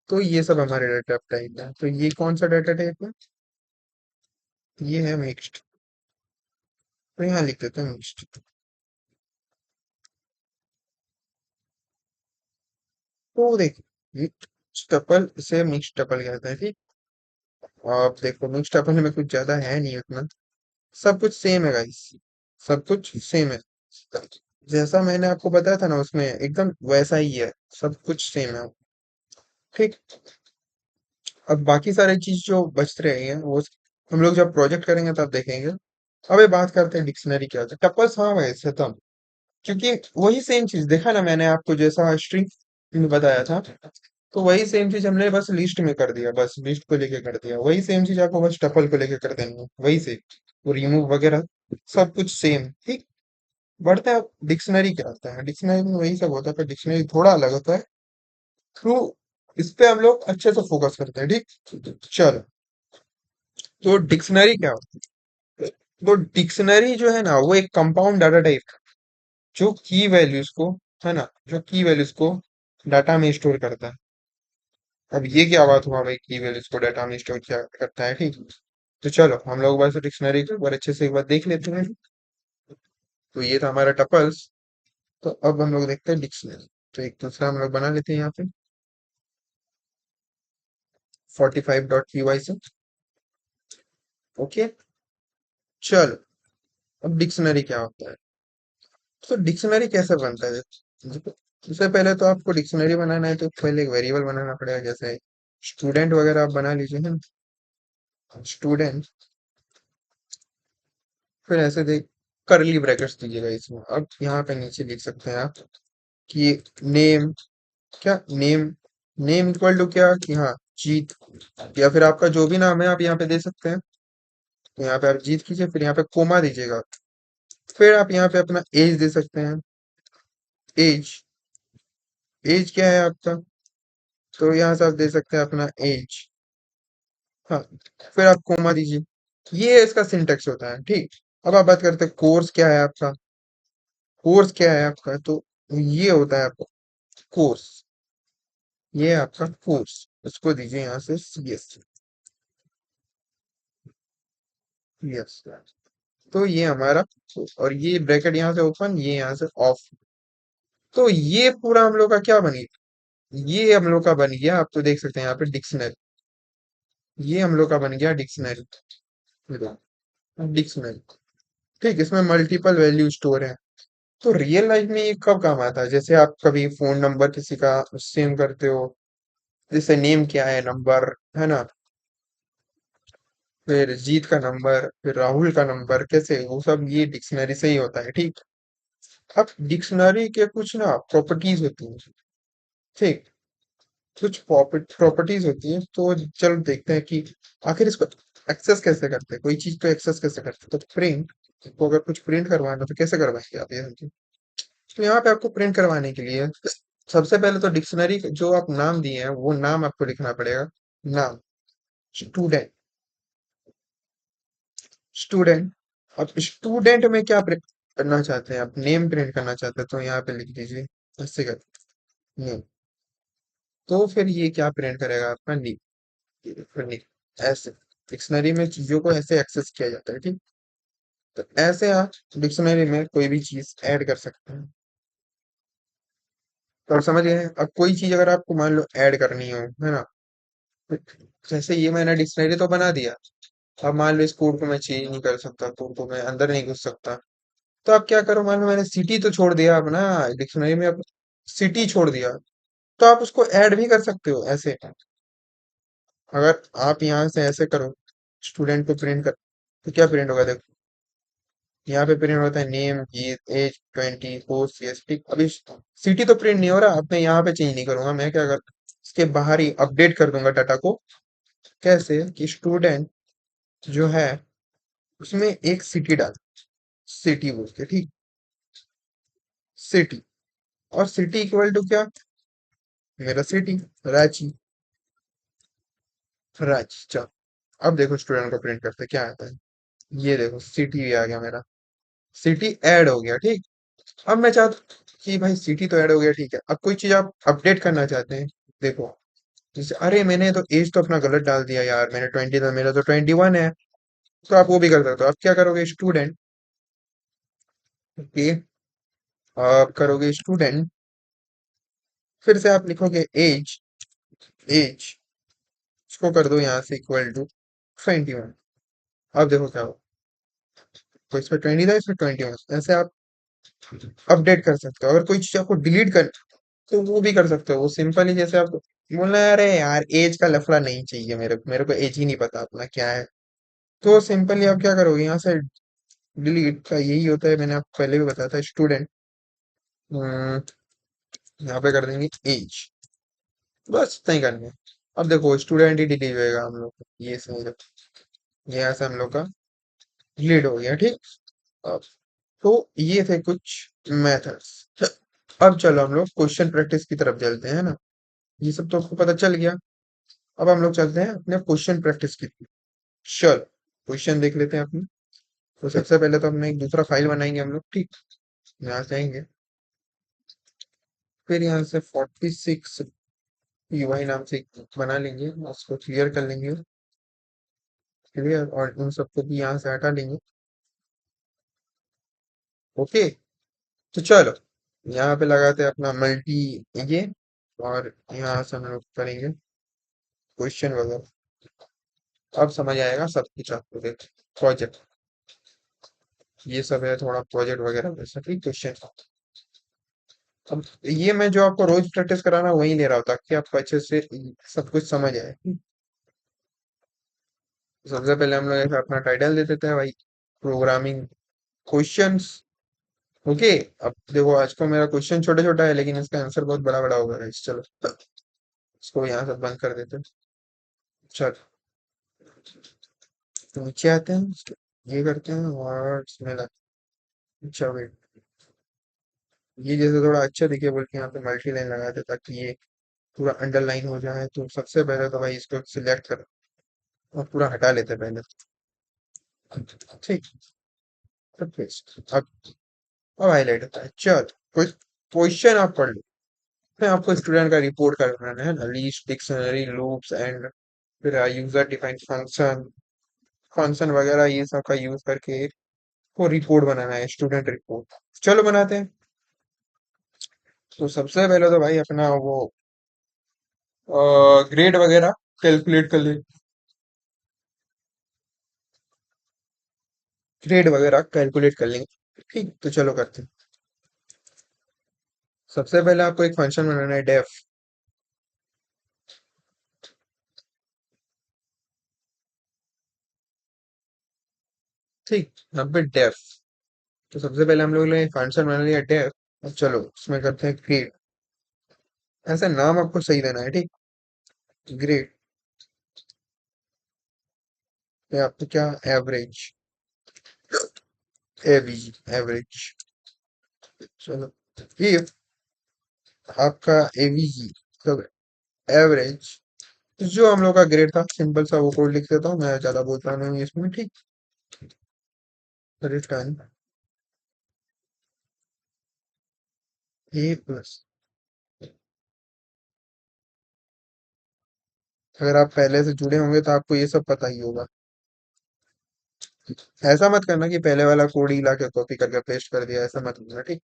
तो ये सब हमारे डाटा टाइप है। तो ये कौन सा डाटा टाइप है? ये है मिक्स्ड। तो यहाँ लिख देते हैं मिक्स्ड। तो देखो, मिक्स्ड टपल से मिक्स्ड टपल कहते हैं। ठीक। आप देखो, मिक्स्ड टपल में कुछ ज्यादा है नहीं उतना। सब कुछ सेम है गाइस। सब कुछ सेम है। जैसा मैंने आपको बताया था ना, उसमें एकदम वैसा ही है। सब कुछ सेम है। ठीक। अब बाकी सारी चीज जो बच रही हैं वो हम लोग जब प्रोजेक्ट करेंगे तब देखेंगे। अबे बात करते हैं डिक्शनरी क्या होता है। टपल्स हाँ वैसे तो, क्योंकि वही सेम चीज देखा ना मैंने आपको, जैसा स्ट्रिंग में बताया था। तो वही सेम चीज हमने बस लिस्ट में कर दिया, बस लिस्ट को लेके कर दिया। वही सेम चीज आपको बस टपल को लेके कर देंगे, वही से वो रिमूव वगैरह सब कुछ सेम। ठीक। बढ़ते हैं। डिक्शनरी क्या होता है? डिक्शनरी में वही सब होता है, पर डिक्शनरी थोड़ा अलग होता है। तो इस पे हम लोग अच्छे से फोकस करते हैं। ठीक। चलो, तो डिक्शनरी क्या होता है? तो डिक्शनरी जो है ना, वो एक कंपाउंड डाटा टाइप जो की वैल्यूज को, है ना, जो की वैल्यूज को डाटा में स्टोर करता है। अब ये क्या बात हुआ भाई, की वैल्यूज को डाटा में स्टोर क्या करता है? ठीक। तो चलो, हम लोग बस डिक्शनरी को एक बार अच्छे से एक बार देख लेते हैं। तो ये था हमारा टपल्स। तो अब हम लोग देखते हैं डिक्शनरी। तो एक दूसरा हम लोग बना लेते हैं यहाँ पे 45.py से। ओके। चलो, अब डिक्शनरी क्या होता है? तो डिक्शनरी कैसे बनता है? सबसे पहले तो आपको डिक्शनरी बनाना है तो पहले एक वेरिएबल बनाना पड़ेगा। जैसे स्टूडेंट वगैरह आप बना लीजिए, है ना। स्टूडेंट, फिर ऐसे देख करली ब्रैकेट्स दीजिएगा इसमें। अब यहाँ पे नीचे लिख सकते हैं आप कि नेम, क्या नेम, नेम इक्वल टू क्या कि हाँ जीत, या फिर आपका जो भी नाम है आप यहाँ पे दे सकते हैं। तो यहाँ पे आप जीत कीजिए, फिर यहाँ पे कोमा दीजिएगा। फिर आप यहाँ पे अपना एज दे सकते हैं। एज, एज क्या है आपका? तो यहाँ से आप दे सकते हैं अपना एज। हाँ, फिर आप कोमा दीजिए। ये इसका सिंटेक्स होता है, ठीक। अब आप बात करते हैं कोर्स क्या है आपका। कोर्स क्या है आपका, तो ये होता है आपका कोर्स। ये है आपका कोर्स। इसको दीजिए यहाँ से सी एस। यस। तो ये हमारा, और ये ब्रैकेट यहाँ से ओपन, ये यहाँ से ऑफ। तो ये पूरा हम लोग का क्या बन गया, ये हम लोग का बन गया। आप तो देख सकते हैं यहाँ पे डिक्शनरी। ये हम लोग का बन गया डिक्शनरी। डिक्शनरी, ठीक। इसमें मल्टीपल वैल्यू स्टोर है। तो रियल लाइफ में ये कब काम आता है, जैसे आप कभी फोन नंबर किसी का सेव करते हो, जैसे नेम क्या है, नंबर है ना, फिर जीत का नंबर, फिर राहुल का नंबर, कैसे वो सब ये डिक्शनरी से ही होता है, ठीक। अब डिक्शनरी के कुछ ना प्रॉपर्टीज होती हैं, ठीक। कुछ प्रॉपर्टीज होती है, तो चलो देखते हैं कि आखिर इसको एक्सेस कैसे करते हैं, कोई चीज को एक्सेस कैसे करते हैं। तो प्रिंट, को अगर कुछ प्रिंट करवाना तो कैसे करवाएंगे आप, ये समझिए। तो यहाँ पे आपको प्रिंट करवाने के लिए सबसे पहले तो डिक्शनरी जो आप नाम दिए हैं वो नाम आपको लिखना पड़ेगा। नाम, स्टूडेंट, स्टूडेंट। अब स्टूडेंट में क्या प्रिंट करना चाहते हैं आप, नेम प्रिंट करना चाहते हैं, तो यहाँ पे लिख दीजिए ऐसे कर नेम। तो फिर ये क्या प्रिंट करेगा आपका, नी, ऐसे। डिक्शनरी में चीजों को ऐसे एक्सेस किया जाता है, ठीक। तो ऐसे आप डिक्शनरी में कोई भी चीज ऐड कर सकते हैं। तो आप समझ गए। अब कोई चीज अगर आपको मान लो ऐड करनी हो, है ना, जैसे ये मैंने डिक्शनरी तो बना दिया। अब मान लो इस कोड को मैं चेंज नहीं कर सकता, कोड को मैं अंदर नहीं घुस सकता। तो आप क्या करो, मान लो मैंने सिटी तो छोड़ दिया अपना डिक्शनरी में, अब सिटी छोड़ दिया, तो आप उसको ऐड भी कर सकते हो ऐसे। अगर आप यहाँ से ऐसे करो, स्टूडेंट को प्रिंट कर, तो क्या प्रिंट होगा देखो। यहाँ पे प्रिंट होता है नेम, जीत, एज 24, CST। अभी सिटी तो प्रिंट नहीं हो रहा, अब मैं यहाँ पे चेंज नहीं करूंगा। मैं क्या कर, इसके बाहर ही अपडेट कर दूंगा डाटा को। कैसे कि स्टूडेंट जो है उसमें एक सिटी डाल, सिटी बोल के, ठीक। सिटी, और सिटी इक्वल टू क्या, मेरा सिटी, रांची, रांची। चलो, अब देखो स्टूडेंट को प्रिंट करते क्या आता है। ये देखो सिटी भी आ गया मेरा, सिटी ऐड हो गया, ठीक। अब मैं चाहता हूँ कि भाई सिटी तो ऐड हो गया, ठीक है। अब कोई चीज आप अपडेट करना चाहते हैं, देखो, जैसे अरे मैंने तो एज तो अपना गलत डाल दिया यार, मैंने 20 था, मेरा तो 21 है। तो आप वो भी कर सकते हो। आप क्या करोगे, स्टूडेंट के, आप करोगे स्टूडेंट, फिर से आप लिखोगे एज, एज इसको कर दो यहाँ से इक्वल टू 21। अब देखो क्या हो, तो इसमें 20 था, इसमें 21, ऐसे आप अपडेट कर सकते हो। अगर कोई चीज आपको डिलीट कर, तो वो भी कर सकते हो। वो सिंपल ही, जैसे आप बोलना है अरे यार एज का लफड़ा नहीं चाहिए, मेरे को एज ही नहीं पता अपना क्या है, तो सिंपली आप क्या करोगे, यहाँ से डिलीट का यही होता है, मैंने आपको पहले भी बताया था। स्टूडेंट, यहाँ पे कर देंगे एज, बस इतना ही करना है। अब देखो स्टूडेंट ही डिलीट होएगा हम लोग को, ये समझ लो। ये यहाँ से हम लोग का डिलीट हो गया, ठीक। अब तो ये थे कुछ मेथड्स। अब चलो हम लोग क्वेश्चन प्रैक्टिस की तरफ चलते हैं ना। ये सब तो आपको पता चल गया। अब हम लोग चलते हैं अपने क्वेश्चन प्रैक्टिस की तरफ। चलो क्वेश्चन देख लेते हैं अपने। तो सबसे पहले तो हमने एक दूसरा फाइल बनाएंगे हम लोग, ठीक। यहाँ से आएंगे, फिर यहाँ से 46 UI नाम से एक बना लेंगे, उसको क्लियर कर लेंगे। क्लियर, और उन सबको भी यहाँ से हटा लेंगे। ओके। तो चलो यहाँ पे लगाते हैं अपना मल्टी, ये, और यहाँ से हम लोग करेंगे क्वेश्चन वगैरह। अब समझ आएगा सब कुछ आपको, देख प्रोजेक्ट, ये सब है थोड़ा प्रोजेक्ट वगैरह वैसा, ठीक। क्वेश्चन, अब ये मैं जो आपको रोज प्रैक्टिस कराना वही ले रहा हूँ, ताकि आपको अच्छे से सब कुछ समझ आए। सबसे पहले हम लोग ऐसा अपना टाइटल दे देते हैं भाई, प्रोग्रामिंग क्वेश्चंस। ओके। अब देखो आज को मेरा क्वेश्चन छोटा छोटा है, लेकिन इसका आंसर बहुत बड़ा बड़ा होगा guys। चलो इसको यहाँ से बंद कर देते हैं। चलो तो नीचे आते हैं, ये करते हैं, और इसमें अच्छा वेट, ये जैसे थोड़ा अच्छा दिखे बोल के यहाँ पे मल्टी लाइन लगा दे ताकि ये पूरा अंडरलाइन हो जाए। तो सबसे पहले तो भाई इसको सिलेक्ट कर और पूरा हटा लेते हैं पहले। ठीक। अब paste। अब हाईलाइट होता है। चल, कोई क्वेश्चन आप पढ़ लो। मैं आपको स्टूडेंट का रिपोर्ट करवाना है ना, लिस्ट, डिक्शनरी, लूप्स एंड फिर यूजर डिफाइंड फंक्शन, फंक्शन वगैरह ये सब का यूज करके वो रिपोर्ट बनाना है, स्टूडेंट रिपोर्ट। चलो बनाते हैं। तो सबसे पहले तो भाई अपना वो ग्रेड वगैरह कैलकुलेट कर ले। ग्रेड वगैरह कैलकुलेट कर लेंगे। ठीक, तो चलो करते हैं। सबसे पहले आपको एक फंक्शन बनाना है, डेफ। ठीक, यहाँ पे डेफ। तो सबसे पहले हम लोग ने फंक्शन बना लिया डेफ। अब चलो उसमें करते हैं ग्रेड। ऐसा नाम आपको सही देना है, ठीक। ग्रेड है आपको क्या, एवरेज, एवी, एवरेज। चलो, ये आपका एवीजी मतलब एवरेज। जो हम लोग का ग्रेड था सिंपल सा वो कोड लिख देता हूँ, मैं ज्यादा बोलता नहीं इसमें, ठीक। रिटर्न ए प्लस। अगर आप पहले से जुड़े होंगे तो आपको ये सब पता ही होगा। ऐसा मत करना कि पहले वाला कोड ही ला के कॉपी करके पेस्ट कर दिया, ऐसा मत करना, ठीक।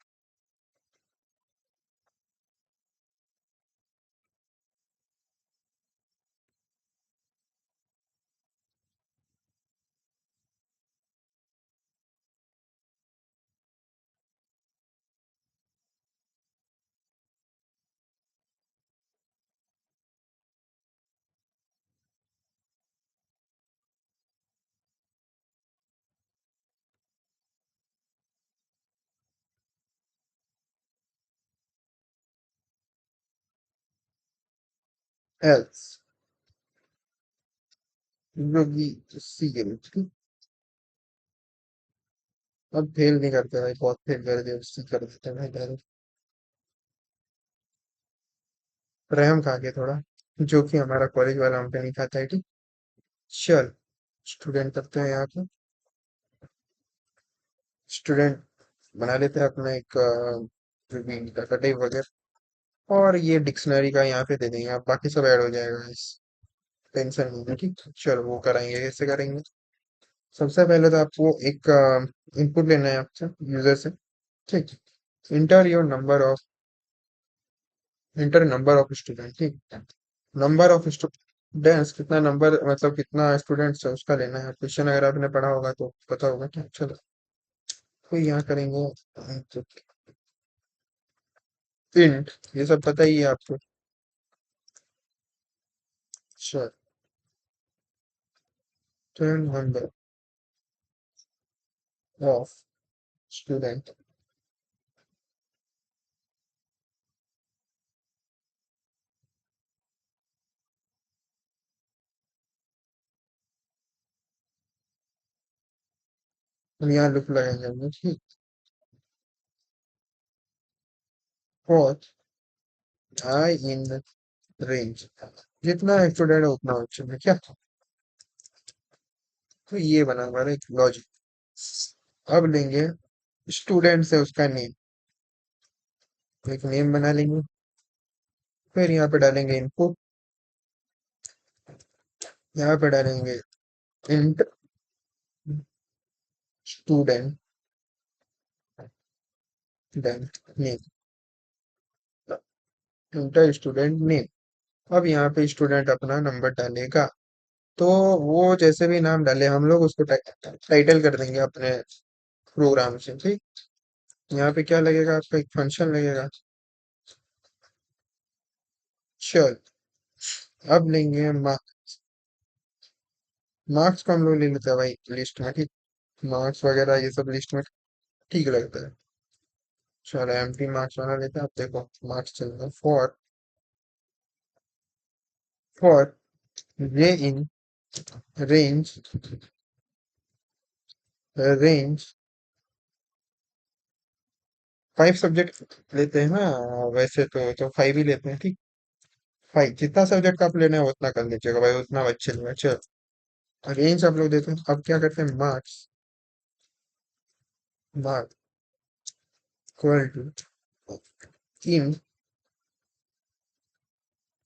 एल्स योगी सी के, ठीक। अब फेल नहीं करते भाई, बहुत फेल कर दिया, सी कर देते हैं भाई डायरेक्ट। रहम खा के थोड़ा, जो कि हमारा कॉलेज वाला हम पे नहीं खाता है, ठीक। चल, स्टूडेंट करते हैं यहाँ पे। स्टूडेंट बना लेते हैं अपना एक डाटा वगैरह। और ये डिक्शनरी का यहाँ पे दे देंगे, आप बाकी सब ऐड हो जाएगा इस, टेंशन नहीं है, ठीक। चलो वो कराएंगे, कैसे करेंगे। सबसे पहले तो आपको एक इनपुट लेना है आपसे, यूजर से, ठीक। Inter your number of student, ठीक। नंबर ऑफ स्टूडेंट्स कितना, नंबर मतलब कितना स्टूडेंट्स है उसका लेना है। क्वेश्चन अगर आपने पढ़ा होगा तो पता होगा, क्या। चलो, तो यहाँ करेंगे इंट, ये सब पता ही है आपको। चलो, नंबर ऑफ स्टूडेंट। हम यहाँ लुक लगाएंगे हमने, ठीक। और आई इन रेंज, जितना स्टूडेंट है उतना ऑप्शन है, क्या। तो ये बना हमारा एक लॉजिक। अब लेंगे स्टूडेंट से उसका नेम, एक नेम बना लेंगे। फिर यहाँ पे डालेंगे इनपुट, यहाँ पे डालेंगे int student name, inter student name. अब यहाँ पे स्टूडेंट अपना नंबर डालेगा। तो वो जैसे भी नाम डाले हम लोग उसको टाइटल कर देंगे अपने प्रोग्राम से, ठीक। यहाँ पे क्या लगेगा, आपका एक फंक्शन लगेगा। चल, अब लेंगे मार्क्स को हम लोग ले लेते हैं भाई लिस्ट में, ठीक। मार्क्स वगैरह ये सब लिस्ट में ठीक लगता है। चलो एम्प्टी मार्क्स बना लेते हैं। अब देखो मार्क्स चल रहा है, फॉर रे इन रेंज, रेंज 5 सब्जेक्ट लेते हैं ना, वैसे तो 5 ही लेते हैं, ठीक। 5 जितना सब्जेक्ट का आप लेना है उतना कर लीजिएगा भाई, उतना अच्छे नहीं है, चलो। रेंज आप लोग देते हैं, अब क्या करते हैं, marks, mark equal to in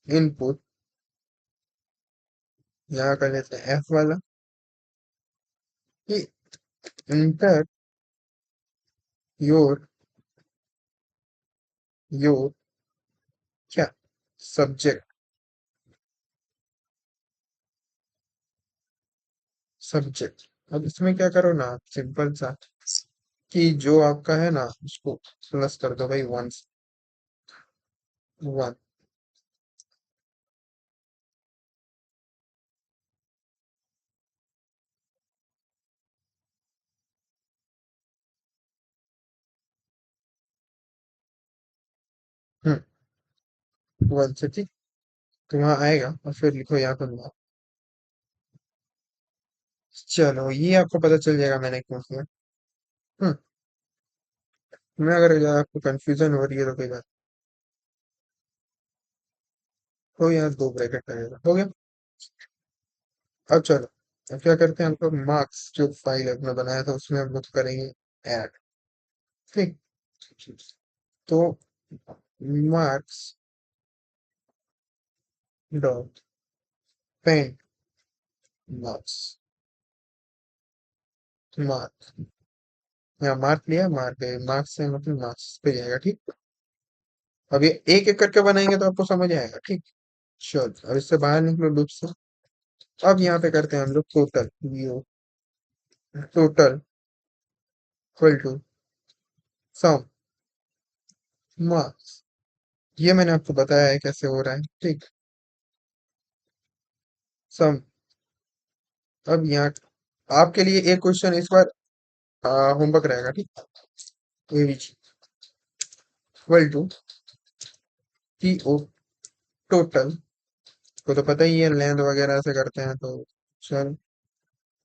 input, यहाँ कर लेते हैं एफ वाला, कि इंटर योर योर क्या सब्जेक्ट, सब्जेक्ट। अब इसमें क्या करो ना, सिंपल सा, कि जो आपका है ना उसको प्लस कर दो भाई, वन, वन। वन से, ठीक। तो वहाँ आएगा और फिर लिखो यहाँ पर मार्क। चलो ये आपको पता चल जाएगा मैंने क्यों किया। हम्म मैं अगर आपको कंफ्यूजन हो रही है तो कोई बात, तो यहाँ दो ब्रैकेट लगेगा, हो गया। अब चलो, अब क्या करते हैं, हम लोग मार्क्स जो फाइल अपना बनाया था उसमें हम लोग करेंगे ऐड, ठीक। तो marks dot paint marks, mark, यहाँ मार्क लिया, मार्क मार्क्स से मतलब मार्क्स पे जाएगा, ठीक। अब ये एक एक करके बनाएंगे तो आपको समझ आएगा, ठीक। चलो अब इससे बाहर निकलो लूप से। अब यहाँ पे करते हैं हम लोग total, total equal to sum marks, ये मैंने आपको बताया है कैसे हो रहा है, ठीक। सम, अब यहाँ आपके लिए एक क्वेश्चन इस बार होमवर्क रहेगा, ठीक। AVG equal to T O total, को तो पता ही है लेंथ वगैरह से करते हैं तो, चल,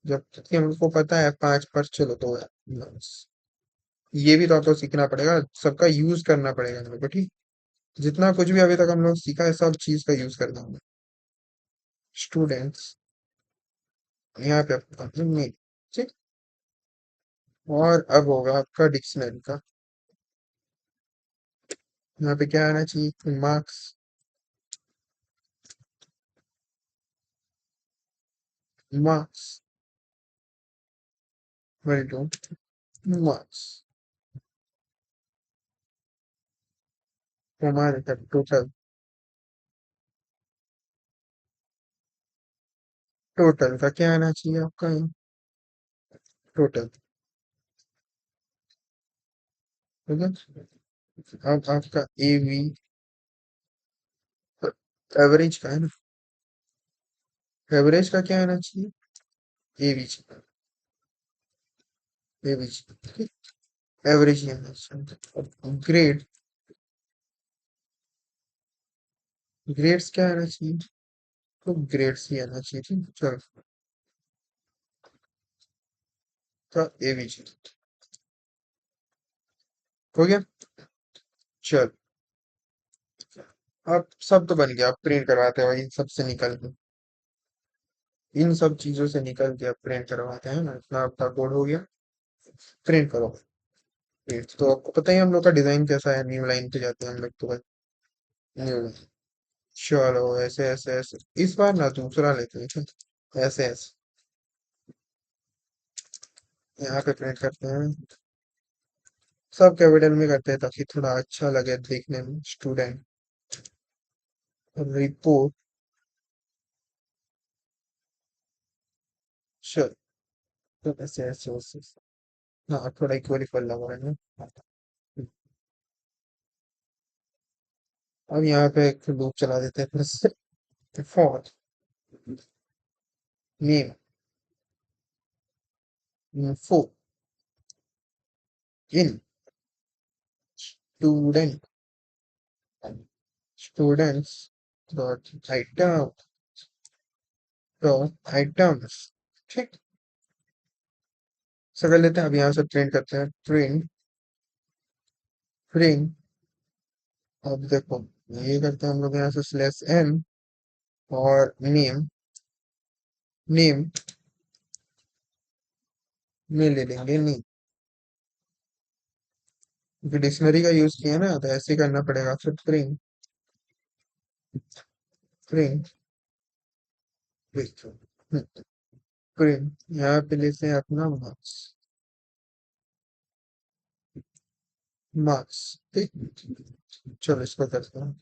जब तक कि हमको पता है 5 पर, चलो तो है बस। ये भी तो आपको सीखना पड़ेगा, सबका यूज करना पड़ेगा मेरे को, ठीक। जितना कुछ भी अभी तक हम लोग सीखा है सब चीज का यूज करना होगा। स्टूडेंट्स, यहाँ पे आपका नीड, ठीक। और अब होगा आपका डिक्शनरी का, यहाँ पे क्या आना चाहिए, marks, marks equal two marks, हमारे का टोटल, टोटल का क्या आना चाहिए आपका, टोटल, ठीक है। अब आपका ए वी, एवरेज का है ना, एवरेज का क्या आना चाहिए, एवीज, एवीज, एवरेज ही आना चाहिए। ग्रेड, ग्रेड्स क्या आना चाहिए, तो ग्रेड्स ही आना चाहिए, ठीक। चल, तो एवीज हो गया। चल, अब सब तो बन गया, अब प्रिंट करवाते हैं भाई, इन सब से निकल के, इन सब चीजों से निकल के अब प्रिंट करवाते हैं ना, इतना आपका कोड हो गया। प्रिंट करो, प्रिंट तो आपको पता ही है हम लोग का डिजाइन कैसा है, न्यू लाइन पे जाते हैं हम लोग तो भाई, न्यू लाइन। चलो ऐसे ऐसे ऐसे, इस बार ना दूसरा लेते हैं, ठीक? ऐसे ऐसे यहाँ पे प्रिंट करते हैं, सब कैपिटल में करते हैं ताकि थोड़ा अच्छा लगे देखने में, स्टूडेंट रिपोर्ट, चल, तो ऐसे ऐसे ऐसे, हाँ थोड़ा इक्वली फल लगा रहे हैं। अब यहाँ पे एक लूप चला देते हैं फिर से, for name info in student, students dot item, dot items, ठीक। ऐसा कर लेते हैं, अब यहाँ से प्रिंट करते हैं, प्रिंट स्ट्रिंग। अब देखो, ये करते हैं हम लोग यहाँ से स्लैश एन, और नेम, नेम में ले लेंगे नेम, क्योंकि डिक्शनरी का यूज किया ना तो ऐसे ही करना पड़ेगा। फिर स्ट्रिंग, स्ट्रिंग, स्ट्रिंग, यहाँ पे लेते हैं अपना मार्क्स, मार्क्स। ठीक, चलो इसको करते हैं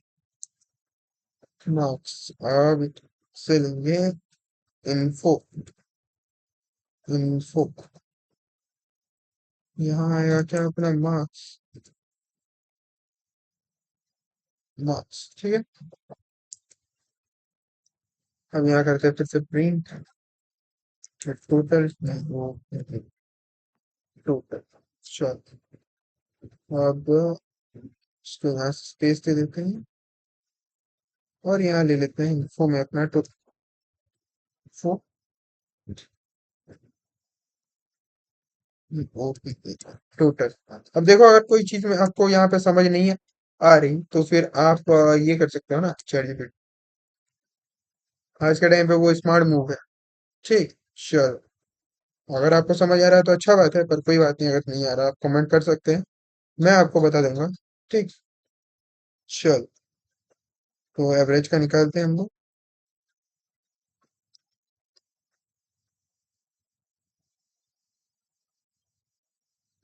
मार्क्स। अब से लेंगे इन्फो, इन्फो, यहाँ आएगा क्या अपना मार्क्स, मार्क्स। ठीक है, अब यहाँ करते हैं फिर से प्रिंट टोटल, वो टोटल। चलो, अब इसको यहाँ स्पेस दे देते हैं, और यहाँ ले लेते हैं इन्फो में अपना टो, टोटल। अब देखो, अगर कोई चीज में आपको यहाँ पे समझ नहीं है आ रही, तो फिर आप ये कर सकते हो ना, चैट जीपीटी। आज के टाइम पे वो स्मार्ट मूव है। ठीक, चलो, अगर आपको समझ आ रहा है तो अच्छा बात है, पर कोई बात नहीं, अगर नहीं आ रहा आप कमेंट कर सकते हैं, मैं आपको बता दूंगा। ठीक, चलो, तो एवरेज का निकालते हैं हम लोग,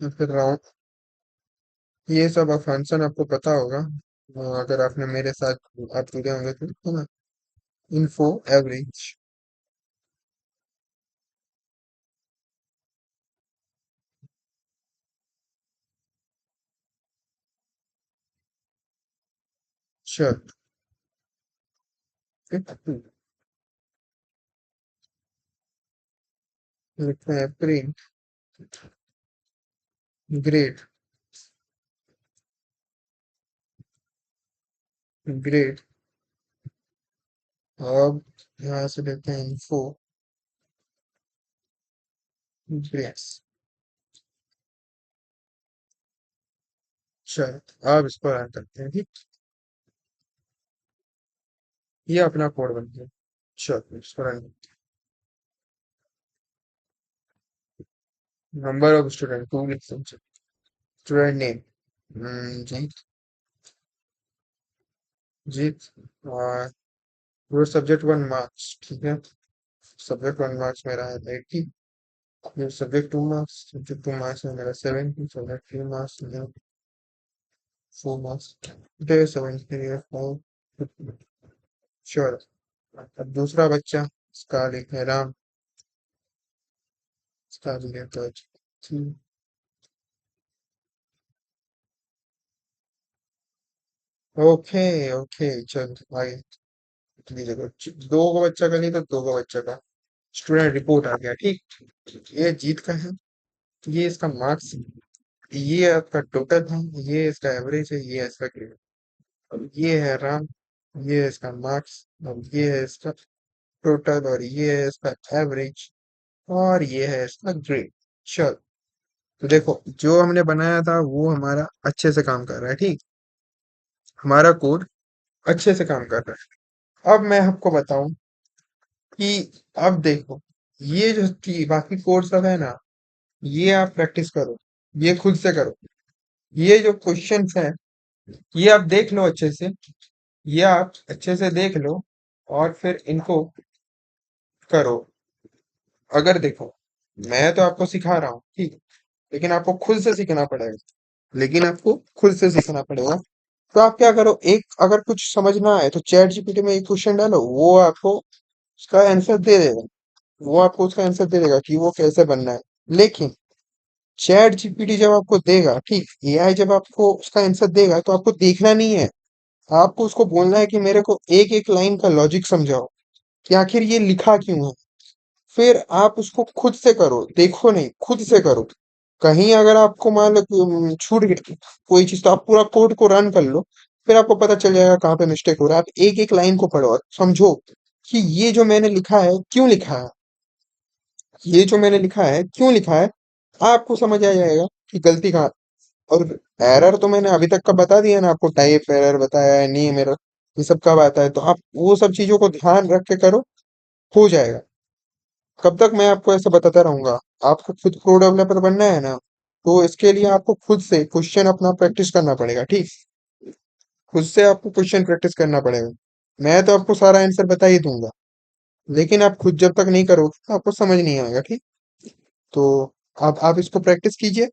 और फिर राउंड। ये सब फंक्शन आपको पता होगा, अगर आपने मेरे साथ आप जुड़े होंगे तो, है ना। इन्फो एवरेज, चलो, ठीक, लिखते हैं प्रिंट ग्रेड, ग्रेड। अब यहाँ से लेते हैं इन्फो ग्रेड्स। चलो, अब इसको रन करते हैं। ठीक, ये अपना कोड बन गया। चलो, इसको रन, नंबर ऑफ स्टूडेंट 2 लिख सकते, स्टूडेंट नेम जीत, जीत, और वो सब्जेक्ट 1 मार्क्स। ठीक है, सब्जेक्ट 1 मार्क्स मेरा है 80, फिर सब्जेक्ट 2 मार्क्स, सब्जेक्ट 2 मार्क्स है मेरा 70, सब्जेक्ट 3 मार्क्स है 4 मार्क्स, 75। श्योर। अब दूसरा बच्चा, इसका लिखते हैं राम, इसका भी लिखते हैं। ओके, ओके, चल आगे लीजिए। दो को बच्चा का नहीं तो दो को बच्चा का स्टूडेंट रिपोर्ट आ गया। ठीक, ये जीत का है, ये इसका मार्क्स, ये आपका टोटल है, ये इसका एवरेज है, ये इसका ग्रेड। अब ये है राम, ये है इसका मार्क्स, अब ये है इसका टोटल, और ये है इसका एवरेज, और ये है इसका ग्रेड। चल, तो देखो, जो हमने बनाया था वो हमारा अच्छे से काम कर रहा है। ठीक, हमारा कोड अच्छे से काम कर रहा है। अब मैं आपको बताऊं कि, अब देखो, ये जो बाकी कोड सब है ना, ये आप प्रैक्टिस करो, ये खुद से करो। ये जो क्वेश्चंस हैं, ये आप देख लो अच्छे से, ये आप अच्छे से देख लो, और फिर इनको करो। अगर देखो, मैं तो आपको सिखा रहा हूँ, ठीक, लेकिन आपको खुद से सीखना पड़ेगा, लेकिन आपको खुद से सीखना पड़ेगा। तो आप क्या करो, एक अगर कुछ समझ ना आए तो चैट जीपीटी में एक क्वेश्चन डालो, वो आपको उसका आंसर दे देगा, वो आपको उसका आंसर दे देगा कि वो कैसे बनना है। लेकिन चैट जीपीटी जब आपको देगा, ठीक, एआई जब आपको उसका आंसर देगा, तो आपको देखना नहीं है, आपको उसको बोलना है कि मेरे को एक एक लाइन का लॉजिक समझाओ, कि आखिर ये लिखा क्यों है। फिर आप उसको खुद से करो, देखो नहीं, खुद से करो। कहीं अगर आपको मान लो कि, छूट गई कोई चीज, तो आप पूरा कोड को रन कर लो, फिर आपको पता चल जाएगा कहाँ पे मिस्टेक हो रहा है। आप एक एक लाइन को पढ़ो और समझो कि ये जो मैंने लिखा है क्यों लिखा है, ये जो मैंने लिखा है क्यों लिखा है, आपको समझ आ जाएगा कि गलती कहाँ। और एरर तो मैंने अभी तक का बता दिया ना आपको, टाइप एरर बताया है, नेम एरर, ये सब कब आता है, तो आप वो सब चीजों को ध्यान रख के करो, हो जाएगा। कब तक मैं आपको ऐसे बताता रहूंगा? आपको खुद प्रो डेवलपर बनना है ना, तो इसके लिए आपको खुद से क्वेश्चन अपना प्रैक्टिस करना पड़ेगा, ठीक? खुद से आपको क्वेश्चन प्रैक्टिस करना पड़ेगा। मैं तो आपको सारा आंसर बता ही दूंगा, लेकिन आप खुद जब तक नहीं करोगे तो आपको समझ नहीं आएगा, ठीक? तो आप इसको प्रैक्टिस कीजिए,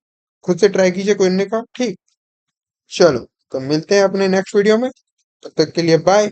खुद से ट्राई कीजिए करने का, ठीक? चलो, तो मिलते हैं अपने नेक्स्ट वीडियो में। तब तक के लिए बाय।